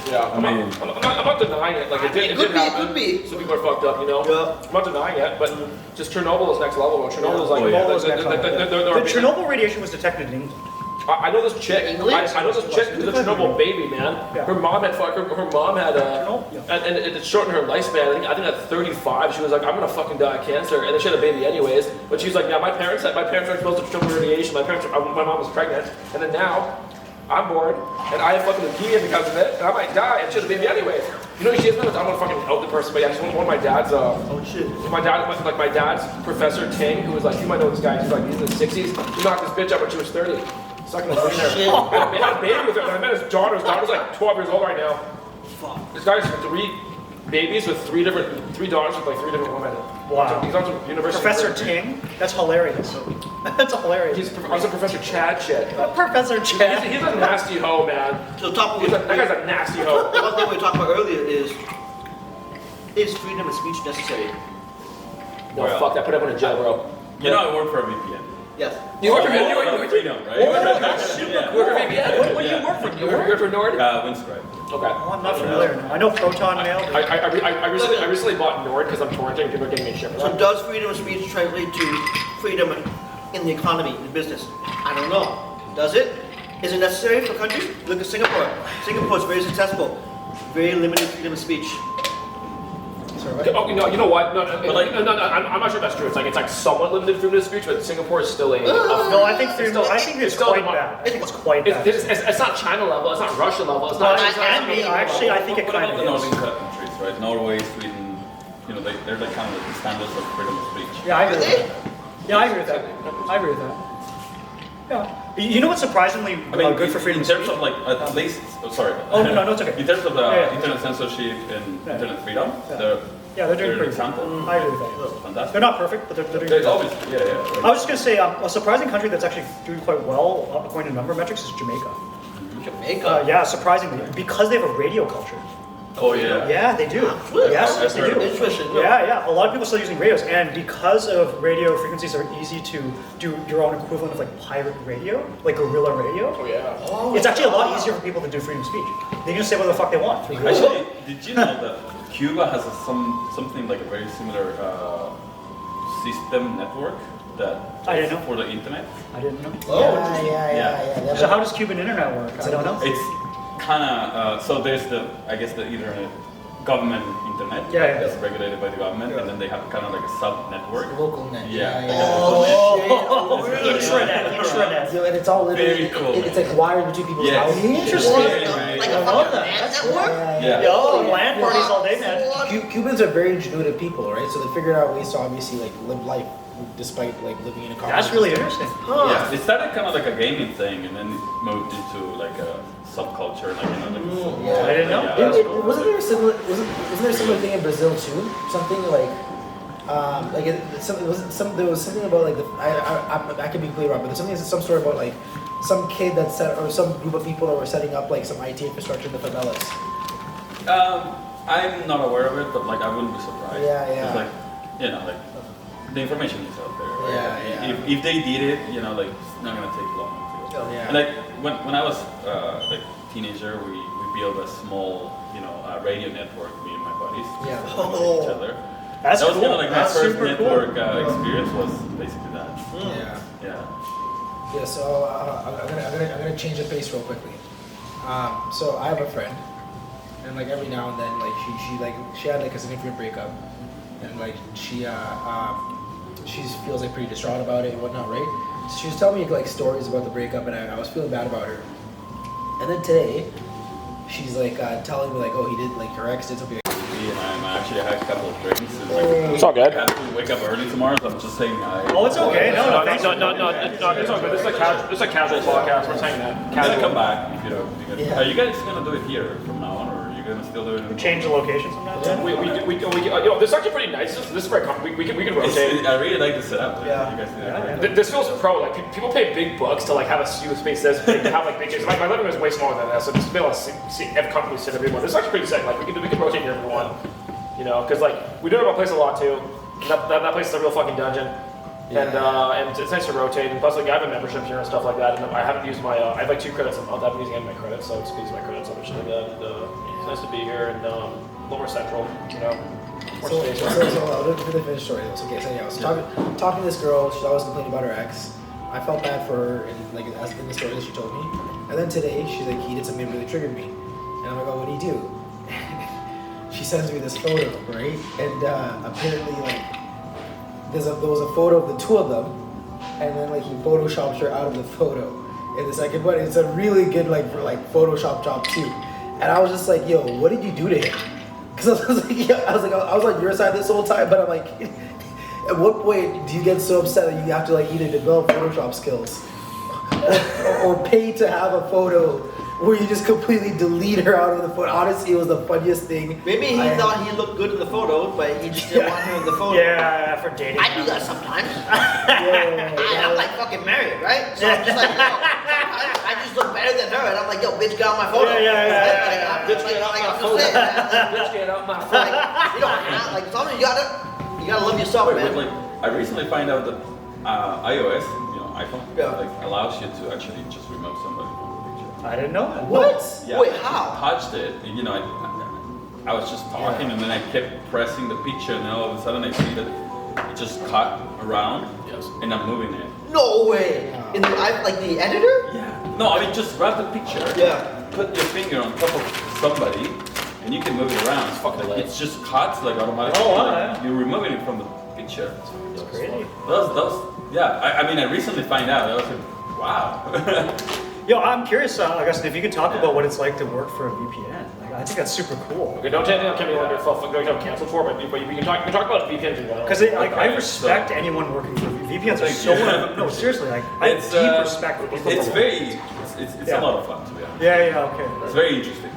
S1: Yeah,
S7: I mean,
S1: I'm not denying it. Like it did happen.
S3: Could be.
S1: So people are fucked up, you know.
S3: Yeah.
S1: I'm not denying it, but just Chernobyl is next level. Chernobyl is like
S7: Oh, yeah.
S2: Chernobyl is next level. The Chernobyl radiation was detected in England.
S1: I know this chick.
S3: England?
S1: I know this chick who's a Chernobyl baby, man.
S2: Yeah.
S1: Her mom had her mom had
S2: Chernobyl? Yeah.
S1: and it shortened her lifespan. I think at 35, she was like, I'm gonna fucking die of cancer, and then she had a baby anyways. But she was like, yeah, my parents are exposed to Chernobyl radiation. My mom was pregnant, and then now I'm born, and I have fucking leukemia because of it, and I might die, and she has a baby anyways. You know what she is? I don't want to fucking out the person, but yeah, she's one of my dad's.
S3: Oh shit.
S1: My dad's Professor Ting, who was like, you might know this guy. He's like, he's in his 60s. He knocked this bitch up when she was 30. Sucking a wiener.
S3: shit.
S1: I had a baby with her. I met his daughter. His daughter's like 12 years old right now.
S3: Fuck.
S1: This guy's 3 babies with 3 daughters with like 3 different women.
S2: Wow.
S1: He's on some university.
S2: Professor Ting? That's hilarious. That's hilarious.
S1: He's also Professor Chad shit.
S2: Professor Chad.
S1: He's a nasty hoe, man.
S3: So top of
S1: That guy's a nasty hoe.
S3: the one thing we talked about earlier is freedom of speech necessary?
S1: No,
S7: Well.
S1: fuck that. Put everyone in jail, bro.
S7: you know, I work for a VPN.
S3: Yes.
S1: You work for
S7: Freedom, right?
S1: You work for VPN?
S2: What do you work for?
S1: You work for Nord?
S7: Windscribe.
S1: Okay.
S2: Oh, I'm not familiar. No. I know Proton Mail.
S1: I recently bought Nord because I'm torrenting. People are getting me shit for
S3: So
S1: that.
S3: does freedom of speech translate to freedom in the economy, in business? I don't know. Does it? Is it necessary for countries? Look at Singapore. Singapore is very successful. Very limited freedom of speech.
S5: Sorry, what?
S1: Oh, no, you know what? No, I'm not sure that's true. It's like somewhat limited freedom of speech, but Singapore is still a.
S2: No, I think
S1: It's still-
S2: I think it's
S1: still
S2: quite
S1: a-
S2: bad. I think it's quite bad.
S1: It's not China level. It's not Russia level. It's
S2: No,
S1: not.
S2: actually, I think it
S7: What
S2: kind
S7: about the
S2: of is.
S7: Nordic countries, right? Norway, Sweden, you know, they're like kind of like the standards of freedom of speech.
S2: Yeah, I agree with
S3: Really?
S2: that. Yeah, I agree with that. I agree with that. Yeah. You know what's surprisingly
S7: I mean,
S2: good for freedom
S7: in
S2: of
S7: terms
S2: speech?
S7: of like at least, sorry.
S2: Oh, no, it's okay.
S7: In terms of
S2: Yeah.
S7: internet censorship and
S2: Yeah.
S7: internet freedom,
S2: Yeah. Yeah, they're doing
S7: an
S2: pretty
S7: example.
S2: good. I agree with that.
S7: Fantastic.
S2: They're not perfect, but they're doing
S7: There's
S2: good.
S7: always, yeah.
S2: I was just going to say, a surprising country that's actually doing quite well, according to number of metrics, is Jamaica.
S3: Jamaica.
S2: Yeah, surprisingly, because they have a radio culture.
S7: Oh yeah.
S2: Yeah, they do.
S3: Really?
S2: Yes, yes, they do.
S3: Interesting.
S2: Yeah. A lot of people are still using radios, and because of radio frequencies are easy to do your own equivalent of like pirate radio, like guerrilla radio.
S1: Oh yeah.
S2: It's actually a lot easier for people to do freedom of speech. They can just say whatever the fuck they want. through radio.
S7: Actually, did you know that Cuba has something like a very similar system network that
S2: I didn't know.
S7: for the internet?
S2: I didn't know.
S3: Oh,
S5: Yeah.
S2: So how does Cuban internet work? I don't know.
S7: It's kind of so there's the I guess the internet government internet
S2: Yeah.
S7: that's regulated by the government, and then they have kind of like a sub network.
S5: Local net.
S7: Yeah.
S2: Intranet.
S5: Yo, and it's all literally,
S7: Very cool,
S5: it's like wired between people's
S7: Yes.
S5: houses.
S2: Interesting.
S3: Like
S2: I
S3: a
S2: love
S3: fucking
S2: that.
S3: man
S2: That's
S3: network?
S5: Yeah.
S2: Yo, LAN parties all day, man.
S5: Cubans are very ingenuitive people, right? So they figured out ways to obviously like live life despite like living in a car.
S2: That's really interesting.
S7: Yeah, it started kind of like a gaming thing, and then it moved into like a subculture, like
S2: I didn't know.
S5: Wasn't there a similar? Wasn't there a similar thing in Brazil too? Something like, there was something about like I could be completely wrong, but there's something some story about like some kid that set or some group of people that were setting up like some IT infrastructure in the favelas.
S7: I'm not aware of it, but like I wouldn't be surprised.
S5: Yeah, yeah.
S7: It's like, you know, like the information is out there. Right?
S5: Yeah, yeah.
S7: If they did it, you know, like it's not gonna take long to go.
S5: Yeah.
S7: And like when I was like teenager, we built a small, you know, radio network. Me and my buddies.
S5: Yeah.
S7: With each other.
S2: That's
S7: That was
S2: cool.
S7: kind of like my
S2: That's
S7: first
S2: super
S7: network
S2: cool.
S7: experience was basically that.
S5: Yeah.
S7: Yeah.
S5: Yeah, so I'm gonna change the pace real quickly. So I have a friend, and like every now and then, like she had like a significant breakup, and like she feels like pretty distraught about it and whatnot, right? So she was telling me like stories about the breakup, and I was feeling bad about her. And then today, she's like telling me like, oh, he did like her ex did something.
S7: I actually had a couple of drinks. And, like,
S1: It's all good.
S7: I have to wake up early tomorrow, so I'm just saying.
S2: Oh, it's okay. No, thanks.
S1: No, it's all good. This is a casual podcast. We're saying that.
S7: I'm gonna
S1: Casual.
S7: come back if you don't.
S5: Yeah.
S7: Are you guys gonna do it here from now on, or are you gonna still do it? In
S2: Change the location sometimes.
S1: You know, this is actually pretty nice. This is very comfortable. We can rotate.
S7: I really like the setup. Like,
S5: Yeah.
S7: You guys do that.
S1: This feels pro. Like people pay big bucks to like have a space this big, to have like big. My living room is way smaller than that, so just be able to have comfortably sit everyone. This is actually pretty sick. Like we can rotate here if we want. You know, because like we do it at our place a lot too. That place is a real fucking dungeon, and it's nice to rotate. And plus, like I have a membership here and stuff like that. And I haven't used my I have like 2 credits a month. I haven't used any of my credits, so it's using my credits on shit like that. And it's nice to be here and a little more central. You know, more space.
S5: So I'll do the finished story. It's okay. So yeah, I was talking to this girl. She's always complaining about her ex. I felt bad for her, and like as in the story that she told me. And then today, she's like, he did something that really triggered me. And I'm like, oh, what did he do? She sends me this photo, right? And apparently, like, there was a photo of the 2 of them, and then like he photoshopped her out of the photo in the second one. It's a really good like Photoshop job too. And I was just like, yo, what did you do to him? Because I was like, yeah, I was on your side this whole time, but I'm like, at what point do you get so upset that you have to like either develop Photoshop skills or pay to have a photo where you just completely delete her out of the photo? Honestly, it was the funniest thing.
S3: Maybe he thought he looked good in the photo, but he just didn't want her in the photo.
S2: Yeah, for dating.
S3: I do that sometimes.
S5: Yeah.
S3: I'm like fucking married, right? So I'm just like, yo, sometimes I just look better than her, and I'm like, yo, bitch, get out my photo.
S2: Yeah.
S3: Bitch, get out my photo.
S1: Bitch, get out my phone.
S3: You don't have, like, sometimes you gotta love yourself,
S7: Wait,
S3: man.
S7: but like I recently find out that iOS, you know, iPhone,
S3: Yeah.
S7: like allows you to actually just remove somebody from the picture.
S2: I didn't know that.
S3: What?
S7: Yeah,
S3: Wait,
S7: I
S3: how?
S7: touched it, and, you know, I was just talking, and then I kept pressing the picture, and then all of a sudden I see that it just cut around, and I'm moving it.
S3: No way. In the like the editor?
S7: Yeah. No, I mean just grab the picture.
S3: Yeah.
S7: Put your finger on top of somebody, and you can move it around. It's fucking lit. It's just cuts like automatically.
S2: Oh, wow.
S7: Like, you're removing it from the picture.
S2: That's crazy.
S7: That was yeah. I mean, I recently find out. I was like, wow.
S2: Yo, I'm curious, Augustin, if you could talk about what it's like to work for a VPN. Like, I think that's super cool.
S1: Okay, don't tell me what you're canceled for, but you can talk about VPNs in general.
S2: Because I respect anyone working for VPNs. Are so no, seriously, like I have deep respect for people.
S7: It's
S2: who
S7: very, it's a lot of fun to be honest.
S2: Yeah, okay.
S7: It's very interesting.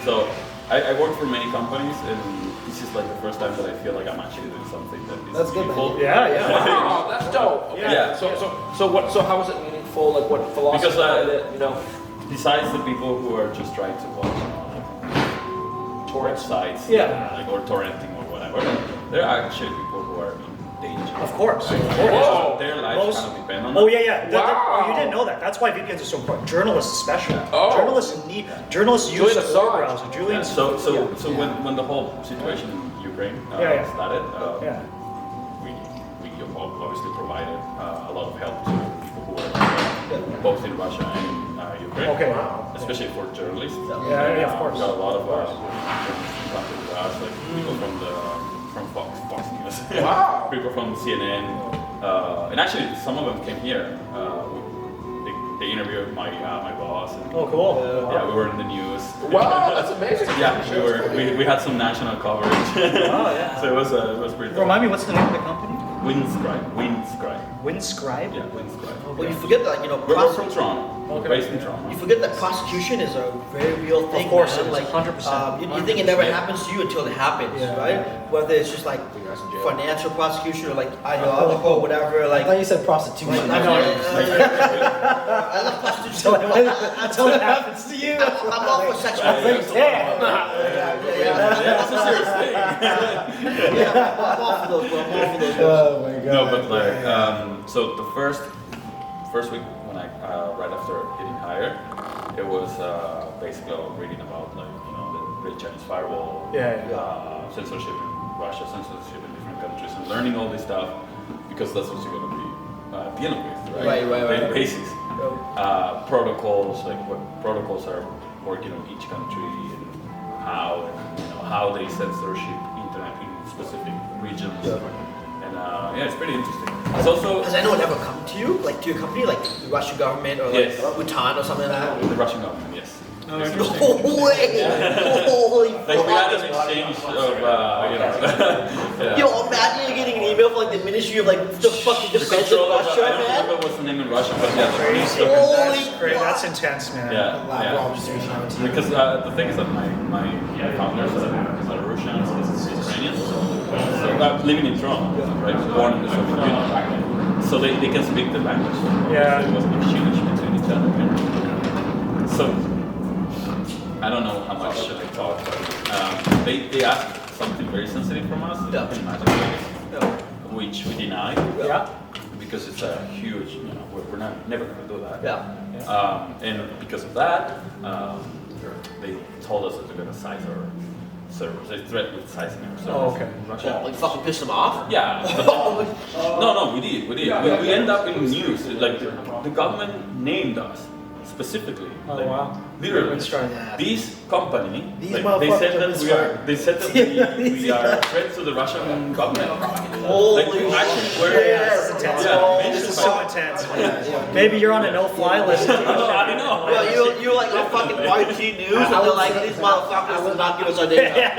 S7: So I work for many companies, and this is like the first time that I feel like I'm actually doing something that is
S5: That's good, man.
S7: meaningful.
S2: Yeah.
S1: Wow, that's dope. Okay.
S7: Yeah.
S1: So how is it meaningful? Like what philosophy?
S7: Because
S1: behind it, you know,
S7: besides the people who are just trying to watch torrent sites, like or torrenting or whatever, there are actually people who are in danger.
S2: Of course.
S1: Whoa.
S7: Their lives kind of depend on
S2: Oh
S7: that.
S2: yeah.
S1: Wow.
S2: Oh, you didn't know that. That's why VPNs are so important. Journalists especially.
S1: Oh.
S2: Journalists use
S1: Julian
S2: the Tor
S1: Assange.
S2: browser. Julian.
S7: So when the whole situation in Ukraine started, we obviously provided a lot of help to people who were both in Russia and in Ukraine.
S2: Okay.
S7: Especially for journalists.
S2: Yeah, of course.
S7: We got a lot of journalists who come to us, like people from Fox News,
S6: Wow.
S7: people from CNN, and actually some of them came here. They interviewed my boss. And,
S2: Oh, cool.
S7: yeah, we were in the news.
S6: Wow, that's amazing.
S7: Yeah, we had some national coverage.
S2: Oh, yeah.
S7: So it was pretty.
S2: Remind me, what's the name of the company?
S7: Windscribe.
S2: Windscribe?
S7: Yeah, Windscribe.
S3: Well, you forget that,
S7: We're from Toronto.
S2: Okay.
S7: We're based in Toronto.
S3: You forget that prosecution is a very real thing.
S2: Of course
S3: man.
S2: it is, 100%.
S3: You think it never happens to you until it happens,
S2: Yeah.
S3: right? Whether it's just like financial prosecution or like ideological or whatever.
S5: I
S3: Like
S5: thought you said prostitution.
S3: I love prostitution.
S5: Until it happens to you.
S3: I'm all for sexual
S5: Like,
S3: things.
S5: damn.
S7: Yeah, that's a serious thing.
S3: Yeah, I'm all for those, bro. I'm all for those.
S5: Oh my god.
S7: No, but like, so the first week when I right after getting hired, it was basically reading about like the Chinese firewall, censorship in Russia, censorship in different countries, and learning all this stuff because that's what you're gonna be dealing with, right?
S6: Right.
S7: Basics, protocols, like what protocols are working on each country and how they censorship internet in specific regions. And yeah, it's pretty interesting. It's also
S3: Has anyone ever come to you, like to your company, like the Russian government or like
S7: Yes.
S3: Bhutan or something like that?
S7: the Russian government, yes.
S3: No way! Holy
S7: Like we had
S3: fuck.
S7: an exchange of, yeah.
S3: Yo, imagine you're getting an email from like the Ministry of like the fucking
S7: The
S3: defense of
S7: control of,
S3: Russia,
S7: I don't
S3: man.
S7: remember what's the name in Russian, but yeah,
S2: Crazy.
S3: Holy
S2: That's great.
S3: fuck.
S2: That's intense, man.
S5: Lavrov just
S7: yeah.
S5: reaching out to you.
S7: Because the thing is that my founders are Russians, Ukrainians, so living in Toronto, right, born in the Soviet Union, so they can speak the language.
S2: Yeah.
S7: So it was an exchange between each other. So I don't know how much I talk, but they asked something very sensitive from us,
S3: Yeah.
S7: which we deny.
S2: Yeah.
S7: Because it's a huge, we're never going to do that.
S3: Yeah.
S7: And because of that, they told us that they're going to size our servers. They threatened with sizing our servers.
S2: Oh, okay.
S7: in Russia.
S3: Like fucking piss them off?
S7: Yeah. No, we did. We end up in news. Like the government named us specifically.
S2: Oh,
S7: like,
S2: wow.
S7: Literally.
S3: Yeah.
S7: This company,
S5: These
S7: like, they said
S5: motherfuckers
S7: that
S5: are
S7: they said that we are a threat to the Russian government.
S3: Holy
S7: Like we actually
S3: shit.
S7: were.
S2: Yeah, this is intense. This is so intense. Maybe you're on a no-fly list.
S7: I know.
S3: Well, you're like on fucking RT News and they're like, these motherfuckers will not give us our data.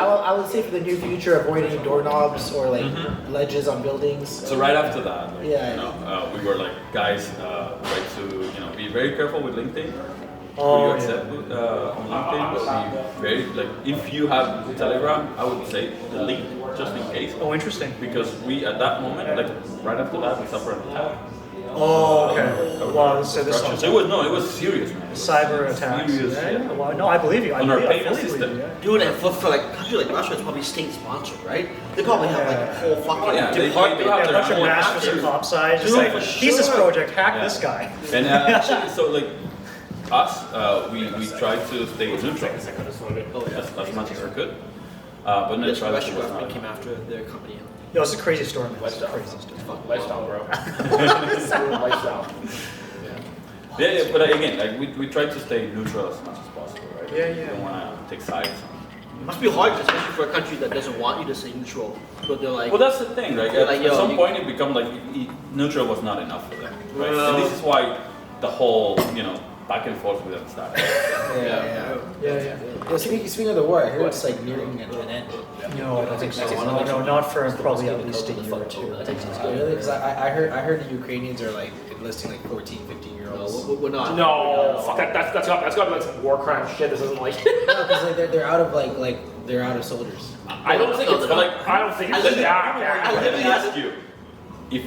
S5: I would say for the near future, avoiding doorknobs or like ledges on buildings.
S7: So right after that, like,
S5: Yeah.
S7: we were like, guys, try to be very careful with LinkedIn.
S2: Oh,
S7: Who you
S2: yeah.
S7: accept on LinkedIn, be very like if you have Telegram, I would say delete just in case.
S2: Oh, interesting.
S7: Because we at that moment, like right after that, we suffered an attack.
S2: Oh, okay. Wow, so this
S7: Russia.
S2: one's
S7: So it was serious, man. It was
S2: cyber attacks.
S7: serious,
S2: Yeah,
S7: yeah.
S2: yeah. Well, no, I believe you. I
S7: On our
S2: believe, I
S7: payment
S2: fully
S7: system.
S2: believe you, yeah.
S3: Dude, and for like a country like Russia, it's probably state sponsored, right? They probably have like a whole fucking
S7: Yeah, they
S3: department.
S7: do have
S2: Yeah, a
S7: their
S2: bunch of
S7: own
S2: masters and
S7: hackers.
S2: top sides, just
S3: Dude,
S2: like,
S3: for
S2: thesis
S3: sure.
S2: project, hack
S7: Yeah.
S2: this guy.
S7: And actually, so like us, we tried to stay neutral as much as we could. But
S3: This
S7: neutrality
S3: Russian
S7: was
S3: government
S7: not.
S3: came after their company.
S2: Yo, it's a crazy story, man. It's a crazy story.
S1: Lifestyle, bro. Lifestyle.
S7: Yeah, but again, like we try to stay neutral as much as possible, right?
S2: Yeah,
S7: We
S2: yeah.
S7: don't want to take sides.
S3: It must be hard, especially for a country that doesn't want you to stay neutral. But they're like,
S7: Well, that's the thing, right?
S3: They're
S7: At,
S3: like,
S7: at
S3: yo,
S7: some
S3: you-
S7: point, it becomes like neutral was not enough for them, right?
S3: Well-
S7: And this is why the whole, back and forth with them started.
S5: Yeah.
S2: Yeah.
S5: Speaking of the war, I heard it's like nearing an end.
S2: No, I don't think so. No, not for probably at least a year or two.
S5: Really? Because I heard the Ukrainians are like enlisting like 14, 15-year-olds.
S3: we're not.
S1: No, fuck that. That's got to be like some war crime shit. This isn't like.
S5: No, because like they're out of like they're out of soldiers.
S1: I don't think it's like. I don't think it's that.
S3: I literally
S7: Let me
S3: asked
S7: ask you, if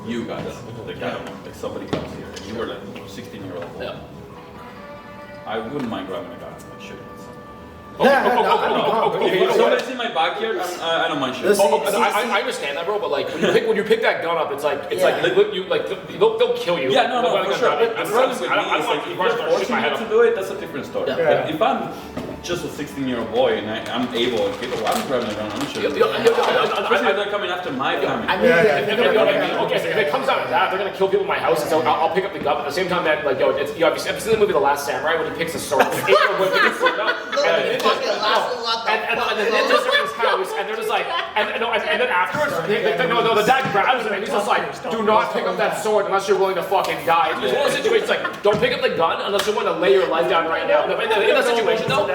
S7: you guys, like, I don't know, like somebody comes here and you were like 16-year-old boy,
S3: Yeah.
S7: I wouldn't mind grabbing a gun and shooting at
S1: Okay,
S7: If somebody's in my backyard, I don't mind shooting.
S1: Oh, I understand that, bro. But like when you pick that gun up, it's like they'll kill you.
S7: Yeah, no,
S1: They're
S7: for
S1: gonna
S7: sure.
S1: gun you.
S7: But the problem with me is like, if you're forcing me to do it, that's a different story.
S3: Yeah.
S7: But if I'm just a 16-year-old boy and I'm able and capable, I'm grabbing a gun, I'm shooting. Especially if they're coming after my family.
S1: Okay, so if it comes out of that, they're gonna kill people in my house, and so I'll pick up the gun. But at the same time, man, like, yo, it's, you have seen the movie The Last Samurai when he picks a sword. And the ninjas are in his house, and they're just like, and then afterwards, the dad grabs him and he's just like, do not pick up that sword unless you're willing to fucking die. It's one of those situations like, don't pick up the gun unless you're willing to lay your life down right now. In that situation though,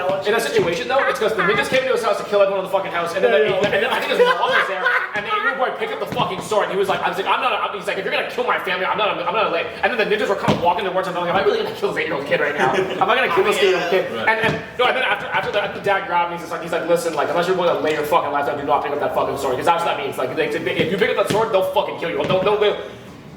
S1: it's because the ninjas came into his house to kill everyone in the fucking house, and then I think his mom was there, and then your boy picked up the fucking sword, and he was like, he's like, if you're gonna kill my family, I'm not gonna lay. And then the ninjas were kind of walking towards him, I'm like, am I really gonna kill this 8-year-old kid right now? Am I gonna kill this 8-year-old kid? And then after the dad grabbed me, he's like, listen, like, unless you're willing to lay your fucking life down, do not pick up that fucking sword, because that's what that means. Like, if you pick up that sword, they'll fucking kill you.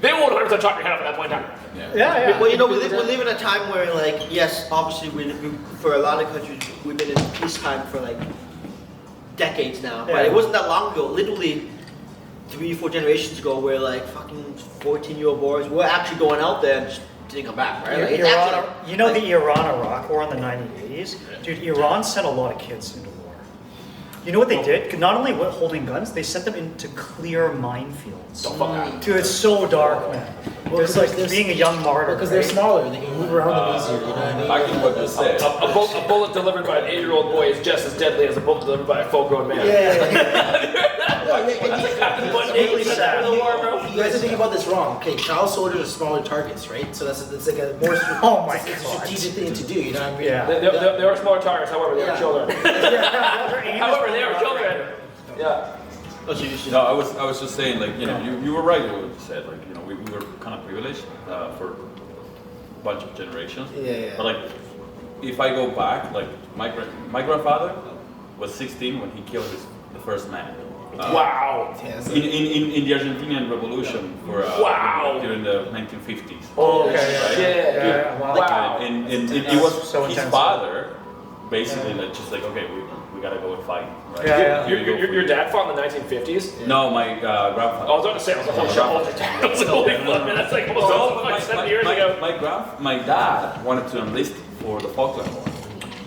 S1: They won't 100% chop your head off at that point in time.
S2: Yeah.
S3: Well, we live in a time where, like, yes, obviously, we for a lot of countries, we've been in peacetime for like decades now. But it wasn't that long ago. Literally 3-4 generations ago, where like fucking 14-year-old boys were actually going out there and just didn't come back, right? Like,
S2: the Iran-Iraq War in the 1980s? Dude, Iran sent a lot of kids into war. You know what they did? Not only holding guns, they sent them in to clear minefields. Dude, it's so dark, man. Well, it's like being a young martyr.
S5: Because they're smaller, they can move around them easier, you know what I mean?
S7: I can what you say.
S1: A bullet delivered by an 8-year-old boy is just as deadly as a bullet delivered by a full-grown man.
S2: Really sad.
S5: You guys are thinking about this wrong. Okay, child soldiers are smaller targets, right? So that's like a more strategic thing to do, you know what I mean?
S2: Yeah.
S1: They are smaller targets, however, they are children. However, they are children. Yeah.
S7: No, I was just saying, like, you know, you were right in what you said. Like, you know, we were kind of privileged for a bunch of generations.
S5: Yeah.
S7: But like, if I go back, like my grandfather was 16 when he killed the first man.
S1: Wow.
S7: In the Argentinian Revolution for during the 1950s.
S1: Oh, okay.
S7: Right?
S2: Yeah.
S1: Wow.
S7: And it was so his father, basically, like, just like, okay, we gotta go and fight. Right?
S1: Your dad fought in the 1950s?
S7: No, my grandfather.
S1: I was going to say, I was a whole shot. That's like almost 7 years ago.
S7: My dad wanted to enlist for the Falkland War.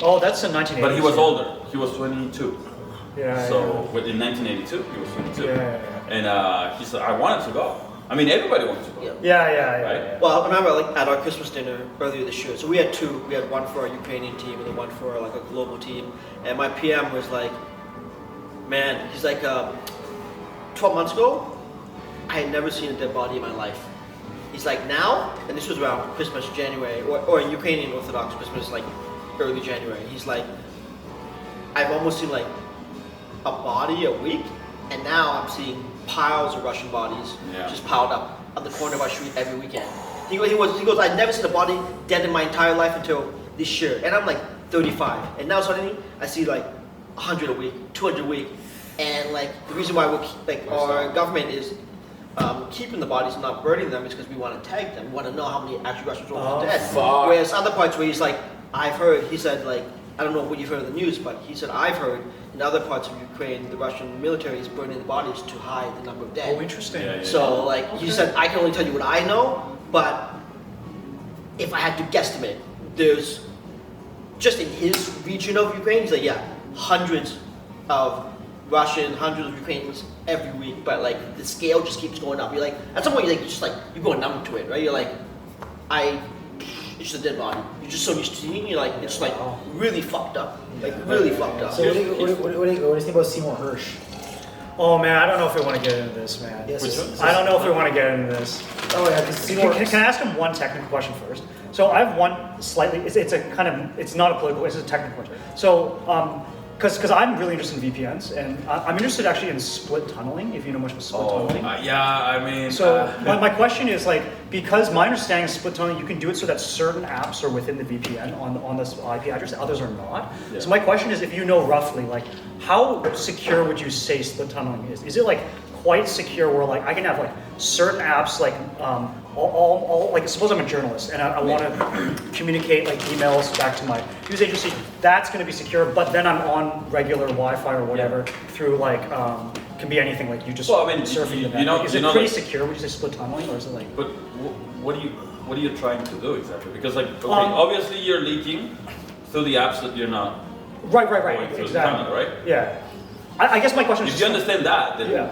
S2: Oh, that's in 1980.
S7: But he was older. He was 22.
S2: Yeah.
S7: So in 1982, he was 22.
S2: Yeah.
S7: And he said, I wanted to go. I mean, everybody wants to go.
S2: Yeah.
S7: Right?
S3: Well, I remember like at our Christmas dinner earlier this year. So we had two. We had one for our Ukrainian team and then one for like a global team. And my PM was like, man, he's like, 12 months ago, I had never seen a dead body in my life. He's like, now, and this was around Christmas, January, or Ukrainian Orthodox Christmas, like early January. He's like, I've almost seen like a body a week, and now I'm seeing piles of Russian bodies just piled up on the corner of our street every weekend. He goes, I'd never seen a body dead in my entire life until this year, and I'm like 35, and now suddenly I see like 100 a week, 200 a week, and like the reason why our government is keeping the bodies and not burning them is because we want to tag them. We want to know how many actual Russian soldiers are dead.
S1: Fuck.
S3: Whereas other parts where he's like, he said like, I don't know what you've heard in the news, but he said I've heard in other parts of Ukraine, the Russian military is burning the bodies to hide the number of dead.
S2: Oh, interesting.
S3: So like he said, I can only tell you what I know, but if I had to guesstimate, there's just in his region of Ukraine, he's like, hundreds of Russian, hundreds of Ukrainians every week, but like the scale just keeps going up. You're like, at some point you're going numb to it, right? You're like, it's just a dead body. You're just so used to seeing it, like it's like really fucked up, really fucked up.
S5: So what do you think about Seymour Hirsch?
S2: Oh man, I don't know if we want to get into this, man.
S5: Yes,
S2: I don't know if we want to get into this.
S5: Oh yeah, because Seymour.
S2: Can I ask him one technical question first? So I have one slightly. It's a kind of. It's not a political. It's a technical question. So because I'm really interested in VPNs, and I'm interested actually in split tunneling. If you know much about split tunneling.
S7: I mean.
S2: So my question is like, because my understanding of split tunneling, you can do it so that certain apps are within the VPN on this IP address, others are not. Yeah. So my question is, if you know roughly, like, how secure would you say split tunneling is? Is it like quite secure where like I can have like certain apps like all like suppose I'm a journalist and I want to communicate like emails back to my news agency, that's going to be secure, but then I'm on regular Wi-Fi or whatever through like can be anything like you just surfing the net. Is it pretty secure? Would you say split tunneling, or is it like?
S7: But what are you trying to do exactly? Because like obviously you're leaking through the apps that you're not
S2: Right,
S7: going through the
S2: exactly.
S7: tunnel, right?
S2: Yeah. I guess my question is
S7: If you understand that, then
S2: Yeah.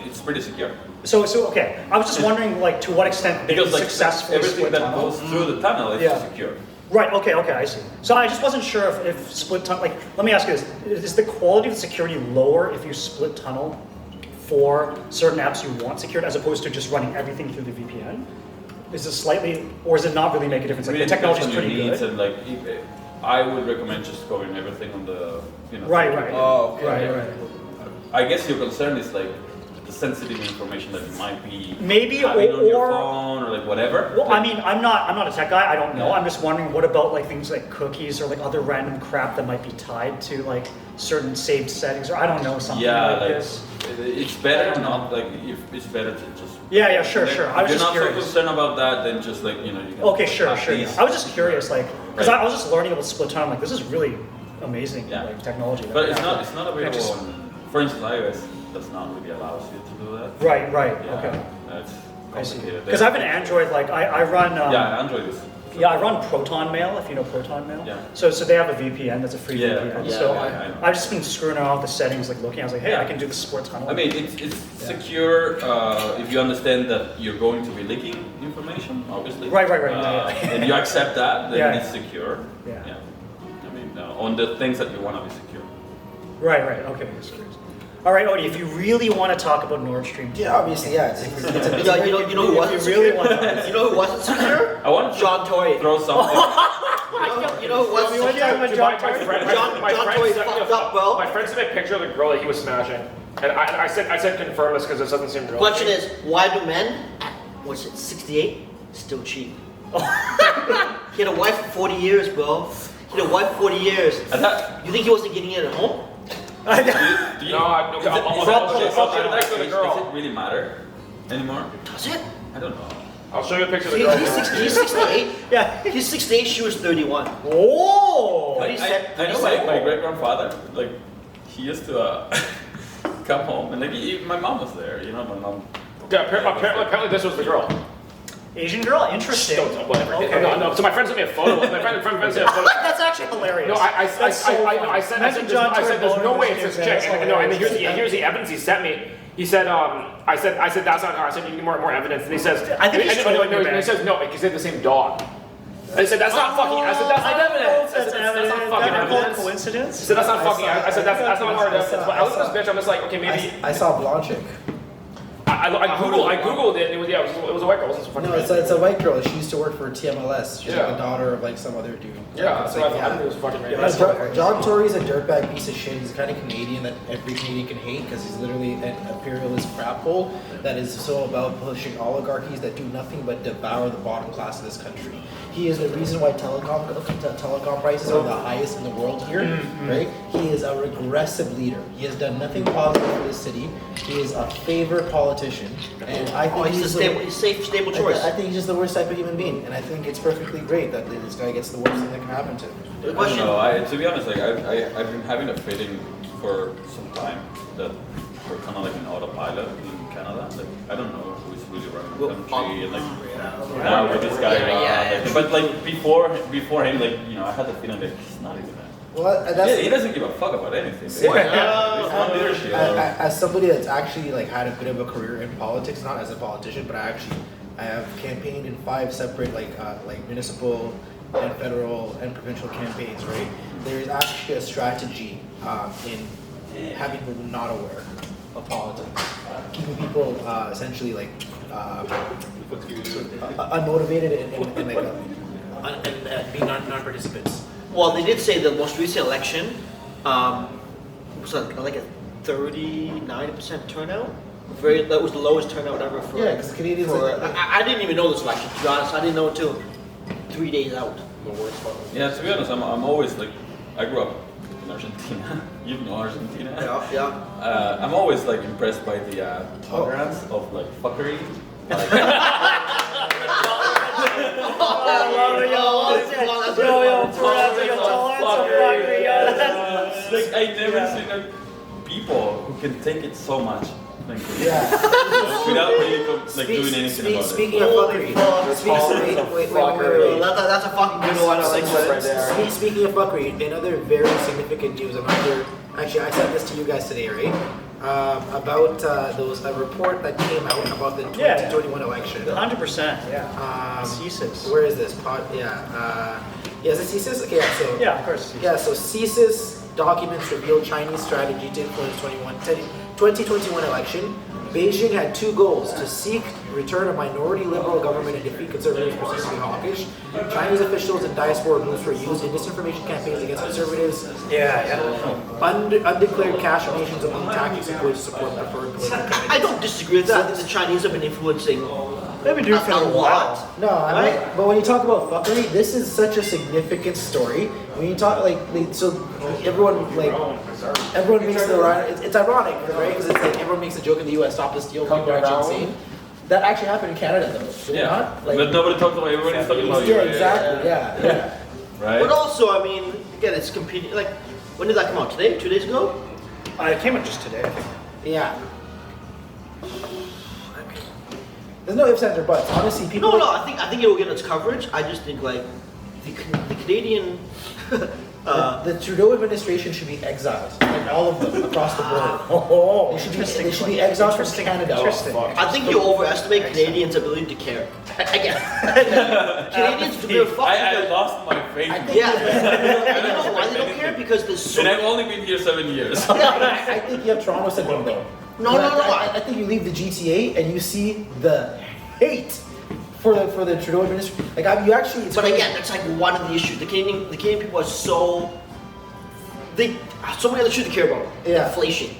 S7: it's pretty secure.
S2: So okay. I was just wondering, like, to what extent being
S7: Because like
S2: successful
S7: everything
S2: split
S7: that
S2: tunnel.
S7: goes through the tunnel is
S2: Yeah.
S7: secure.
S2: Right. Okay. I see. So I just wasn't sure if split tunnel. Like, let me ask you this: is the quality of the security lower if you split tunnel for certain apps you want secured, as opposed to just running everything through the VPN? Is it slightly, or does it not really make a difference? Like, the technology is pretty good.
S7: And like, I would recommend just going everything on the, you know.
S2: Right.
S3: Oh, okay.
S2: Right.
S7: I guess your concern is like the sensitive information that you might be
S2: Maybe,
S7: having on your
S2: or-
S7: phone or like whatever.
S2: Well,
S7: Like,
S2: I mean, I'm not a tech guy. I don't know.
S7: Yeah.
S2: I'm just wondering, what about like things like cookies or like other random crap that might be tied to like certain saved settings, or I don't know, something
S7: yeah,
S2: like
S7: like
S2: this.
S7: it's better not like if it's better to just.
S2: Yeah, sure.
S7: Like,
S2: I was
S7: if
S2: just
S7: you're not
S2: curious.
S7: so concerned about that, then just like you know. You can
S2: Okay, sure.
S7: have these.
S2: I was just curious, like, because
S7: Right.
S2: I was just learning about split tunnel. I'm like, this is really amazing,
S7: Yeah.
S2: like technology. that
S7: But
S2: we
S7: it's
S2: have.
S7: not. It's not available
S2: just-
S7: on. For instance, iOS does not really allow you to do that.
S2: Right.
S7: Yeah,
S2: Okay.
S7: That's
S2: I see.
S7: complicated.
S2: Because I have an Android. Like, I run.
S7: Yeah, Android is.
S2: Yeah, I run Proton Mail, if you know Proton Mail.
S7: Yeah.
S2: So they have a VPN, that's a free
S7: Yeah,
S2: VPN.
S7: yeah,
S2: so
S7: yeah, I know.
S2: I've just been screwing around with the settings, like looking. I was like, hey,
S7: Yeah.
S2: I can do the split tunnel.
S7: I mean, it's secure if you understand that you're going to be leaking information, obviously.
S2: Right, yeah.
S7: And you accept that, then
S2: Yeah.
S7: it's secure.
S2: Yeah.
S7: I mean, on the things that you want to be secure.
S2: Right. Okay. Just curious. All right, Odie, if you really want to talk about Nord Stream 2.
S5: Yeah, obviously, yeah. It's a
S3: You know who wasn't
S2: If you really
S3: secure?
S2: want to.
S3: You know who wasn't secure?
S7: I want to
S3: John Toy.
S7: throw something.
S3: You know who wasn't
S2: What
S3: secure?
S2: time of John Toy?
S3: John Toy fucked up, bro.
S1: My friend sent me a picture of the girl that he was smashing, and I said confirm this because this doesn't seem real.
S3: Question is, why do men, what's it, 68, still cheat? He had a wife for 40 years, bro. He had a wife for 40 years.
S7: I thought,
S3: You think he wasn't getting it at home?
S1: No, I'll show you a picture of the
S7: does
S1: girl.
S7: it really matter anymore?
S3: Does it?
S7: I don't know.
S1: I'll show you a picture of the
S3: He-
S1: girl.
S3: He's 68.
S2: Yeah.
S3: He's 68, she was 31.
S2: Oh!
S3: What he said-
S7: I know my great grandfather, like, he used to come home and like my mom was there, you know, my mom.
S1: Yeah, apparently this was the girl.
S2: Asian girl? Interesting.
S1: Whatever.
S2: Okay.
S1: No. So my friend sent me a photo. My friend sent me a photo.
S2: That's actually hilarious.
S1: No, I
S2: That's so funny.
S1: said
S2: Imagine John
S1: there's no
S2: Toy
S1: way it's this
S2: Bonus
S1: chick.
S2: is
S1: And, no, and
S2: hilarious.
S1: here's the evidence he sent me. He said, I said that's not her. I said you need more evidence. And he says,
S2: I think he's
S1: and,
S2: trolling you,
S1: and
S2: man.
S1: he says no, because they have the same dog. I said that's not fucking. I said that's not evidence. I said that's not fucking evidence.
S2: Coincidence?
S1: I said that's not fucking. I said that's not hard evidence. But I looked at
S5: saw-
S1: this bitch. I'm just like, okay, maybe.
S5: I saw a blonde chick.
S1: I googled it. And it was it was a white girl. It wasn't fucking.
S5: No, it's a white girl. She used to work for TMLS. She's like
S1: Yeah.
S5: the daughter of like some other dude.
S1: Yeah,
S5: It's
S1: so
S5: like,
S1: I think it was fucking
S5: Yeah,
S1: random.
S5: John Tory's a dirtbag piece of shit. He's kind of Canadian that every Canadian can hate because he's literally an imperialist crap hole that is so about pushing oligarchies that do nothing but devour the bottom class of this country. He is the reason why telecom prices are the highest in the world here, right? He is a regressive leader. He has done nothing positive for this city. He is a favorite politician, and I think
S3: He's a stable choice.
S5: I think he's just the worst type of human being, and I think it's perfectly great that this guy gets the worst thing that can happen to him.
S3: The
S7: I don't
S3: question,
S7: know. To be honest, like I've been having a feeling for some time that we're kind of like an autopilot in Canada. Like I don't know who's really running the country, and like now with this guy.
S3: Yeah.
S7: But like before him, like you know, I had the feeling that he's not even that.
S5: Well, that's
S7: He doesn't give a fuck about anything.
S5: Yeah.
S7: There's no leadership.
S5: As somebody that's actually like had a bit of a career in politics, not as a politician, but I have campaigned in 5 separate like municipal and federal and provincial campaigns. Right, there is actually a strategy in having people not aware of politics, keeping people essentially like unmotivated and being non-participants.
S3: well, they did say the most recent election was like a 39% turnout. That was the lowest turnout ever for.
S5: Yeah, because Canadians.
S3: I didn't even know this election. To be honest, I didn't know it until 3 days out.
S7: Yeah, to be honest, I'm always like, I grew up in Argentina. You know Argentina.
S3: Yeah.
S7: I'm always like impressed by the tolerance of like fuckery. Like, like I never seen like, people who can take it so much. Thank you.
S5: Yeah.
S7: Without really doing anything about
S5: Speaking of fuckery, wait.
S3: That's a fucking good one. I like that.
S1: Right there.
S5: Speaking of fuckery, another very significant news. Actually, I sent this to you guys today, right? About a report that came out about the 2021 election.
S2: 100%, yeah. CSIS.
S5: Where is this? Is it CSIS? Okay, yeah, so.
S2: Yeah, of course. CSIS.
S5: Yeah, so CSIS documents reveal Chinese strategy to influence 2021 election. Beijing had two goals: to seek return of minority liberal government and defeat conservatives persistently hawkish. Chinese officials and diaspora groups were used in disinformation campaigns against conservatives. Undeclared cash donations among tactics employed to support preferred political candidates.
S3: I don't disagree with that. I think the Chinese have been influencing
S2: They've been doing it for a while.
S5: No, I mean, but when you talk about fuckery, this is such a significant story. When you talk so everyone makes the right. It's ironic, right? Because it's like everyone makes a joke in the U.S. Stop the steal. People are actually insane. That actually happened in Canada, though.
S7: Yeah,
S5: not?
S7: but nobody talks about. Everybody's talking about you.
S5: Yeah, exactly. Yeah.
S7: Right.
S3: But also, I mean, again, it's competing. Like, when did that come out? Today? 2 days ago?
S2: It came out just today, I think.
S5: Yeah. There's no ifs, ands, or buts. Honestly, people.
S3: No, I think it will get its coverage. I just think like the Canadian.
S5: The Trudeau administration should be exiled, like all of them across the board. They should be exiled from Canada.
S2: Interesting.
S3: I think you overestimate Canadians' ability to care. Again, Canadians do fuck.
S7: I lost my faith.
S3: And you know why they don't care? Because there's so.
S7: And I've only been here 7 years.
S5: I think you have Toronto syndrome though.
S3: No.
S5: I think you leave the GTA and you see the hate for the Trudeau administration. Like you actually.
S3: But again, that's like one of the issues. The Canadian people are so many other issues to care about.
S5: Yeah.
S3: Inflation,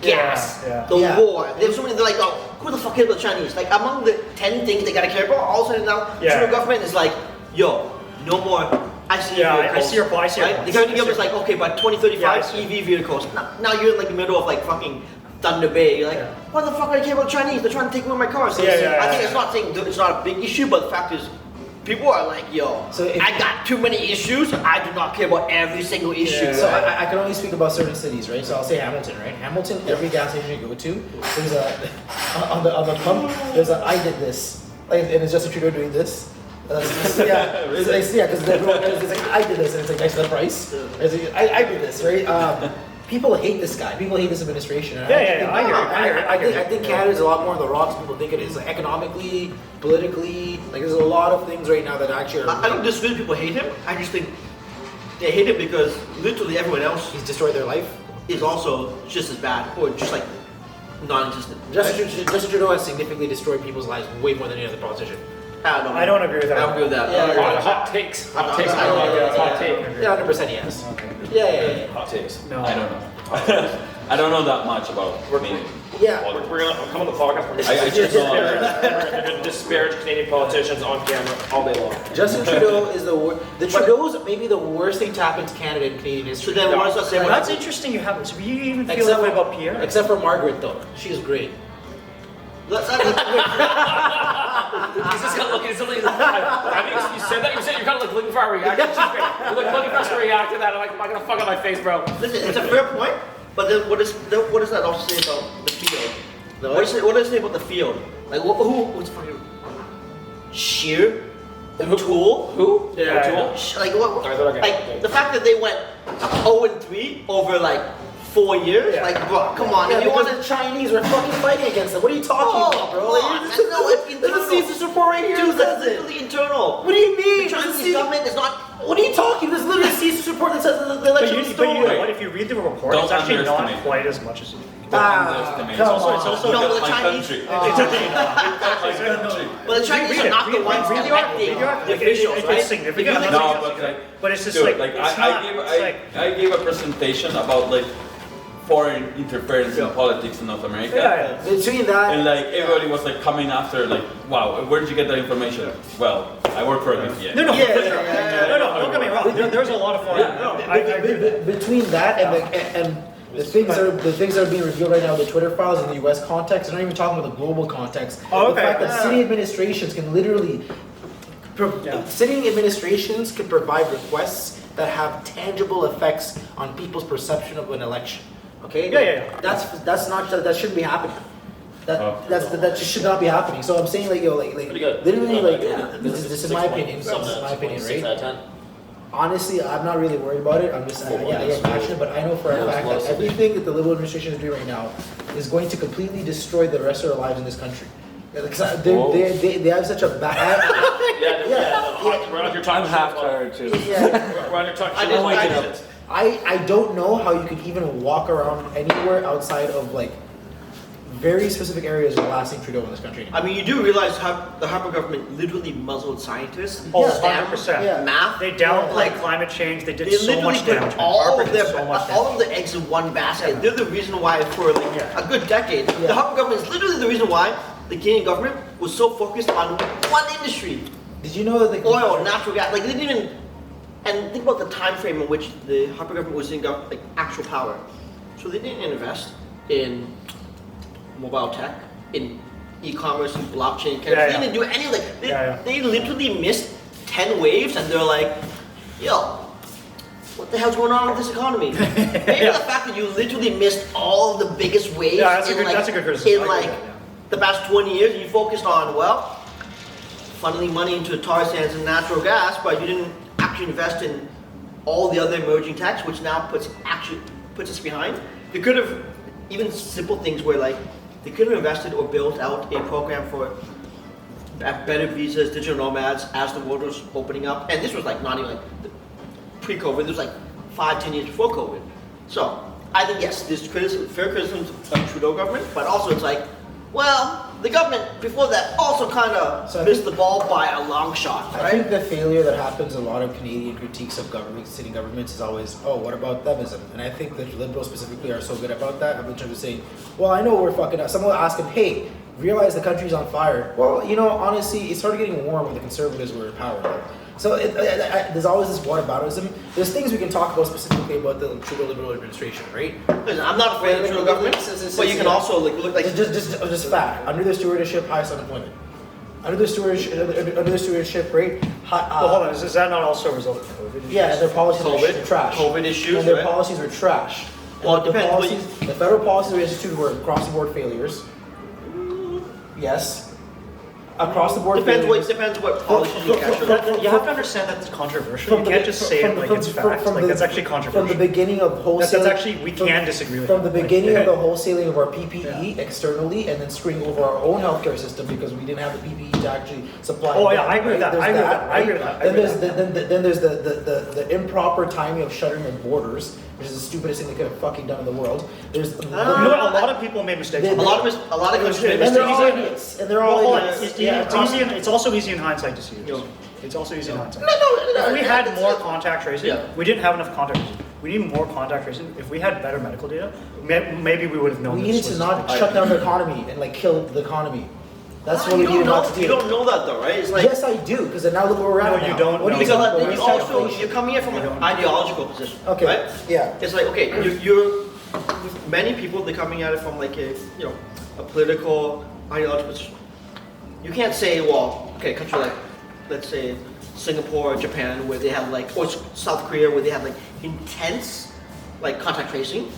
S3: gas, the
S5: Yeah.
S3: war. There's so many. They're like, oh, who the fuck cares about the Chinese? Like among the 10 things they gotta care about, all of a sudden now, the Trudeau government is like, yo, no more. I see your vehicles.
S2: I see your point.
S3: Right? The Canadian government is like, okay, by 2035, EV vehicles. Now you're in like the middle of like fucking Thunder Bay. You're like, why the fuck do I care about Chinese? They're trying to take away my cars. So I think it's not saying it's not a big issue, but the fact is, people are like, yo, I got too many issues. I do not care about every single issue.
S5: So I can only speak about certain cities, right? So I'll say Hamilton, right? Hamilton, every gas station you go to, there's on the pump, there's a I did this, and it's Justin Trudeau doing this. Because everyone knows it's like I did this, and it's like next to the price. It's like, I did this, right? People hate this guy. People hate this administration. I think Canada's a lot more on the rocks than people think it is. Like economically, politically, like there's a lot of things right now that actually are.
S3: I don't disagree with people hate him. I just think they hate him because literally everyone else
S5: he's destroyed their life.
S3: Is also just as bad or just like non-existent.
S5: Justin Trudeau has significantly destroyed people's lives way more than any other politician.
S2: I don't agree with that.
S3: I don't agree with that.
S1: Hot takes. Hot takes. Hot take.
S5: Yeah, 100% yes. Yeah.
S7: Hot takes.
S2: No.
S7: I don't know. I don't know that much about.
S5: Yeah.
S1: We're gonna come on the podcast.
S7: I just know.
S1: We're gonna disparage Canadian politicians on camera all day long.
S5: Justin Trudeau is the Trudeau's maybe the worst thing to happen to Canada in Canadian history.
S3: So then what does that say?
S2: That's interesting. You haven't. So you even feel that way about Pierre?
S5: Except for Margaret, though. She's great.
S1: He's just kind of looking at something. I think you said that. You're kind of like looking for a reaction. You're like looking for us to react to that. I'm like, am I gonna fuck up my face, bro?
S3: Listen, it's a fair point. But then what does that also say about the field? What does it say about the field? Like who's fucking Sheer? Tool?
S1: Who?
S2: Yeah.
S1: Tool?
S3: Like what? Like the fact that they went 0-3 over like 4 years.
S2: Yeah.
S3: Like, bro, come on.
S5: Yeah,
S3: if you want
S5: the Chinese are fucking fighting against them. What are you talking about, bro?
S3: It's
S5: CSIS report right here.
S3: Dude, that's literally internal.
S5: What do you mean?
S3: The Chinese government is not.
S5: What are you talking? There's literally a CSIS report that says that the election was stolen.
S2: But you know what? If you read the report, it's actually not quite as much as you think.
S7: It's also
S3: No, the
S7: my
S3: Chinese.
S7: country.
S3: But the Chinese are not the ones electing the officials, right?
S2: It's significant.
S7: No,
S2: but it's just
S7: dude,
S2: like
S7: I gave a presentation about like foreign interference in politics in North America.
S2: Yeah.
S5: Between that
S7: And like everybody was like coming after like, wow, where did you get that information? Well, I work for a VPN.
S2: No, don't get me wrong. There's a lot of foreign.
S5: Between that and the things that are being revealed right now, the Twitter files in the U.S. context, I'm not even talking about the global context.
S2: Oh, okay.
S5: The fact that city administrations can literally, city administrations can provide requests that have tangible effects on people's perception of an election. Okay.
S2: Yeah.
S5: That shouldn't be happening. That just should not be happening. So I'm saying like
S6: Pretty good.
S5: literally like
S6: Yeah.
S5: this is my opinion. This is my opinion, right? Honestly, I'm not really worried about it. I'm just I get passionate, but I know for a fact that everything that the Liberal administration is doing right now is going to completely destroy the rest of our lives in this country. Because they have such a bad.
S1: We're on your time.
S4: I'm half tired too.
S5: Yeah.
S1: We're on your time.
S5: I don't know how you could even walk around anywhere outside of like very specific areas of lasting Trudeau in this country.
S3: I mean, you do realize how the Harper government literally muzzled scientists.
S2: Oh,
S3: STEM,
S2: 100%.
S3: math.
S2: They downplayed climate change. They did
S3: They
S2: so
S3: literally
S2: much
S3: put
S2: damage.
S3: all
S2: Harper
S3: of
S2: did
S3: their
S2: so much
S3: all
S2: damage.
S3: of the eggs in one basket. They're the reason why for like a good decade,
S5: Yeah.
S3: the Harper government is literally the reason why the Canadian government was so focused on one industry:
S5: Did you know that the
S3: oil, natural gas. Like they didn't even. And think about the time frame in which the Harper government was in like actual power. So they didn't invest in mobile tech, in e-commerce, and blockchain. They didn't do any like they literally missed 10 waves, and they're like, yo, what the hell's going on with this economy? Maybe the fact that you literally missed all of the biggest waves
S2: That's a good criticism.
S3: in like the past 20 years, and you focused on funneling money into tar sands and natural gas, but you didn't actually invest in all the other emerging techs, which now puts us behind. They could have, even simple things where like, they could have invested or built out a program for better visas, digital nomads as the world was opening up. And this was like not even like pre-COVID, this was like 5-10 years before COVID. So I think yes, there's fair criticism of Trudeau government, but also it's like, well, the government before that also kind of missed the ball by a long shot, right?
S5: I think the failure that happens in a lot of Canadian critiques of government, sitting governments is always, oh, what about themism? And I think that Liberals specifically are so good about that. I'm in terms of saying, well, I know we're fucking up. Someone will ask him, hey, realize the country's on fire. Well, you know, honestly, it started getting warm when the Conservatives were in power. Though. So there's always this whataboutism. There's things we can talk about specifically about the Trudeau Liberal administration, right?
S3: Listen, I'm not afraid of the Trudeau government, but you can also look like
S5: just fact. Under their stewardship, highest unemployment. Under their stewardship rate.
S2: Well, hold on. Is that not also a result of COVID issues?
S5: Yeah, and their policies are trash.
S3: COVID issues,
S5: and their
S3: right?
S5: policies are trash.
S3: Well,
S5: And
S3: it depends.
S5: the federal policies we instituted were across the board failures. Yes. Across the board failures.
S3: Depends what policy you look at.
S2: You have to understand that it's controversial. You can't just say it like it's fact. Like that's actually controversial.
S5: From the beginning of wholesaling.
S2: That's actually, we can disagree with
S5: From
S2: that.
S5: the beginning of the wholesaling of our PPE externally, and then screwing over our own healthcare system because we didn't have the PPE to actually supply.
S2: Oh yeah, I agree with that.
S5: Then there's the improper timing of shuttering the borders, which is the stupidest thing they could have fucking done in the world. There's
S2: You know what? A lot of people made mistakes.
S3: A lot of countries made
S5: and they're
S3: mistakes.
S5: all idiots. And they're all idiots.
S2: It's also easy in hindsight to see this. It's also easy in hindsight.
S3: No.
S2: If we had more contact tracing,
S3: Yeah.
S2: we didn't have enough contact tracing. We need more contact tracing. If we had better medical data, maybe we would have known.
S5: We
S2: this
S5: needed to
S2: was
S5: not
S2: like-
S5: shut down the economy and like kill the economy. That's what we
S3: you
S5: needed
S3: don't
S5: not
S3: know.
S5: to do.
S3: You don't know that though, right? It's like
S5: Yes, I do, because now look where we're at.
S2: No,
S5: now.
S2: you don't
S5: What do
S2: know.
S5: you
S3: because
S5: think?
S3: then you also you're coming in from an ideological position.
S5: Okay.
S3: Right?
S5: Yeah.
S3: It's like okay, you're many people they're coming at it from like a a political ideological position. You can't say well a country like let's say Singapore or Japan where they have like or South Korea where they have like intense like contact tracing,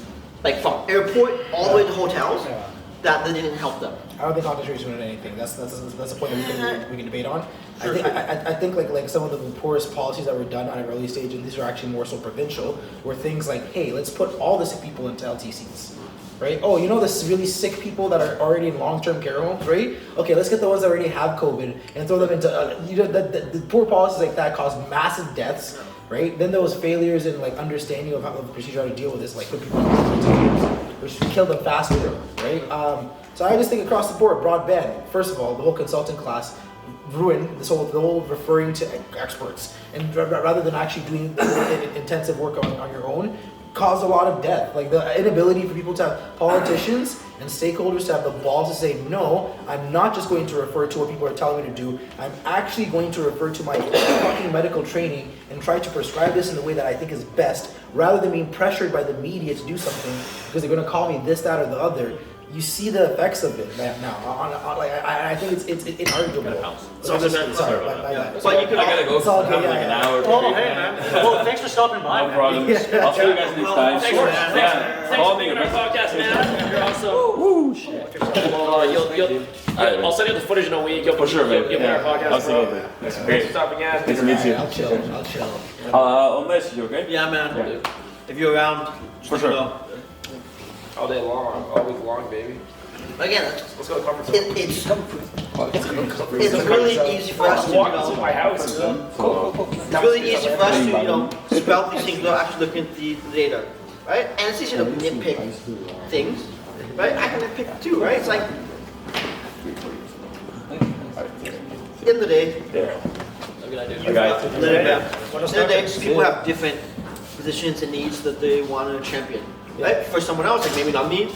S3: like from airport all the way to hotels.
S2: Yeah.
S3: That didn't help them.
S5: I don't think contact tracing did anything. That's a point that we can debate on.
S3: Sure.
S5: I think like some of the poorest policies that were done at an early stage, and these are actually more so provincial, were things like, hey, let's put all the sick people into LTCs. Right? Oh, you know this really sick people that are already in long-term care homes, right? Okay, let's get the ones that already have COVID and throw them into, the poor policies like that cause massive deaths, right? Then there was failures in like understanding of how the procedure how to deal with this, like put people in which killed them faster, right? So I just think across the board, broadband, first of all, the whole consultant class ruined the whole referring to experts, and rather than actually doing intensive work on your own, caused a lot of death. Like the inability for people to have politicians and stakeholders to have the balls to say, no, I'm not just going to refer to what people are telling me to do, I'm actually going to refer to my fucking medical training and try to prescribe this in the way that I think is best, rather than being pressured by the media to do something because they're going to call me this, that, or the other. you see the effects of it now. I think it's inarguable. Sorry,
S3: But you can
S7: I gotta go.
S5: It's all good,
S7: Like an hour.
S2: Oh, hey, man. Well, thanks for stopping by.
S7: No problem. I'll see you guys next time.
S1: Thanks for
S7: Yeah. Call me.
S1: being on our podcast, man. You're awesome. Woo, shit. I'll send you the footage in a week. You'll
S7: For sure, man.
S1: You'll be on our podcast.
S7: Absolutely.
S1: Thanks for stopping again.
S7: Nice to meet you.
S5: I'll chill.
S7: I'll message you, okay?
S6: Yeah, man. If you're around, just
S7: For
S6: let me
S7: sure.
S6: know.
S1: All day long, all week long, baby.
S3: Again,
S1: Let's go to conference.
S3: it's really easy for us to,
S1: Walk to my house.
S3: it's really easy for us to, spout these things without actually looking at the data, right? And it's easy to nitpick things, right? I can nitpick too, right? It's like, at the end of the day,
S7: I got it.
S3: at the end of the day, people have different positions and needs that they want to champion, right? For someone else, like maybe not me,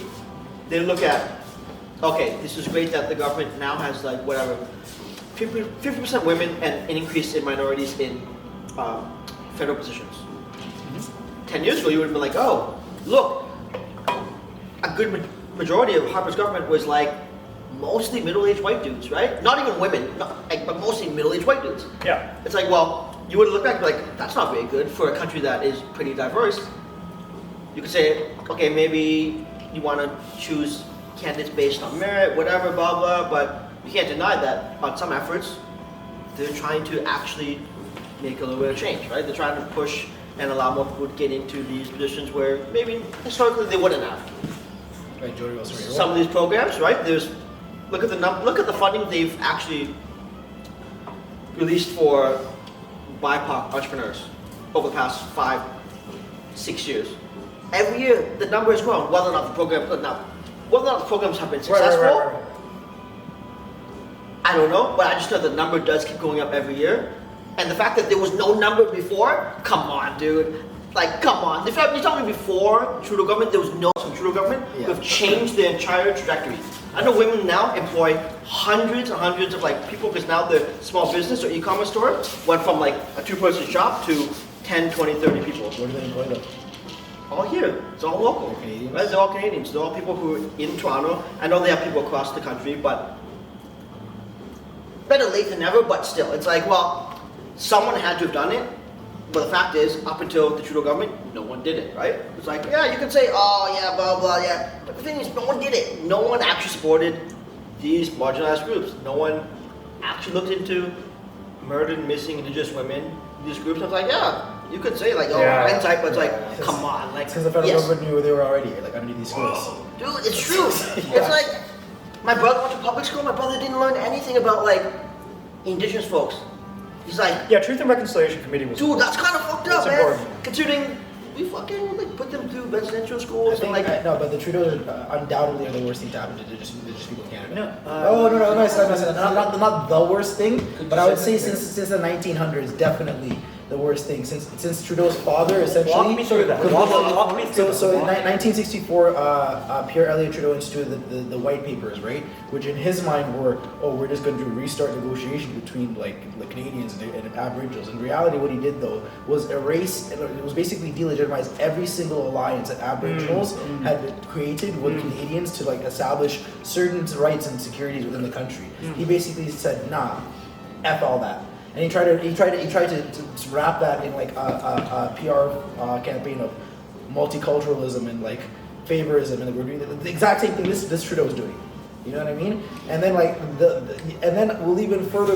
S3: they look at, okay, this is great that the government now has like whatever, 50% women and an increase in minorities in federal positions. 10 years ago, you would have been like, oh, look, a good majority of Harper's government was like mostly middle-aged white dudes, right? Not even women, but mostly middle-aged white dudes.
S2: Yeah.
S3: It's like, well, you would look back and be like, that's not very good for a country that is pretty diverse. You could say, okay, maybe you want to choose candidates based on merit, whatever, blah, blah, but you can't deny that on some efforts, they're trying to actually make a little bit of change, right? They're trying to push and allow more people to get into these positions where maybe historically they wouldn't have.
S5: Right, Jody Wilson.
S3: Some of these programs, right? Look at the funding they've actually released for BIPOC entrepreneurs over the past 5-6 years. Every year the number has grown. Whether or not the programs have been successful,
S5: Right.
S3: I don't know, but I just know the number does keep going up every year. And the fact that there was no number before, come on, dude. Like, come on. The fact you told me before Trudeau government, there was no Trudeau government, we've changed the entire trajectory. I know women now employ hundreds and hundreds of like people because now the small business or e-commerce store went from like a 2-person shop to 10, 20, 30 people.
S5: Where do they employ them?
S3: All here. It's all local.
S5: They're Canadians?
S3: Right? They're all Canadians. They're all people who are in Toronto. I know they have people across the country, but better late than never, but still. It's like, well, someone had to have done it. But the fact is, up until the Trudeau government, no one did it, right? It's like, yeah, you can say, oh, yeah, blah, blah, yeah. But the thing is, no one did it. No one actually supported these marginalized groups. No one actually looked into murdered and missing Indigenous women, these groups. I was like, yeah, you could say, like, oh, hindsight, but it's like, come on. Like,
S5: Because the federal government knew they were already like underneath these schools.
S3: Dude, it's true. It's like, my brother went to public school, my brother didn't learn anything about, like, Indigenous folks. He's like,
S2: Yeah, Truth and Reconciliation Committee was.
S3: dude, that's kind of fucked up,
S2: That's
S3: man.
S2: important.
S3: Considering we fucking like put them through residential schools
S5: I
S3: and
S5: think,
S3: like.
S5: no, but the Trudeau undoubtedly are the worst thing to happen to Indigenous people in Canada.
S2: No,
S5: Not the worst thing, but I would say since the 1900s, definitely the worst thing. Since Trudeau's father essentially.
S2: Walk me through that. Walk me through
S5: So in
S2: that.
S5: 1964, Pierre Elliott Trudeau instituted the white papers, right? Which in his mind were, oh, we're just going to restart negotiation between like the Canadians and Aboriginals. In reality, what he did though was erase, it was basically delegitimize every single alliance that Aboriginals had created with Canadians to like establish certain rights and securities within the country. He basically said, nah, F all that. And he tried to wrap that in like a PR campaign of multiculturalism and like favorism, and we're doing the exact same thing this Trudeau is doing. You know what I mean? And then like and then we'll even further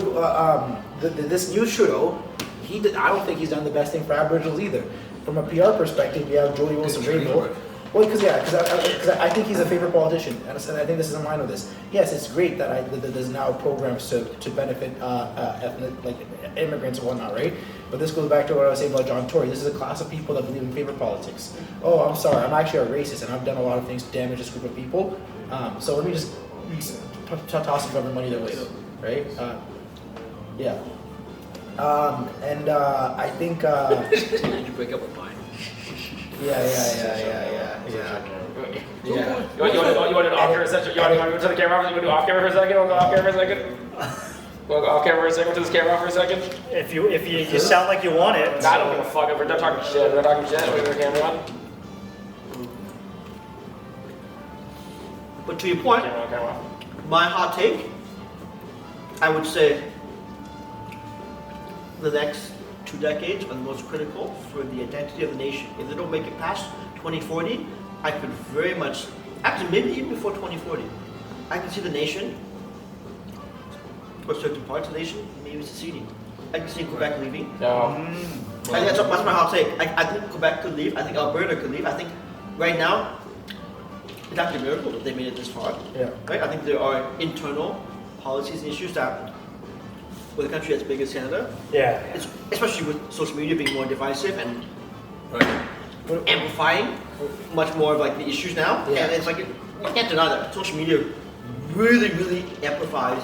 S5: this new Trudeau, I don't think he's done the best thing for Aboriginals either. From a PR perspective, you have Jody Wilson-Raybould. Well, because I think he's a favorite politician, and I think this is in line with this. Yes, it's great that there's now programs to benefit ethnic like immigrants and whatnot, right? But this goes back to what I was saying about John Tory. This is a class of people that believe in favor politics. Oh, I'm sorry, I'm actually a racist, and I've done a lot of things to damage this group of people. So let me just toss some government money their way, right? Yeah. I think.
S6: Did you break up with mine?
S5: Yeah.
S1: You want to do off camera for a second? You want to go to the camera? You want to do off camera for a second? Want to go off camera for a second? Want to go off camera for a second? To this camera for a second?
S2: If you sound like you want it.
S1: Nah, I don't give a fuck. We're not talking shit. We're not talking shit. We're the camera on.
S3: But But to your point, my hot take, I would say the next 2 decades are the most critical for the identity of the nation. If they don't make it past 2040, I could very much, actually maybe even before 2040, I can see the nation, or certain parts of the nation, maybe seceding. I can see Quebec leaving. I think that's my hot take. I think Quebec could leave. I think Alberta could leave. I think right now, it's actually a miracle that they made it this far.
S2: Yeah.
S3: Right? I think there are internal policies and issues that, with a country as big as Canada,
S2: Yeah.
S3: especially with social media being more divisive and amplifying much more of like the issues now.
S5: Yeah.
S3: And it's like, you can't deny that. Social media really, really amplifies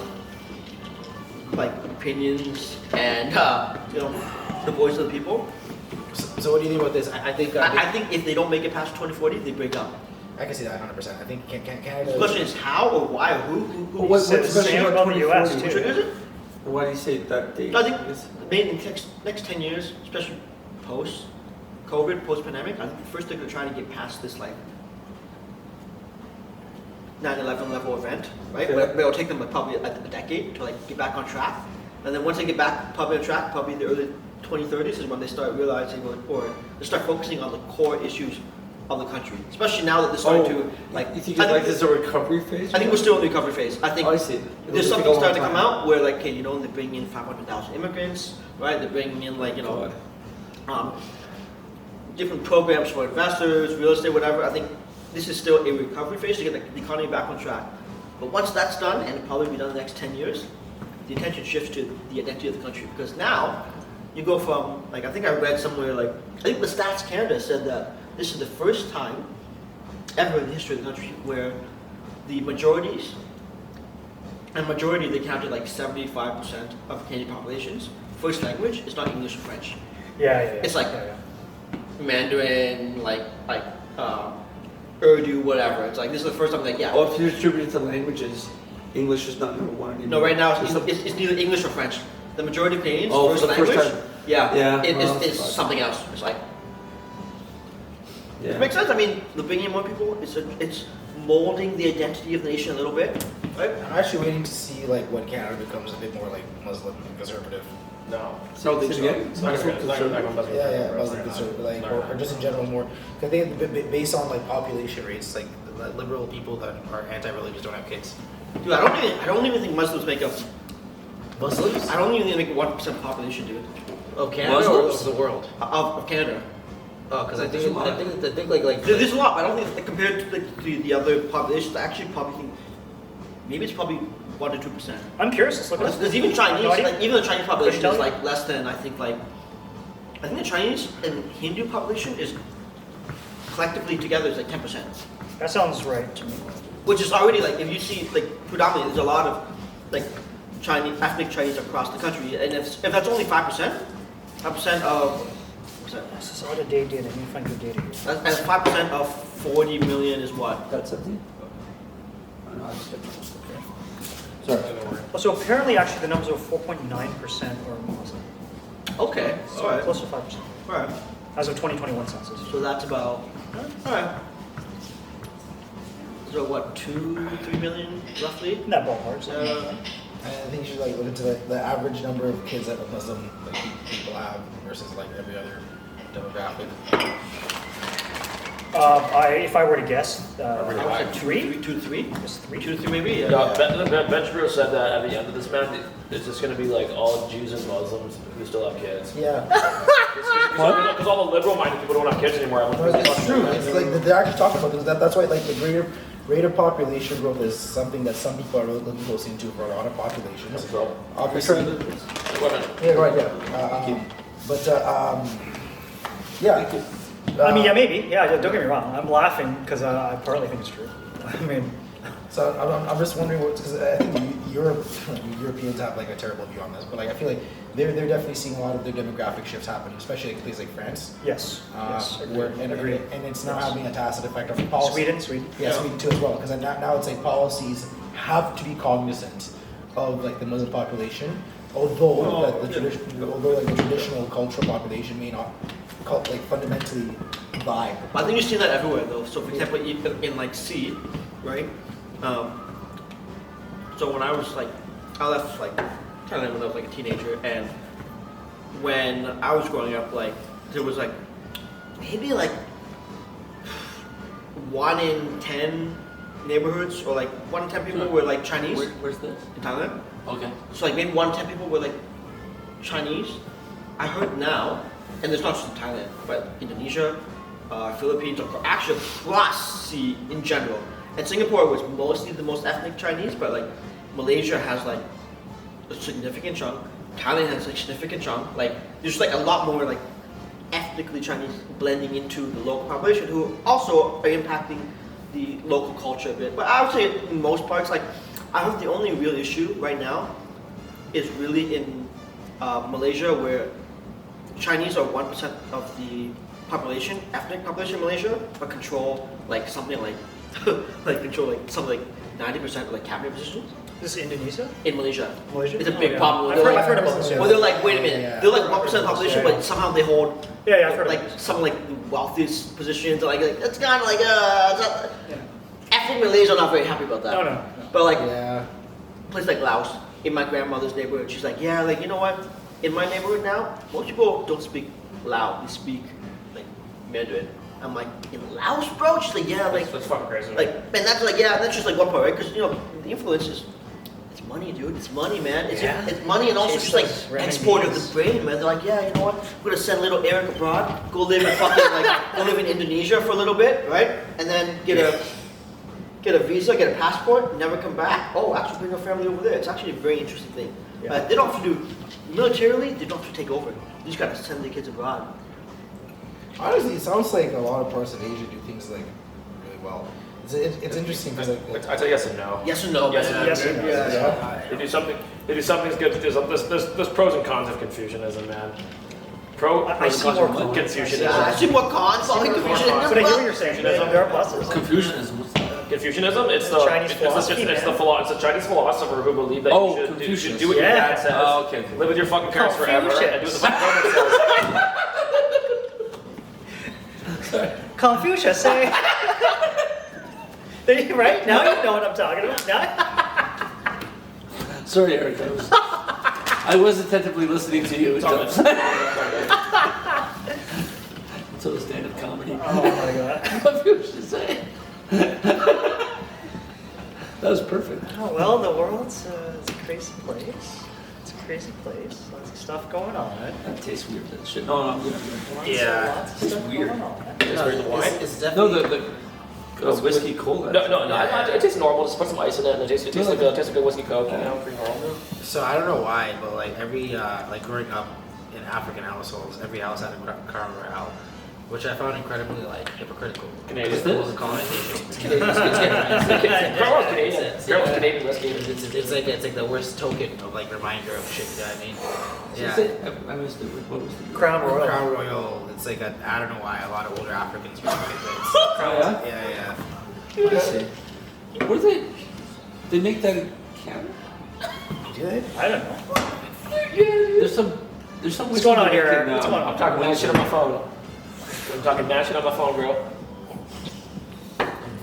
S3: like opinions and the voice of the people.
S5: So what do you think about this? I think
S3: I think if they don't make it past 2040, they break up.
S5: I can see that 100%. I think Canada.
S3: The question is how or why or who
S2: What's the same about the US too?
S3: triggers it.
S4: Why do you say that date?
S3: I think maybe in the next 10 years, especially post-COVID, post-pandemic, I think the first thing they're trying to get past this like 9/11 level event, right?
S4: Okay.
S3: But it'll take them like probably a decade to like get back on track. And then once they get back probably on track, probably the early 2030s is when they start realizing or they start focusing on the core issues of the country. Especially now that they're starting to like.
S4: You think this is a recovery phase?
S3: I think we're still in the recovery phase. I think
S4: I see.
S3: there's something starting to come out where like, okay, they're bringing in 500,000 immigrants, right? They're bringing in like, different programs for investors, real estate, whatever. I think this is still a recovery phase to get the economy back on track. But once that's done, and it'll probably be done in the next 10 years, the attention shifts to the identity of the country. Because now, you go from, like I think I read somewhere, like, I think the Stats Canada said that this is the first time ever in the history of the country where the majorities, and majority they counted like 75% of Canadian populations, first language is not English or French.
S2: Yeah.
S3: It's like
S2: yeah.
S3: Mandarin, Urdu, whatever. It's like this is the first time, like, yeah.
S4: Well, if you distribute it to languages, English is not number one anymore.
S3: No, right now it's neither English or French. The majority of Canadians,
S4: Oh,
S3: first
S4: for the
S3: language,
S4: first time.
S3: it's something else. It's like, it makes sense. I mean, the bringing in more people, it's molding the identity of the nation a little bit, right?
S5: I'm actually waiting to see like when Canada becomes a bit more like Muslim and conservative.
S1: No.
S3: So think so.
S5: Yeah, Muslim conservative, like or just in general more. Cause I think based on like population rates, like the liberal people that are anti-religious don't have kids.
S3: Dude, I don't even think Muslims make up.
S5: Muslims?
S3: I don't even think they make 1% of the population, dude.
S6: Of Canada or of the world?
S3: Of Canada.
S6: Oh, because I think like
S3: There's a lot. I don't think compared to the other populations, I actually probably think maybe it's probably 1 to 2%.
S2: I'm curious. Let's look at
S3: There's even Chinese,
S2: No idea.
S3: like even the Chinese population
S2: Couldn't
S3: is
S2: tell you.
S3: like less than I think the Chinese and Hindu population is collectively together is like 10%,
S2: That sounds right to me.
S3: which is already like if you see like predominantly there's a lot of like Chinese ethnic Chinese across the country, and if that's only 5%, 5% of what's that?
S2: This is out of date data. I need to find good data here.
S3: And 5% of 40 million is what?
S4: That's something?
S2: Well, so apparently, actually, the numbers are 4.9% are Muslim.
S3: Okay,
S2: So
S3: alright,
S2: close to 5%.
S3: alright.
S2: As of 2021 census.
S3: So that's about, alright. So what, 2-3 million roughly?
S2: In that ballpark. So.
S5: I think you should like look into the average number of kids that a Muslim like people have versus like every other demographic.
S2: If I were to guess,
S3: I would say
S2: 3?
S3: 2 to 3?
S2: Just 3?
S3: 2 to 3 maybe, yeah.
S8: Yeah, Ben Shapiro said that at the end of this man, it's just going to be like all Jews and Muslims who still have kids.
S5: Yeah,
S1: Because all the liberal-minded people don't have kids anymore.
S5: it's true. It's like they're actually talking about this. That's why like the greater rate of population growth is something that some people are really looking close into for a lot of populations. Obviously, yeah, right, yeah. Yeah.
S2: I mean, yeah, maybe. Yeah, don't get me wrong. I'm laughing because I partly think it's true. I mean,
S5: So I'm just wondering what, because I think Europeans have like a terrible view on this, but like I feel like they're definitely seeing a lot of their demographic shifts happen, especially in places like France.
S2: yes.
S5: Agreed. And it's now having a tacit effect on policy.
S2: Sweden.
S5: Yeah, Sweden too as well, because now it's like policies have to be cognizant of like the Muslim population, although the traditional cultural population may not like fundamentally vibe.
S3: I think you see that everywhere though. So for example, in like C, right? So when I was like, I left like Thailand when I was like a teenager, and when I was growing up, like there was like maybe like 1 in 10 neighborhoods, or like 1 in 10 people were like Chinese.
S4: Where's this?
S3: In Thailand.
S4: Okay.
S3: So like maybe 1 in 10 people were like Chinese. I heard now, and it's not just in Thailand, but Indonesia, Philippines, or actually across sea in general. And Singapore was mostly the most ethnic Chinese, but like Malaysia has like a significant chunk. Thailand has a significant chunk. Like there's like a lot more like ethnically Chinese blending into the local population, who also are impacting the local culture a bit. But I would say in most parts, like I think the only real issue right now is really in Malaysia, where Chinese are 1% of the population, ethnic population in Malaysia, but control like something like control like something like 90% of like cabinet positions.
S2: This is Indonesia?
S3: In Malaysia.
S2: Malaysia?
S3: It's a big problem.
S2: I've heard about this.
S3: Well, they're like, wait a minute, they're like 1% of the population, but somehow they hold
S2: I've heard
S3: like
S2: about this.
S3: some like the wealthiest positions. Like it's kind of like ethnic Malaysia are not very happy about that.
S2: No.
S3: But like
S5: Yeah.
S3: place like Laos, in my grandmother's neighborhood, she's like, yeah, like you know what? In my neighborhood now, most people don't speak Lao, they speak like Mandarin. I'm like, in Laos, bro? She's like, yeah, like
S1: That's fucking crazy.
S3: like, and that's like, yeah, that's just like one part, right? Because you know, the influence is, it's money, dude. It's money, man. It's money, and also just like export of the brain, man. They're like, yeah, you know what? We're gonna send little Eric abroad, go live in fucking like, go live in Indonesia for a little bit, right? And then get a visa, get a passport, never come back. Oh, actually bring your family over there. It's actually a very interesting thing. They don't have to do militarily. They don't have to take over. You just gotta send the kids abroad.
S5: Honestly, it sounds like a lot of parts of Asia do things like really well. It's interesting because like
S1: I tell yes and no.
S3: Yes and no.
S1: Yes
S3: man.
S1: and no.
S5: yeah.
S1: They do something that's good. There's pros and cons of Confucianism, man.
S2: I
S1: Pros and
S2: see
S1: cons
S2: more
S1: of
S2: cons.
S1: Confucianism.
S3: Yeah, I see more cons. Probably
S1: more
S3: Confucianism.
S1: cons.
S2: But I hear what you're saying. There are pluses.
S4: Confucianism. What's that?
S1: Confucianism, it's the
S2: Chinese philosophy,
S1: it's
S2: man.
S1: it's a Chinese philosopher who believed that
S4: Oh,
S1: you should
S4: Confucius.
S1: do what your
S2: Yeah.
S1: dad says.
S4: Oh, okay.
S1: Live with your fucking parents forever and do what the fuck government says.
S2: Confucius say. Right? Now you know what I'm talking about. Now?
S4: Sorry, Eric. I was attentively listening to you. Until the stand-up comedy.
S2: Oh my god.
S4: Confucius say. That was perfect.
S2: Oh, well, the world's it's a crazy place. It's a crazy place. Lots of stuff going on.
S4: That tastes weird. That shit. No, I'm good.
S2: Lots of stuff
S4: weird.
S2: going on.
S1: It's weird, the wine?
S6: It's
S4: No,
S6: definitely.
S4: the whiskey cola.
S1: No. It tastes normal. Just put some ice in it, and it tastes like a good whiskey coke. You know, pretty normal.
S5: So I don't know why, but like every like growing up in African households, every house had a Crown Royale, which I found incredibly like hypocritical.
S1: Canadian.
S5: Because it was a colonization.
S1: Carol's Canadian. Carol's Canadian whiskey.
S6: It's like the worst token of like reminder of shit. You know what I mean?
S5: Yeah.
S4: I missed it. What was the
S2: Crown Royal.
S5: Crown Royal. It's like I don't know why a lot of older Africans drink it.
S4: Oh, yeah?
S5: Yeah.
S4: I see. What do they make that in Canada?
S2: Good. I don't know.
S4: There's some
S2: What's going on here,
S4: whiskey
S2: Eric?
S4: making,
S2: What's going on?
S1: I'm talking mad shit on my phone. I'm talking mad shit on my phone, bro.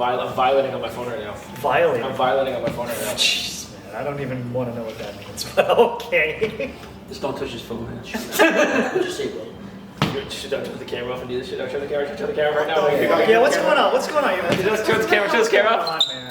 S1: I'm violating on my phone right now.
S2: Violate.
S1: I'm violating on my phone right now.
S2: Jeez, man. I don't even want to know what that means, but okay.
S4: Just don't touch his phone, man.
S3: What'd you say, bro?
S1: Should I turn the camera off and do this shit? Should I turn the camera right now?
S2: Yeah, what's going on? What's going on?
S1: Just turn the camera.
S2: Come on, man.